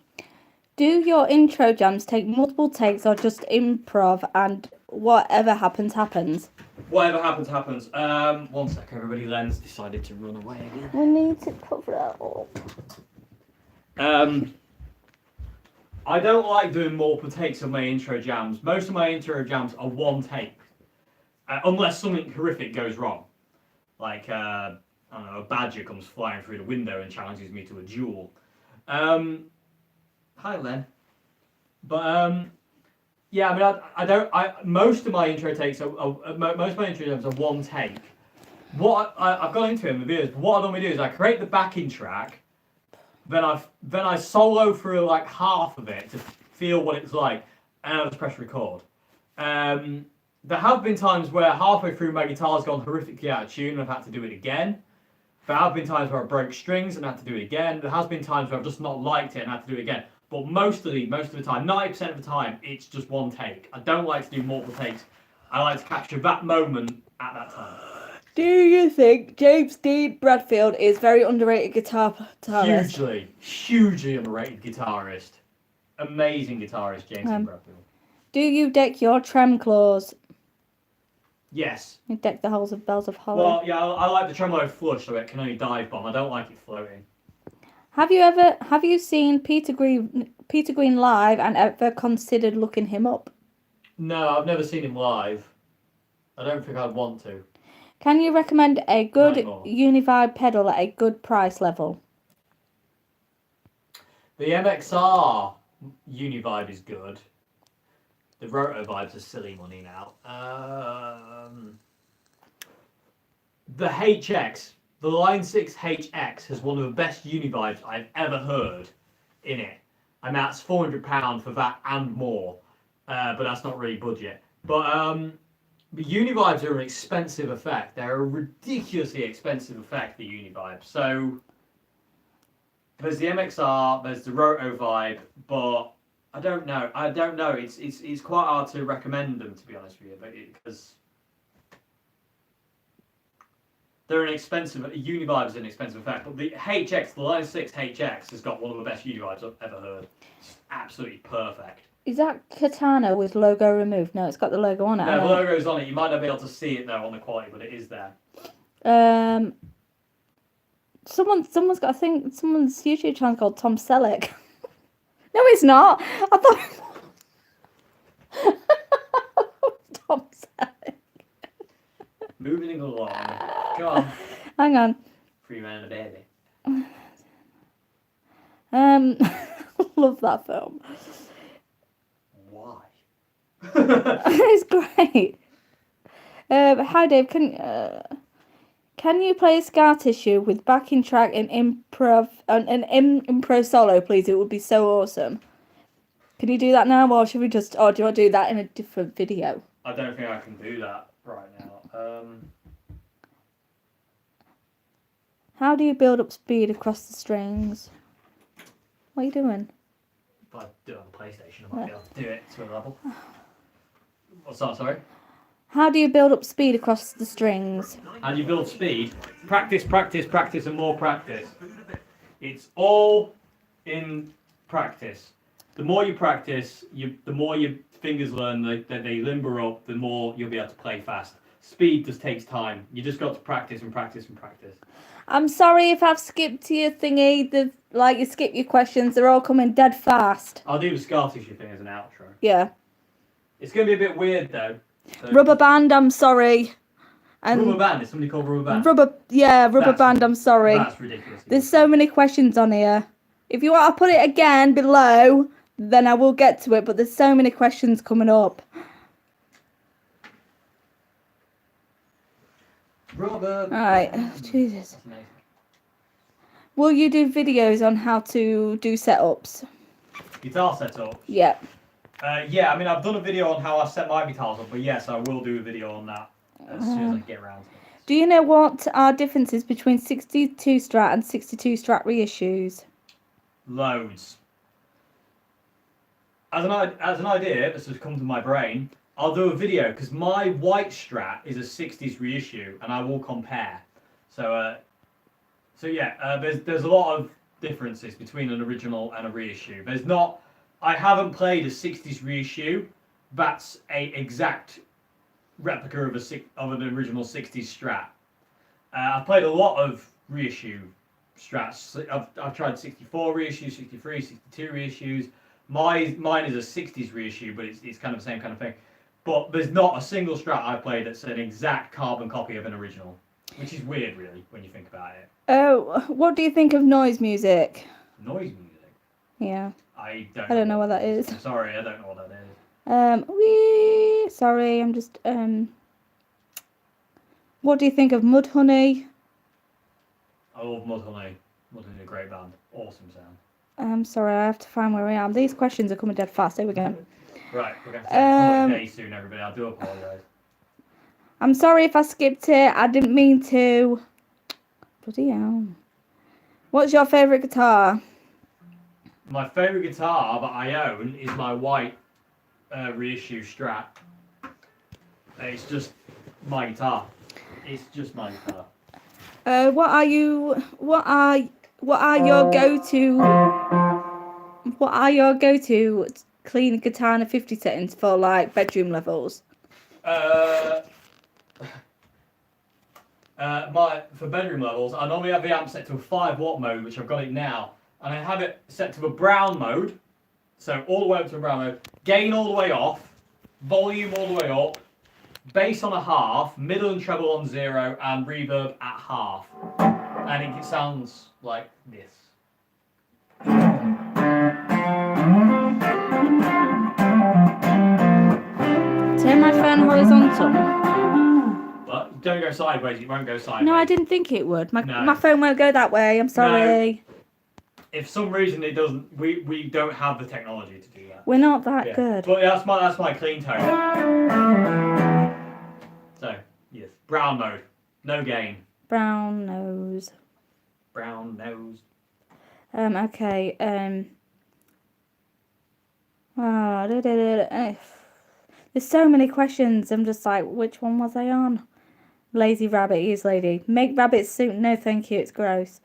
[SPEAKER 1] Do your intro jams take multiple takes or just improv and whatever happens, happens?
[SPEAKER 2] Whatever happens, happens. 1 sec, everybody. Len's decided to run away again.
[SPEAKER 1] We need to cover it up.
[SPEAKER 2] I don't like doing multiple takes of my intro jams. Most of my intro jams are one take, unless something horrific goes wrong, like I don't know, a badger comes flying through the window and challenges me to a duel. Hi, Len. But yeah, I mean, most of my intro takes most of my intro jams are one take. What I've gone into in the videos, but what I normally do is I create the backing track. Then I solo through like half of it to feel what it's like, and I just press record. There have been times where halfway through my guitar's gone horrifically out of tune and I've had to do it again. There have been times where I broke strings and had to do it again. There has been times where I've just not liked it and had to do it again. But most of the time, 90% of the time, it's just one take. I don't like to do multiple takes. I like to capture that moment at that time.
[SPEAKER 1] Do you think James Dean Bradfield is very underrated guitarist?
[SPEAKER 2] Hugely underrated guitarist. Amazing guitarist, James Dean Bradfield.
[SPEAKER 1] Do you deck your trem claws?
[SPEAKER 2] Yes.
[SPEAKER 1] You deck the holes of Bells of Holly.
[SPEAKER 2] Well, yeah, I like the tremolo flush, so it can only dive bomb. I don't like it floating.
[SPEAKER 1] Have you seen Peter Green live and ever considered looking him up?
[SPEAKER 2] No, I've never seen him live. I don't think I'd want to.
[SPEAKER 1] Can you recommend a good Univibe pedal at a good price level?
[SPEAKER 2] The MXR Univibe is good. The Roto Vibes are silly money now. The HX, the Line 6 HX, has one of the best Univibes I've ever heard in it. And that's £400 for that and more. But that's not really budget. But the Univibes are an expensive effect. They're a ridiculously expensive effect, the Univibes. So there's the MXR, there's the Roto Vibe, but I don't know. It's quite hard to recommend them, to be honest with you, because they're an expensive. Univibe is an expensive effect, but the HX, the Line 6 HX, has got one of the best Univibes I've ever heard. It's absolutely perfect. Is that
[SPEAKER 1] Katana with logo removed? No, it's got the logo on it.
[SPEAKER 2] No, the logo's on it. You might not be able to see it though on the quality, but it is there.
[SPEAKER 1] Someone's got, I think someone's YouTube channel called Tom Selleck. No, it's not. I thought Tom Selleck.
[SPEAKER 2] Moving along. Go on.
[SPEAKER 1] Hang on.
[SPEAKER 2] Free Man and a Baby.
[SPEAKER 1] Love that film.
[SPEAKER 2] Why?
[SPEAKER 1] It's great. Hi Dave, can you play Scar Tissue with backing track and improv solo, please? It would be so awesome. Can you do that now, or should we just? Or do you want to do that in a different video?
[SPEAKER 2] I don't think I can do that right now.
[SPEAKER 1] How do you build up speed across the strings? What are you doing?
[SPEAKER 2] If I do it on the PlayStation, I might be able to do it to a level. What's that? Sorry.
[SPEAKER 1] How do you build up speed across the strings?
[SPEAKER 2] How do you build speed? Practice, practice, practice, and more practice. It's all in practice. The more you practice, the more your fingers learn that they limber up, the more you'll be able to play fast. Speed just takes time. You just got to practice and practice and practice.
[SPEAKER 1] I'm sorry if I've skipped your thingy. You skip your questions. They're all coming dead fast.
[SPEAKER 2] I'll do the scar tissue thing as an outro.
[SPEAKER 1] Yeah.
[SPEAKER 2] It's going to be a bit weird though. So
[SPEAKER 1] Rubber band, I'm sorry. And
[SPEAKER 2] rubber band? Is somebody called rubber band?
[SPEAKER 1] Rubber band, I'm sorry.
[SPEAKER 2] That's ridiculous.
[SPEAKER 1] There's so many questions on here. If you want to put it again below, then I will get to it, but there's so many questions coming up.
[SPEAKER 2] Rubber.
[SPEAKER 1] Alright, Jesus. Will you do videos on how to do setups?
[SPEAKER 2] Guitar setups?
[SPEAKER 1] Yeah.
[SPEAKER 2] Yeah, I mean, I've done a video on how I set my guitars up, but yes, I will do a video on that as soon as I get around to it.
[SPEAKER 1] Do you know what are differences between 62 Strat and 62 Strat reissues?
[SPEAKER 2] Loads. As an idea that's just come to my brain, I'll do a video because my white Strat is a 60s reissue, and I will compare. So yeah, there's a lot of differences between an original and a reissue. I haven't played a 60s reissue that's a exact replica of an original 60s Strat. I've played a lot of reissue Strats. I've tried 64 reissues, 63, 62 reissues. Mine is a 60s reissue, but it's kind of the same kind of thing. But there's not a single Strat I've played that's an exact carbon copy of an original, which is weird, really, when you think about it.
[SPEAKER 1] Oh, what do you think of noise music?
[SPEAKER 2] Noise music?
[SPEAKER 1] Yeah.
[SPEAKER 2] I
[SPEAKER 1] don't know what that is.
[SPEAKER 2] I'm sorry, I don't know what that is.
[SPEAKER 1] Sorry, I'm just, what do you think of Mudhoney?
[SPEAKER 2] I love Mudhoney. Mudhoney's a great band. Awesome sound.
[SPEAKER 1] I'm sorry, I have to find where I am. These questions are coming dead fast. Here we go.
[SPEAKER 2] Right, we're going to have to day soon, everybody. I do apologise.
[SPEAKER 1] I'm sorry if I skipped it. I didn't mean to. Bloody hell. What's your favourite guitar?
[SPEAKER 2] My favourite guitar that I own is my white reissue Strat. It's just my guitar. It's just my guitar.
[SPEAKER 1] What are your go-to clean guitar in 50 settings for like bedroom levels?
[SPEAKER 2] For bedroom levels, I normally have the amp set to a 5-watt mode, which I've got it now, and I have it set to a brown mode, so all the way up to a brown mode, gain all the way off, volume all the way up, bass on a half, middle and treble on 0, and reverb at half. I think it sounds like this.
[SPEAKER 1] Turn my phone horizontal.
[SPEAKER 2] But don't go sideways, it won't go sideways.
[SPEAKER 1] No, I didn't think it would. My phone won't go that way, I'm sorry.
[SPEAKER 2] No. If for some reason it doesn't, we don't have the technology to do that.
[SPEAKER 1] We're not that good.
[SPEAKER 2] But that's my clean tone. So, yes, brown mode, no gain.
[SPEAKER 1] Brown nose.
[SPEAKER 2] Brown nose.
[SPEAKER 1] Okay. There's so many questions. I'm just like, which one was I on? Lazy rabbit, use lady. Make rabbit soup. No, thank you. It's gross.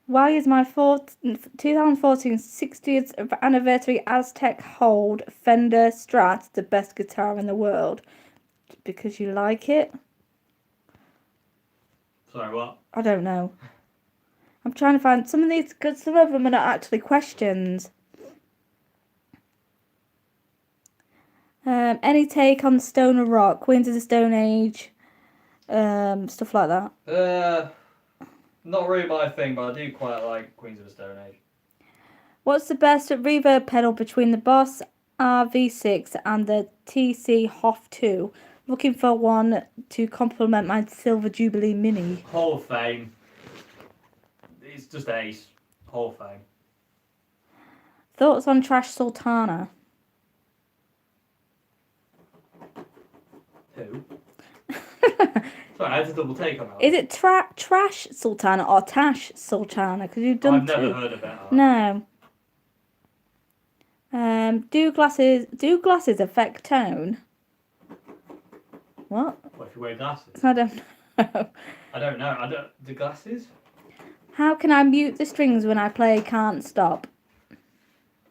[SPEAKER 1] Why is my 2014 60th anniversary Aztec Hold Fender Strat the best guitar in the world? Because you like it?
[SPEAKER 2] Sorry, what?
[SPEAKER 1] I don't know. I'm trying to find some of these, because some of them are not actually questions. Any take on Stoner Rock, Queens of the Stone Age, stuff like that?
[SPEAKER 2] Not really my thing, but I do quite like Queens of the Stone Age.
[SPEAKER 1] What's the best reverb pedal between the Boss RV6 and the TC Hoff 2? Looking for one to complement my Silver Jubilee Mini.
[SPEAKER 2] Hall of Fame. It's just ace. Hall of Fame.
[SPEAKER 1] Thoughts on Trash Sultana?
[SPEAKER 2] Who? Sorry, I had to double take on that.
[SPEAKER 1] Is it Trash Sultana or Tash Sultana? Because you've done
[SPEAKER 2] I've
[SPEAKER 1] two.
[SPEAKER 2] never heard of that.
[SPEAKER 1] No. Do glasses affect tone? What?
[SPEAKER 2] What if you wear glasses?
[SPEAKER 1] I don't know.
[SPEAKER 2] I don't know. The glasses?
[SPEAKER 1] How can I mute the strings when I play Can't Stop?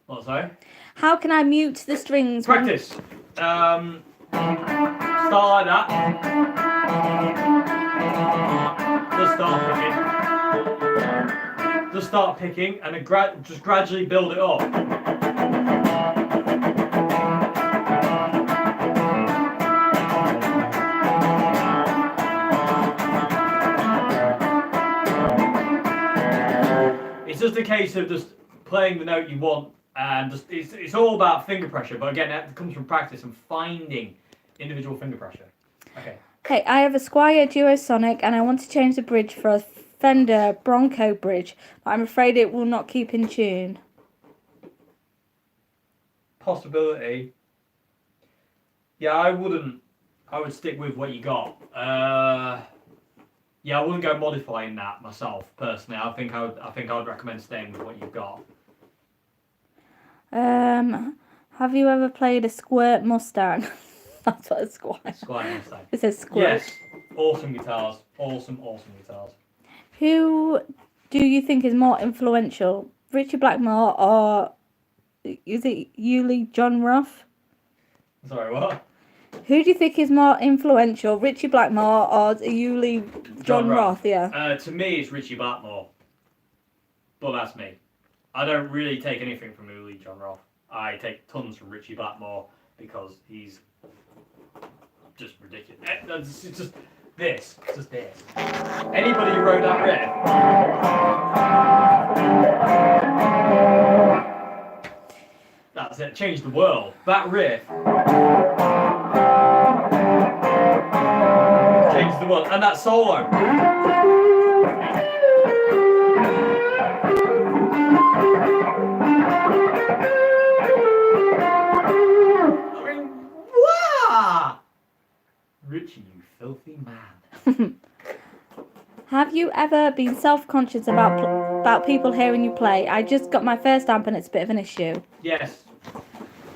[SPEAKER 2] What, sorry?
[SPEAKER 1] How can I mute the strings?
[SPEAKER 2] Practice. Start like that. Just start picking, and then just gradually build it up. It's just a case of just playing the note you want, and just it's all about finger pressure. But again, that comes from practice and finding individual finger pressure. Okay.
[SPEAKER 1] Okay, I have a Squier Duosonic, and I want to change the bridge for a Fender Bronco bridge, but I'm afraid it will not keep in tune.
[SPEAKER 2] Possibility. Yeah, I wouldn't. I would stick with what you got. Yeah, I wouldn't go modifying that myself personally. I think I would recommend staying with what you've got.
[SPEAKER 1] Have you ever played a Squirt Mustang? That's what it's Squier.
[SPEAKER 2] Squier Mustang.
[SPEAKER 1] It says Squirt.
[SPEAKER 2] Yes, awesome guitars. Awesome guitars.
[SPEAKER 1] Who do you think is more influential, Richie Blackmore or is it Uli John Roth?
[SPEAKER 2] Sorry, what?
[SPEAKER 1] Who do you think is more influential, Richie Blackmore or Uli John Roth? Yeah.
[SPEAKER 2] To me, it's Richie Blackmore. But that's me. I don't really take anything from Uli John Roth. I take tons from Richie Blackmore because he's just ridiculous. It's just this. It's just this. Anybody who wrote that riff. That's it. Changed the world. That riff. Changed the world. And that solo. Richie, you filthy man.
[SPEAKER 1] Have you ever been self-conscious about people hearing you play? I just got my first amp and it's a bit of an issue.
[SPEAKER 2] Yes.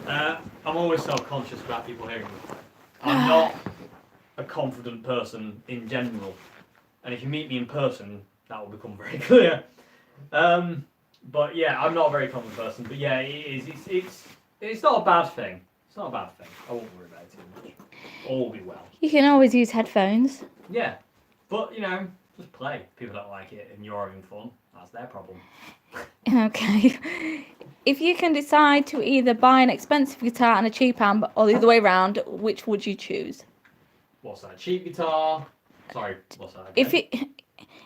[SPEAKER 2] I'm always self-conscious about people hearing me play. I'm not a confident person in general. And if you meet me in person, that will become very clear. But yeah, I'm not a very confident person. But yeah, it's not a bad thing. It's not a bad thing. I won't worry about it too much. All will be well.
[SPEAKER 1] You can always use headphones.
[SPEAKER 2] Yeah. But, just play. If people don't like it and you're having fun, that's their problem.
[SPEAKER 1] Okay. If you can decide to either buy an expensive guitar and a cheap amp or the other way around, which would you choose?
[SPEAKER 2] What's that? Cheap guitar? Sorry, what's that? Again?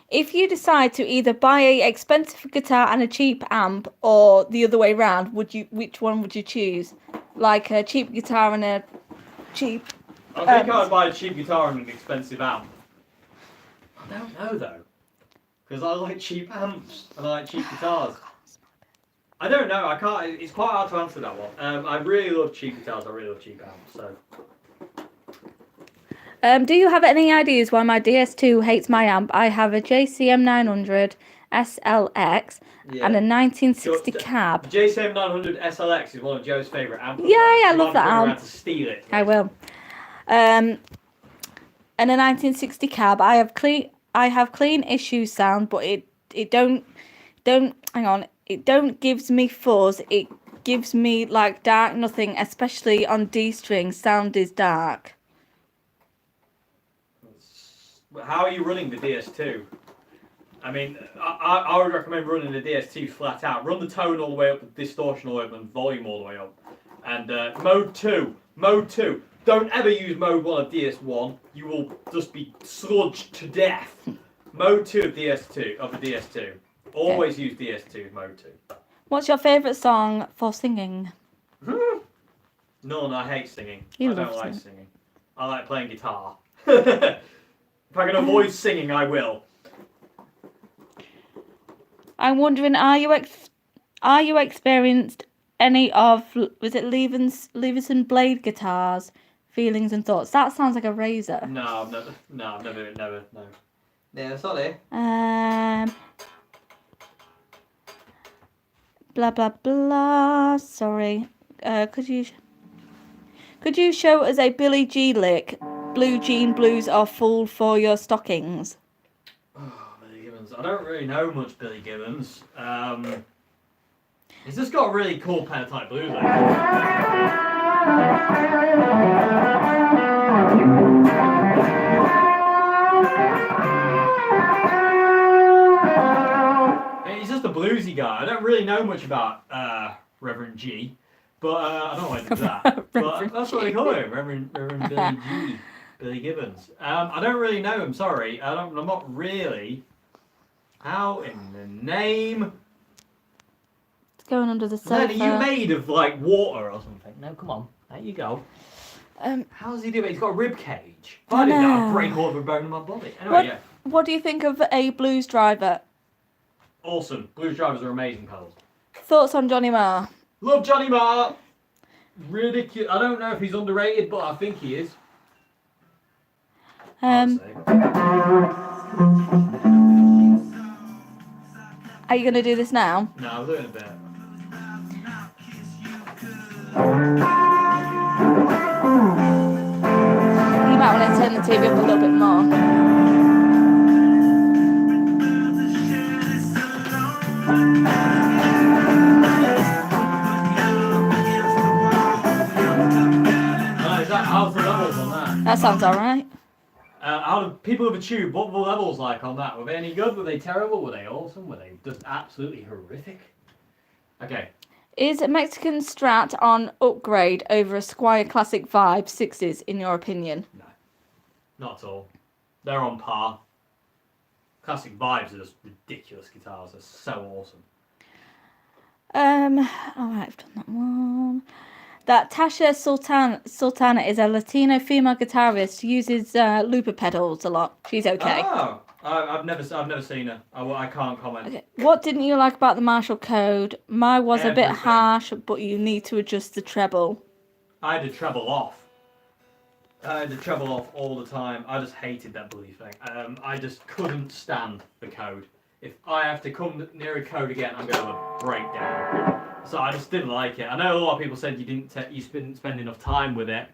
[SPEAKER 1] If you decide to either buy a expensive guitar and a cheap amp or the other way around, which one would you choose? Like a cheap guitar and a cheap
[SPEAKER 2] I think I'd buy a cheap guitar and an expensive amp. I don't know though, because I like cheap amps and I like cheap guitars. I don't know. I can't. It's quite hard to answer that one. I really love cheap guitars. I really love cheap amps. So.
[SPEAKER 1] Do you have any ideas why my DS2 hates my amp? I have a JCM 900 SLX and a 1960 cab.
[SPEAKER 2] JCM 900 SLX is one of Joe's favourite amps.
[SPEAKER 1] Yeah, I love that amp.
[SPEAKER 2] To steal it.
[SPEAKER 1] I will. And a 1960 cab. I have clean issue sound, but it don't hang on. It don't gives me fuzz. It gives me like dark nothing, especially on D string. Sound is dark.
[SPEAKER 2] How are you running the DS2? I mean, I would recommend running the DS2 flat out. Run the tone all the way up, the distortion all the way up, and volume all the way up. And mode 2. Don't ever use mode 1 of DS1. You will just be sludged to death. Mode 2 of the DS2. Always use DS2 mode 2.
[SPEAKER 1] What's your favourite song for singing?
[SPEAKER 2] None. I hate singing.
[SPEAKER 1] I
[SPEAKER 2] don't like singing. I like playing guitar. If I can avoid singing, I will.
[SPEAKER 1] I'm wondering, are you experienced any of, was it Leverson Blade guitars? Feelings and thoughts. That sounds like a razor.
[SPEAKER 2] No, I've never, no. Yeah, sorry.
[SPEAKER 1] Blah blah blah. Sorry. Could you show us a Billy G lick? blue jean blues are full for your stockings?
[SPEAKER 2] Oh, Billy Gibbons. I don't really know much Billy Gibbons. He's just got a really cool pentatype blues. He's just a bluesy guy. I don't really know much about Reverend G, but I don't know why I did that. But that's what they call him, Reverend Billy G, Billy Gibbons. I don't really know him. Sorry, I'm not really. How in the name?
[SPEAKER 1] It's going under the sofa.
[SPEAKER 2] Are you made of like water or something? No, come on. There you go. How does he do it? He's got a rib cage. If I did that, I'd break all the bone in my body. Anyway,
[SPEAKER 1] what do you think of a blues driver?
[SPEAKER 2] Awesome. Blues drivers are amazing pedals.
[SPEAKER 1] Thoughts on Johnny Marr?
[SPEAKER 2] Love Johnny Marr. Ridiculous. I don't know if he's underrated, but I think he is.
[SPEAKER 1] Are you going to do this now?
[SPEAKER 2] No, I'll do it in a bit.
[SPEAKER 1] You might want to turn the TV up a little bit more.
[SPEAKER 2] How's the levels on that?
[SPEAKER 1] That sounds alright.
[SPEAKER 2] Out of people of a tube, what were the levels like on that? Were they any good? Were they terrible? Were they awesome? Were they just absolutely horrific? Okay.
[SPEAKER 1] Is Mexican Strat on upgrade over a Squier Classic Vibe 6s in your opinion?
[SPEAKER 2] No. Not at all. They're on par. Classic Vibes are just ridiculous guitars. They're so awesome.
[SPEAKER 1] Alright, I've done that one. That Tasha Sultana is a Latino female guitarist who uses looper pedals a lot. She's okay.
[SPEAKER 2] Oh, I've never seen her. I can't comment.
[SPEAKER 1] Okay. What didn't you like about the Marshall Code? Mine was
[SPEAKER 2] Everything.
[SPEAKER 1] a bit harsh, but you need to adjust the treble.
[SPEAKER 2] I had the treble off. I had the treble off all the time. I just hated that bloody thing. I just couldn't stand the Code. If I have to come near a Code again, I'm going to have a breakdown. So I just didn't like it. I know a lot of people said you didn't spend enough time with it.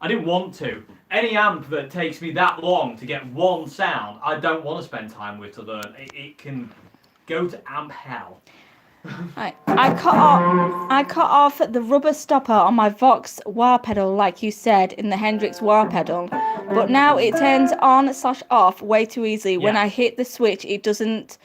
[SPEAKER 2] I didn't want to. Any amp that takes me that long to get one sound, I don't want to spend time with to learn. It can go to amp hell.
[SPEAKER 1] Right. I cut off the rubber stopper on my Vox wah pedal, like you said, in the Hendrix wah pedal. But now it turns on/off way too easily. When I hit the switch, it's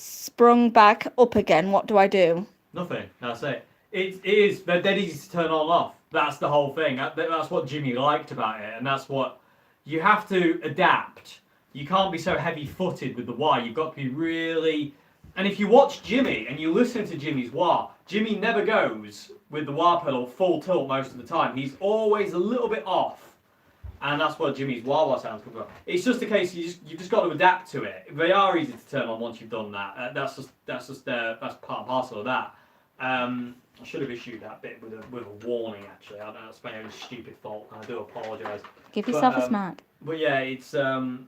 [SPEAKER 1] sprung back up again. What do I do?
[SPEAKER 2] Nothing. That's it. It is. They're dead easy to turn on and off. That's the whole thing. That's what Jimmy liked about it, and that's what you have to adapt. You can't be so heavy-footed with the wah. You've got to be really. And if you watch Jimmy and you listen to Jimmy's wah, Jimmy never goes with the wah pedal full tilt most of the time. He's always a little bit off, and that's what Jimmy's wah sounds come from. It's just a case you've just got to adapt to it. They are easy to turn on once you've done that. That's part and parcel of that. I should have issued that bit with a warning. Actually, that's my own stupid fault, and I do apologise.
[SPEAKER 1] Give yourself a smack.
[SPEAKER 2] But yeah, it's no,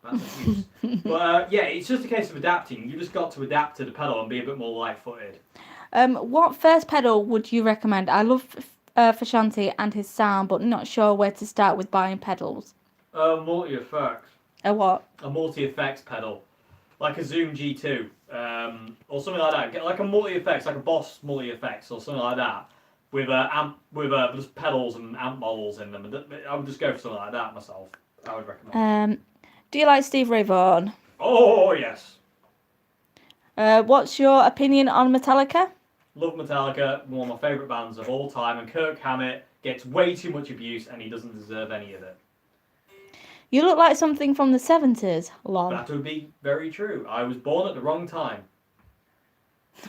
[SPEAKER 2] that's abuse. But yeah, it's just a case of adapting. You just got to adapt to the pedal and be a bit more light-footed.
[SPEAKER 1] What first pedal would you recommend? I love Fashanti and his sound, but not sure where to start with buying pedals.
[SPEAKER 2] Multi-effects.
[SPEAKER 1] A what?
[SPEAKER 2] A multi-effects pedal, like a Zoom G2, or something like that. Get like a multi-effects, like a Boss multi-effects, or something like that, with just pedals and amp models in them. I would just go for something like that myself. I would recommend.
[SPEAKER 1] Do you like Steve Ray Vaughan?
[SPEAKER 2] Oh yes.
[SPEAKER 1] What's your opinion on Metallica?
[SPEAKER 2] Love Metallica, one of my favourite bands of all time, and Kirk Hammett gets way too much abuse, and he doesn't deserve any of it.
[SPEAKER 1] You look like something from the 70s, lol.
[SPEAKER 2] That would be very true. I was born at the wrong time.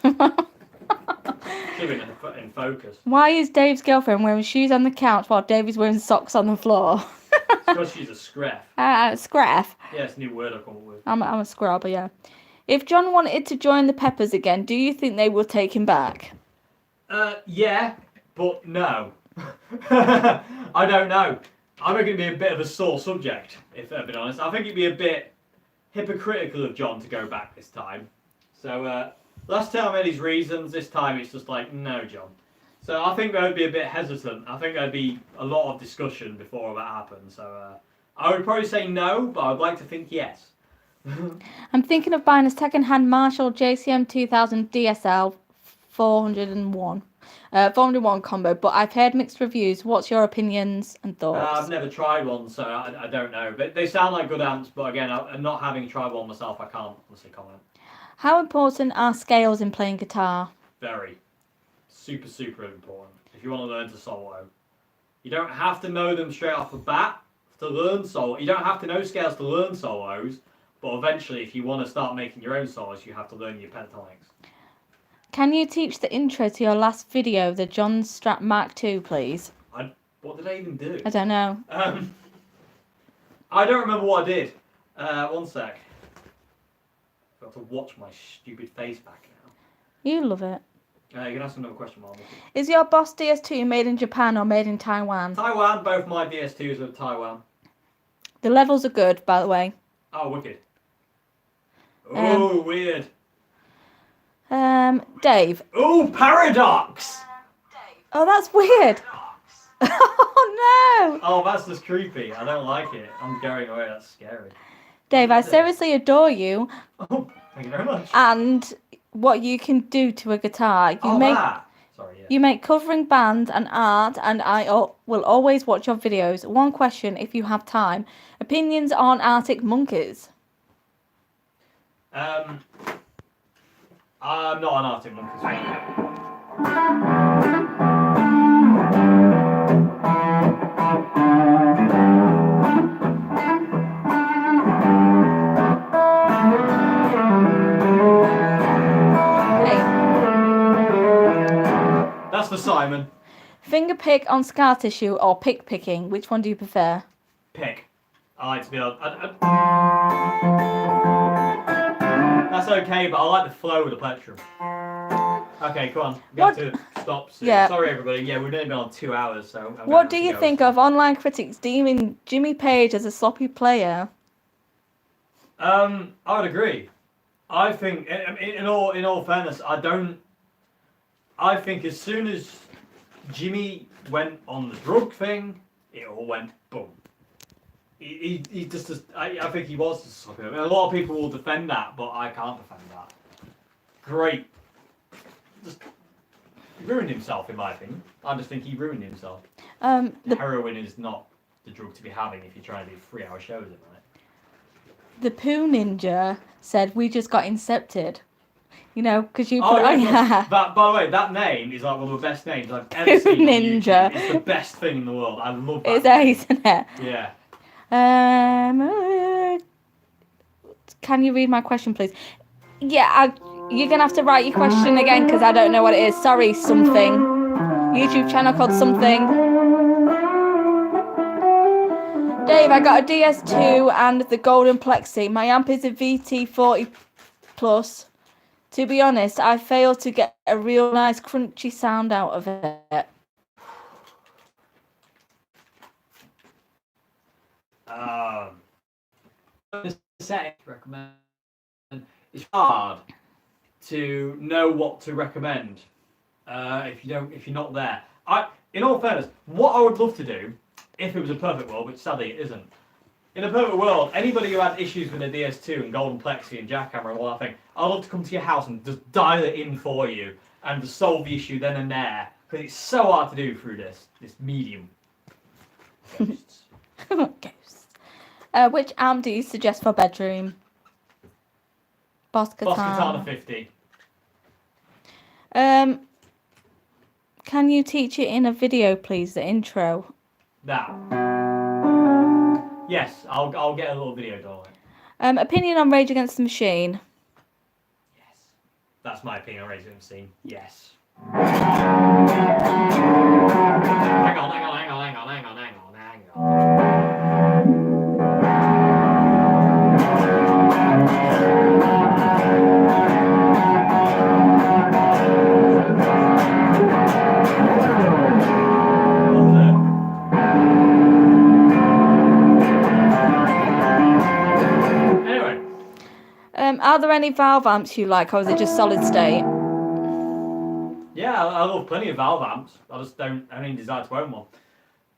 [SPEAKER 2] Keeping it in focus.
[SPEAKER 1] Why is Dave's girlfriend wearing shoes on the couch while Dave is wearing socks on the floor?
[SPEAKER 2] It's because she's a scruff.
[SPEAKER 1] Scruff?
[SPEAKER 2] Yeah, it's a new word I come up with.
[SPEAKER 1] I'm a scrubber, yeah. If John wanted to join the Peppers again, do you think they will take him back?
[SPEAKER 2] Yeah, but no. I don't know. I reckon it'd be a bit of a sore subject, if I've been honest. I think it'd be a bit hypocritical of John to go back this time. So, last time I had his reasons, this time it's just like, no, John. So I think they'd be a bit hesitant. I think there'd be a lot of discussion before that happened. So I would probably say no, but I'd like to think yes.
[SPEAKER 1] I'm thinking of buying a second-hand Marshall JCM 2000 DSL 401. 401 combo, but I've heard mixed reviews. What's your opinions and thoughts?
[SPEAKER 2] I've never tried one, so I don't know. But they sound like good amps, but again, I'm not having tried one myself. I can't honestly comment.
[SPEAKER 1] How important are scales in playing guitar?
[SPEAKER 2] Very. Super, super important. If you want to learn to solo. You don't have to know them straight off the bat to learn solo. You don't have to know scales to learn solos, but eventually, if you want to start making your own solos, you have to learn your pentatonics.
[SPEAKER 1] Can you teach the intro to your last video, the John Strat Mark II, please?
[SPEAKER 2] What did I even do?
[SPEAKER 1] I don't know.
[SPEAKER 2] I don't remember what I did. One sec. I've got to watch my stupid face back now.
[SPEAKER 1] You love it.
[SPEAKER 2] You can ask another question, Mom.
[SPEAKER 1] Is your Boss DS2 made in Japan or made in Taiwan?
[SPEAKER 2] Taiwan. Both my DS2s are Taiwan.
[SPEAKER 1] The levels are good, by the way.
[SPEAKER 2] Oh, wicked. Oh, weird.
[SPEAKER 1] Dave.
[SPEAKER 2] Oh, paradox.
[SPEAKER 1] Oh, that's weird. Oh, no.
[SPEAKER 2] Oh, that's just creepy. I don't like it. I'm going away. That's scary.
[SPEAKER 1] Dave, I seriously adore you.
[SPEAKER 2] Oh, thank you very much.
[SPEAKER 1] And what you can do to a guitar. You make covering bands and art, and I will always watch your videos. One question, if you have time. Opinions on Arctic Monkeys?
[SPEAKER 2] I'm not an Arctic Monkeys fan. That's for Simon.
[SPEAKER 1] Finger pick on scar tissue or pick picking? Which one do you prefer?
[SPEAKER 2] Pick. I like to be able. That's okay, but I like the flow of the plectrum. Okay, come on. We have to stop soon.
[SPEAKER 1] Yeah.
[SPEAKER 2] Sorry, everybody. Yeah, we've only been on 2 hours, so.
[SPEAKER 1] What do you think of online critics deeming Jimmy Page as a sloppy player?
[SPEAKER 2] I would agree. I think, in all fairness, I think as soon as Jimmy went on the drug thing, it all went boom. He just I think he was just sloppy. I mean, a lot of people will defend that, but I can't defend that. Great. Just ruined himself, in my opinion. I just think he ruined himself. Heroin is not the drug to be having if you're trying to do 3-hour shows at night.
[SPEAKER 1] The Poo Ninja said, we just got incepted. You know, because you
[SPEAKER 2] put
[SPEAKER 1] yeah.
[SPEAKER 2] That, by the way, that name is like one of the best names I've ever seen on
[SPEAKER 1] Ninja.
[SPEAKER 2] YouTube. It's the best thing in the world. I love that.
[SPEAKER 1] It's ace, isn't it?
[SPEAKER 2] Yeah.
[SPEAKER 1] Can you read my question, please? Yeah, you're going to have to write your question again because I don't know what it is. Sorry, something. YouTube channel called something. Dave, I got a DS2 and the Golden Plexi. My amp is a VT40 Plus. To be honest, I failed to get a real nice crunchy sound out of it.
[SPEAKER 2] Recommend. It's hard to know what to recommend if you're not there. In all fairness, what I would love to do, if it was a perfect world, which sadly it isn't. In a perfect world, anybody who had issues with a DS2 and Golden Plexi and Jackhammer and all that thing, I'd love to come to your house and just dial it in for you and just solve the issue then and there. Because it's so hard to do through this medium. Ghosts.
[SPEAKER 1] Ghosts. Which amp do you suggest for bedroom? Boss Katana
[SPEAKER 2] 50.
[SPEAKER 1] Can you teach it in a video, please? The intro.
[SPEAKER 2] That. Yes, I'll get a little video done.
[SPEAKER 1] Opinion on Rage Against the Machine.
[SPEAKER 2] Yes. That's my opinion on Rage Against the Machine. Yes. Hang on.
[SPEAKER 1] Are there any valve amps you like, or is it just solid state?
[SPEAKER 2] Yeah, I love plenty of valve amps. I just don't have any desire to own one.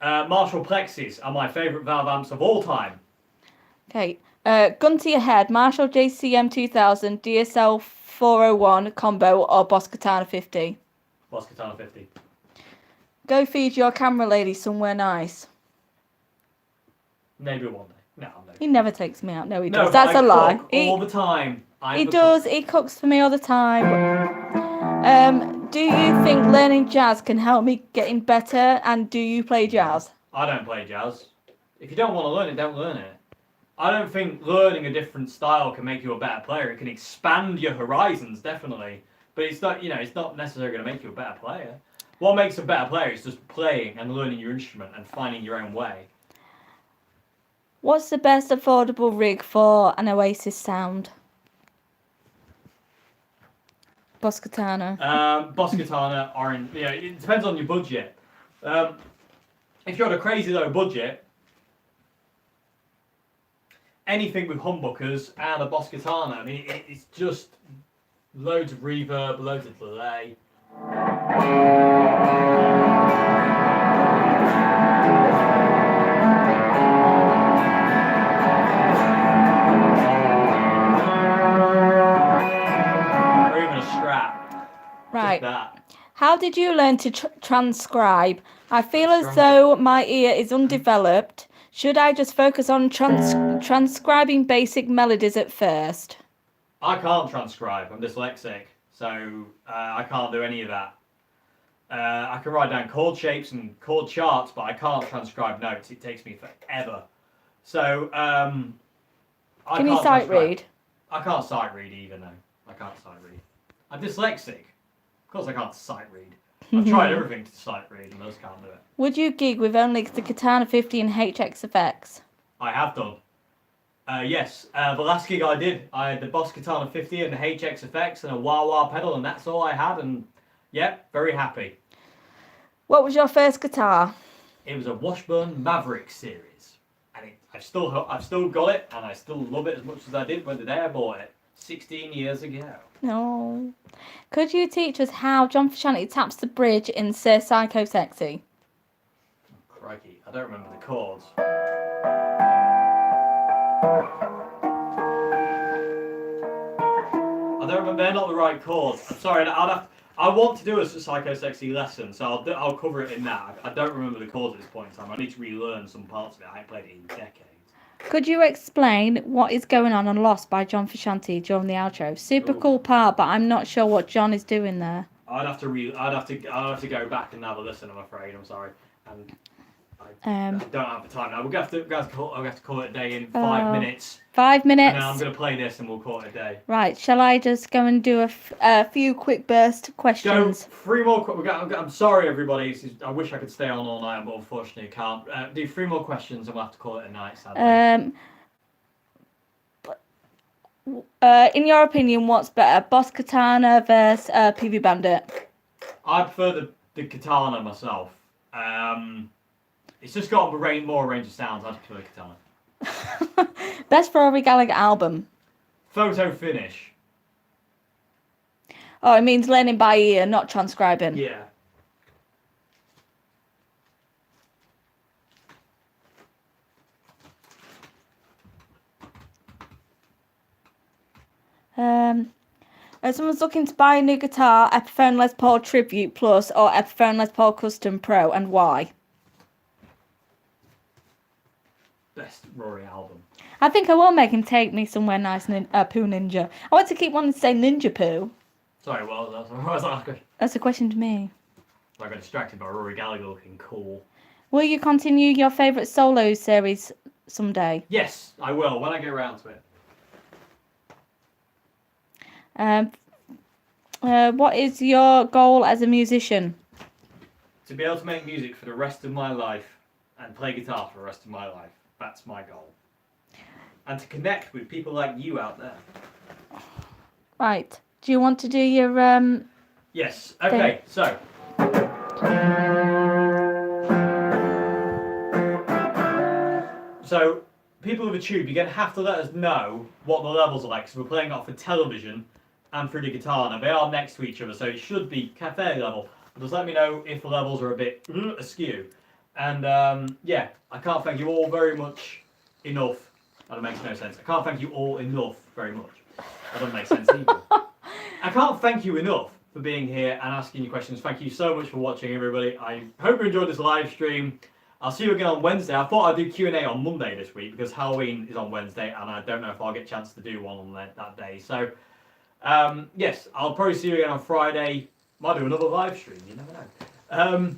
[SPEAKER 2] Marshall Plexis are my favourite valve amps of all time.
[SPEAKER 1] Okay. Gun to your head, Marshall JCM 2000, DSL 401 combo or Boss Katana 50?
[SPEAKER 2] Boss Katana 50.
[SPEAKER 1] Go feed your camera lady somewhere nice.
[SPEAKER 2] Maybe one day. No.
[SPEAKER 1] He never takes me out. No, he
[SPEAKER 2] No,
[SPEAKER 1] does. That's
[SPEAKER 2] I
[SPEAKER 1] a lie.
[SPEAKER 2] cook all the time.
[SPEAKER 1] He does. He cooks for me all the time. Do you think learning jazz can help me getting better? And do you play jazz?
[SPEAKER 2] I don't play jazz. If you don't want to learn it, don't learn it. I don't think learning a different style can make you a better player. It can expand your horizons, definitely. But it's not, it's not necessarily going to make you a better player. What makes a better player is just playing and learning your instrument and finding your own way.
[SPEAKER 1] What's the best affordable rig for an Oasis sound? Boss Katana.
[SPEAKER 2] Boss Katana, orange. It depends on your budget. If you're on a crazy low budget, anything with humbuckers and a Boss Katana, I mean, it's just loads of reverb, loads of delay. Or even a Strat.
[SPEAKER 1] Right.
[SPEAKER 2] Just that.
[SPEAKER 1] How did you learn to transcribe? I feel as though my ear is undeveloped. Should I just focus on transcribing basic melodies at first?
[SPEAKER 2] I can't transcribe. I'm dyslexic, so I can't do any of that. I can write down chord shapes and chord charts, but I can't transcribe notes. It takes me forever. So
[SPEAKER 1] Can you sight read?
[SPEAKER 2] I can't sight read either. No, I can't sight read. I'm dyslexic. Of course, I can't sight read. I've tried everything to sight read, and I just can't do it.
[SPEAKER 1] Would you gig with only the Katana 50 and HX effects?
[SPEAKER 2] I have done. Yes, the last gig I did, I had the Boss Katana 50 and the HX effects and a wah-wah pedal, and that's all I had, and yep, very happy.
[SPEAKER 1] What was your first guitar?
[SPEAKER 2] It was a Washburn Maverick series, and I've still got it, and I still love it as much as I did when the day I bought it 16 years ago.
[SPEAKER 1] No. Could you teach us how John Frusciante taps the bridge in Sir Psycho Sexy?
[SPEAKER 2] Crikey, I don't remember the chords. I don't remember. They're not the right chords. I'm sorry. I want to do a Psycho Sexy lesson, so I'll cover it in that. I don't remember the chords at this point in time. I need to relearn some parts of it. I haven't played it in decades. Could
[SPEAKER 1] you explain what is going on Lost by John Frusciante during the outro? Super cool part, but I'm not sure what John is doing there.
[SPEAKER 2] I'd have to go back and have a listen. I'm afraid. I'm sorry. I don't have the time now. We'll have to call it a day in 5 minutes.
[SPEAKER 1] 5 minutes.
[SPEAKER 2] And then I'm going to play this and we'll call it a day.
[SPEAKER 1] Right. Shall I just go and do a few quick burst questions?
[SPEAKER 2] Go 3 more. I'm sorry, everybody. I wish I could stay on all night, but unfortunately I can't. Do 3 more questions and we'll have to call it a night, sadly.
[SPEAKER 1] In your opinion, what's better, Boss Katana versus PV Bandit?
[SPEAKER 2] I prefer the Katana myself. It's just got more range of sounds. I prefer Katana.
[SPEAKER 1] Best Rory Gallagher album?
[SPEAKER 2] Photo Finish.
[SPEAKER 1] Oh, it means learning by ear, not transcribing.
[SPEAKER 2] Yeah.
[SPEAKER 1] If someone's looking to buy a new guitar, Epiphone Les Paul Tribute Plus or Epiphone Les Paul Custom Pro, and why?
[SPEAKER 2] Best Rory album.
[SPEAKER 1] I think I will make him take me somewhere nice, Poo Ninja. I want to keep wanting to say Ninja Poo.
[SPEAKER 2] Sorry, what was that?
[SPEAKER 1] That's a question to me.
[SPEAKER 2] I got distracted by Rory Gallagher looking cool.
[SPEAKER 1] Will you continue your favourite solo series someday?
[SPEAKER 2] Yes, I will, when I get around to it.
[SPEAKER 1] What is your goal as a musician?
[SPEAKER 2] To be able to make music for the rest of my life and play guitar for the rest of my life. That's my goal. And to connect with people like you out there.
[SPEAKER 1] Right. Do you want to do your
[SPEAKER 2] Yes. Okay, so people with a tube, you're going to have to let us know what the levels are like, because we're playing off for television. and through the guitar. Now they are next to each other, so it should be fairly level. But just let me know if the levels are a bit askew. And yeah, I can't thank you all very much enough. That makes no sense. I can't thank you all enough very much. That doesn't make sense either. I can't thank you enough for being here and asking you questions. Thank you so much for watching, everybody. I hope you enjoyed this live stream. I'll see you again on Wednesday. I thought I'd do Q&A on Monday this week because Halloween is on Wednesday and I don't know if I'll get a chance to do one on that day. So, yes, I'll probably see you again on Friday. Might do another live stream, you never know.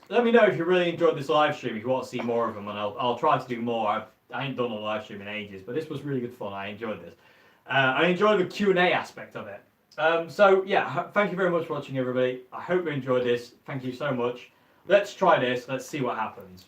[SPEAKER 2] Let me know if you really enjoyed this live stream, if you want to see more of them, and I'll try to do more. I ain't done a live stream in ages, but this was really good fun. I enjoyed this. I enjoyed the Q&A aspect of it. So yeah, thank you very much for watching, everybody. I hope you enjoyed this. Thank you so much. Let's try this. Let's see what happens.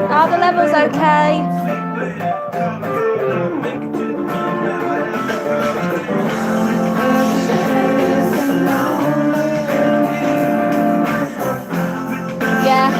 [SPEAKER 1] Are the levels okay? Yeah.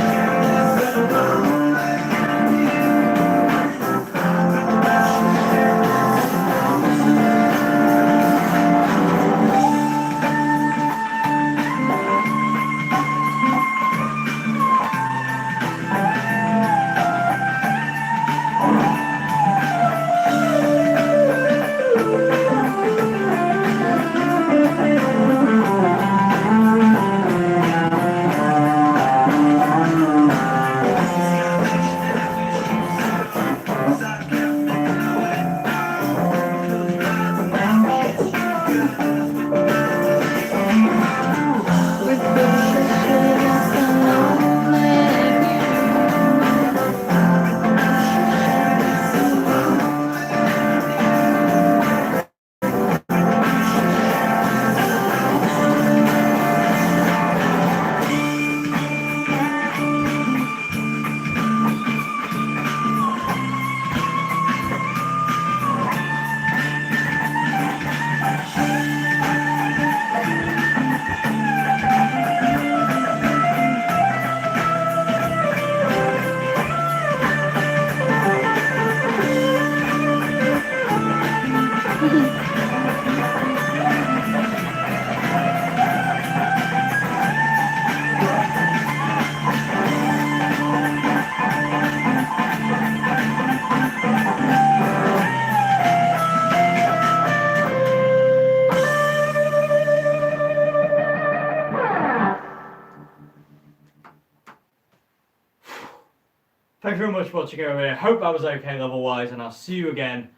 [SPEAKER 2] Thank you very much for watching over here. Hope that was okay level-wise, and I'll see you again.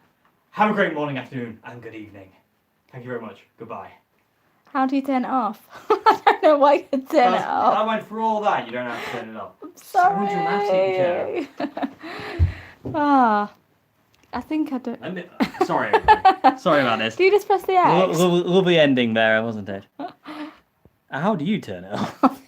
[SPEAKER 2] Have a great morning, afternoon, and good evening. Thank you very much. Goodbye.
[SPEAKER 1] How do you turn it off? I don't know why you turn it off.
[SPEAKER 2] I went through all that. You don't have to turn it off.
[SPEAKER 1] I'm sorry.
[SPEAKER 2] So dramatic,
[SPEAKER 1] Ah, I think I do.
[SPEAKER 2] Sorry, everybody. Sorry about this.
[SPEAKER 1] Do you just press the X?
[SPEAKER 2] Lovely ending there, wasn't it? How do you turn it off?